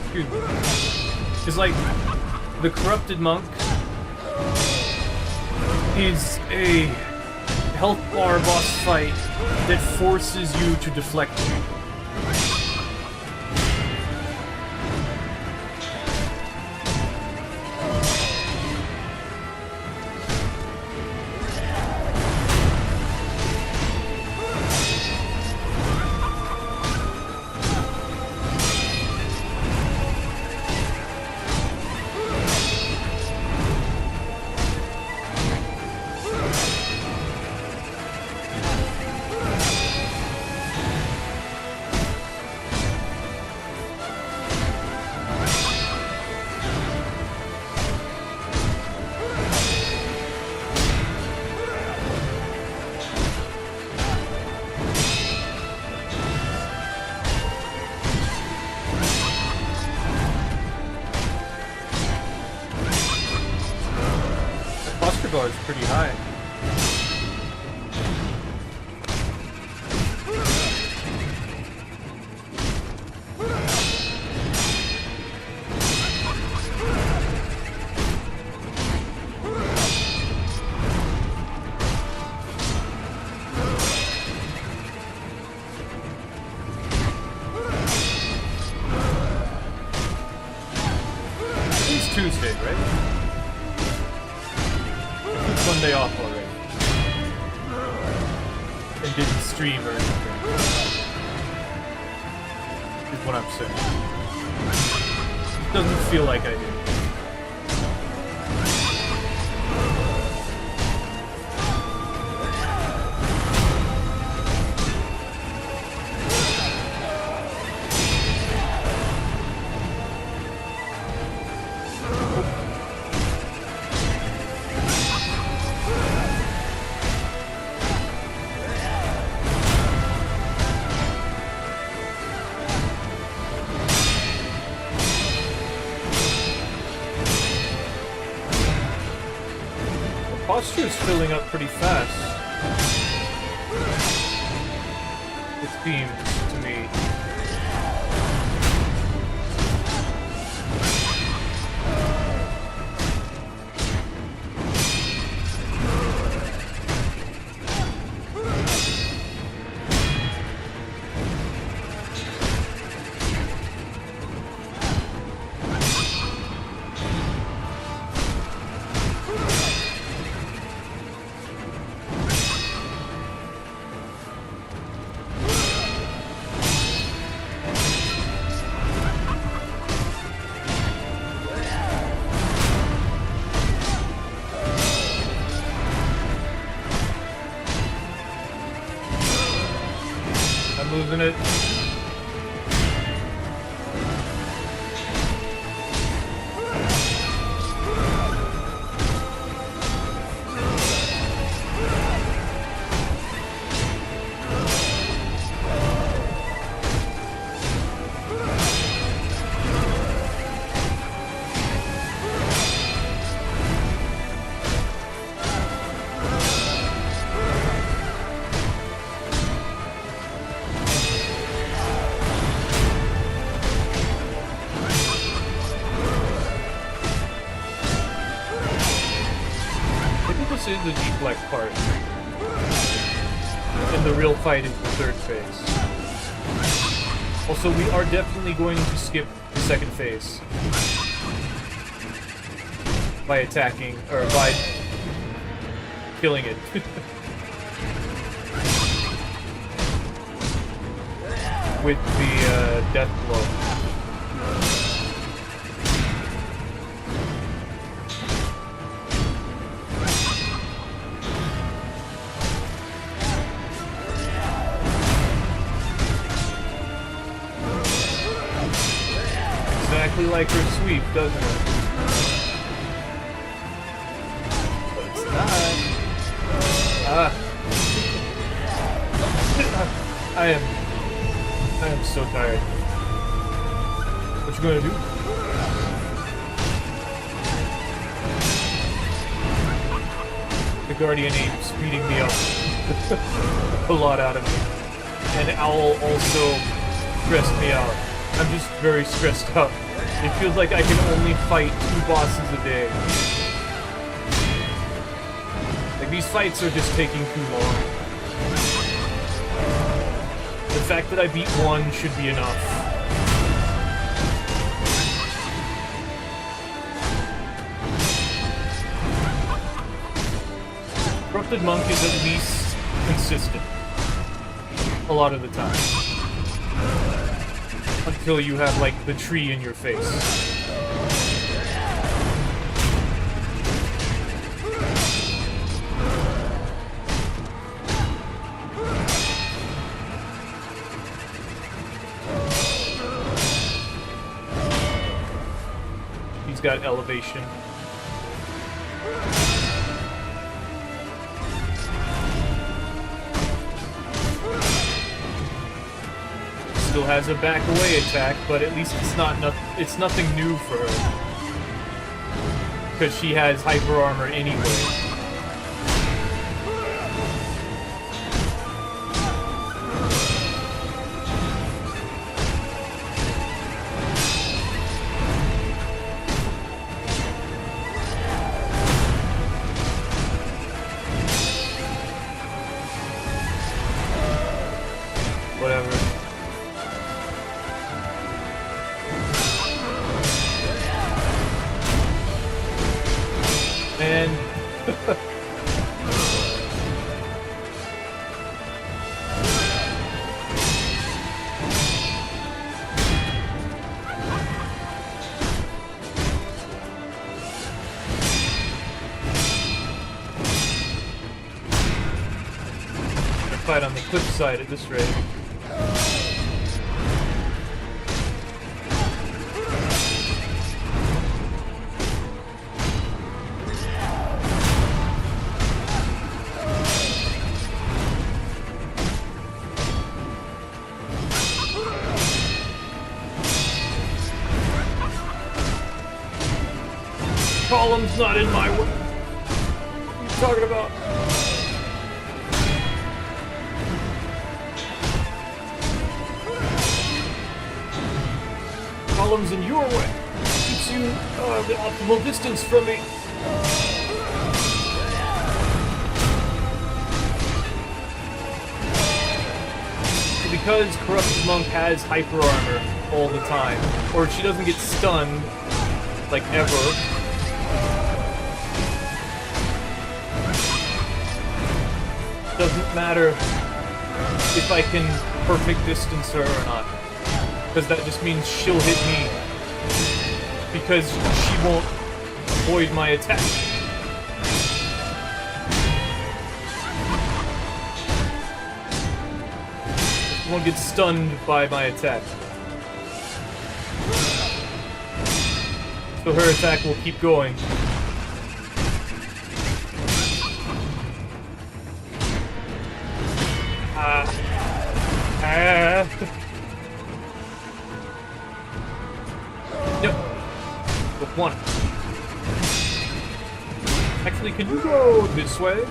Excuse me. It's like the corrupted monk is a health bar boss fight that forces you to deflect. Bar is pretty high. It's Tuesday, right? One day off already. And didn't stream or anything. Is what I'm saying. It doesn't feel like I did. Posture is filling up pretty fast. It seems to me. Losing it. This is the deflect part. And the real fight is the third phase. Also, we are definitely going to skip the second phase. By attacking, or by killing it. With the death blow. like her sweep, doesn't it? But it's not. I am so tired. What you gonna do? The Guardian Ape's beating me up a lot out of me. And Owl also stressed me out. I'm just very stressed out. It feels like I can only fight 2 bosses a day. Like, these fights are just taking too long. The fact that I beat 1 should be enough. Corrupted Monk is at least consistent. A lot of the time. Until you have, like, the tree in your face. He's got elevation. Still has a back away attack, but at least it's it's nothing new for her. Because she has hyper armor anyway. Whatever. And fight on the cliff side at this rate. Column's not in my way. What are you talking about? Column's in your way. Keeps you the optimal distance from me. Because Corrupted Monk has hyper armor all the time, or she doesn't get stunned, like ever. Doesn't matter if I can perfect distance her or not, because that just means she'll hit me, because she won't avoid my attack. She won't get stunned by my attack. So her attack will keep going. Nope. With 1. Actually, can you go this way?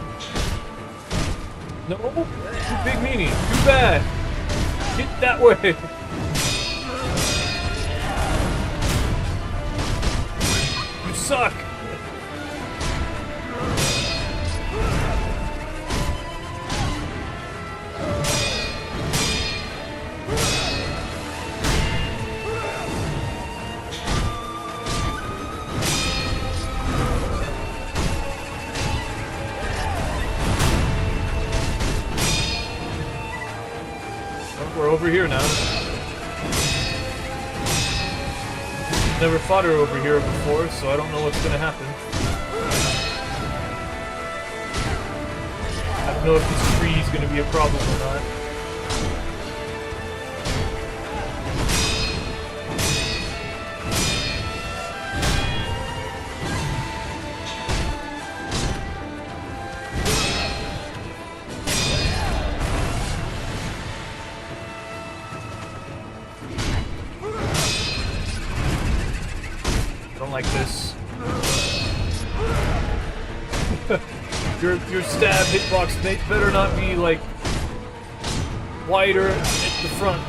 No? Too big meanie. Too bad. Get that way. You suck. We're over here now. Never fought her over here before, so I don't know what's gonna happen. I don't know if this tree is gonna be a problem or not. like this. Your stab hitbox better not be like wider at the front.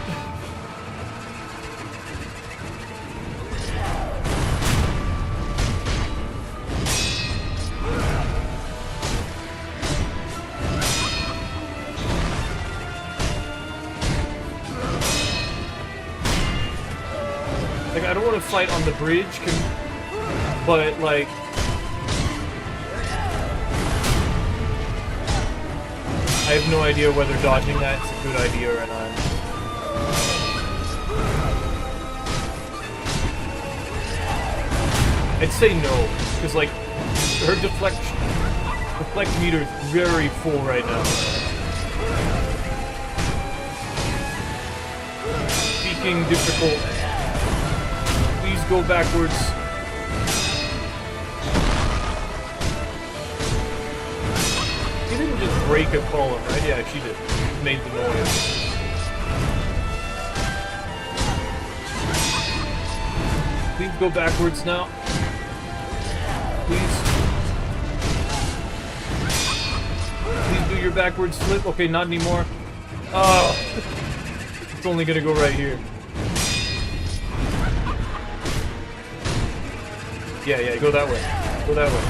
Like, I don't want to fight on the bridge, but like, I have no idea whether dodging that's a good idea or not. I'd say no, because like, her deflect meter is very full right now. Speaking difficult. Please go backwards. She didn't just break a column, right? Yeah, she did. She made the noise. Please go backwards now. Please. Please do your backwards flip. Okay, not anymore. Oh. It's only gonna go right here. Yeah, go that way. Go that way.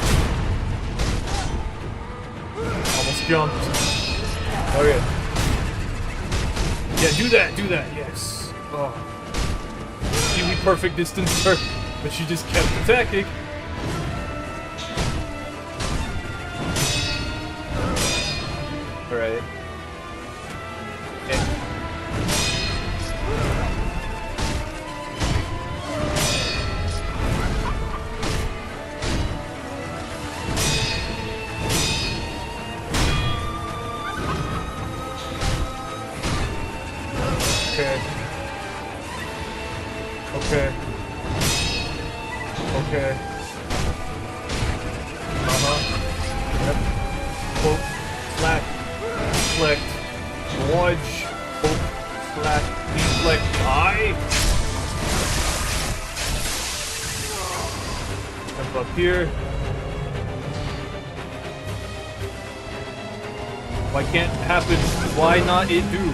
Almost jumped. Okay. Yeah, do that, yes. Oh. Really perfect distance her, but she just kept attacking. Alright. Okay. Yep. Quote, slack, deflect, dodge, quote, slack, deflect, die. Jump up here. Why can't it happen? Why not it do?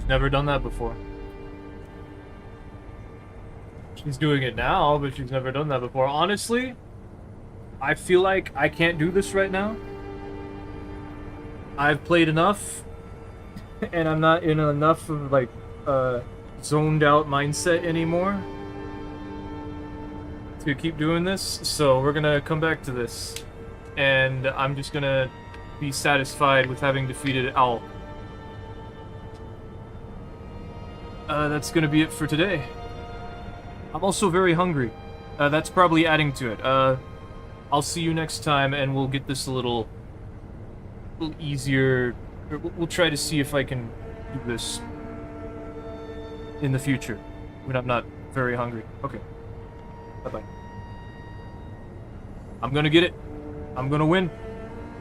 Never done that before. She's doing it now, but she's never done that before. Honestly, I feel like I can't do this right now. I've played enough, and I'm not in enough of like zoned out mindset anymore to keep doing this. So we're gonna come back to this, and I'm just gonna be satisfied with having defeated Owl. That's gonna be it for today. I'm also very hungry. That's probably adding to it. I'll see you next time, and we'll get this a little easier. We'll try to see if I can do this in the future, when I'm not very hungry. Okay. Bye-bye. I'm gonna get it. I'm gonna win.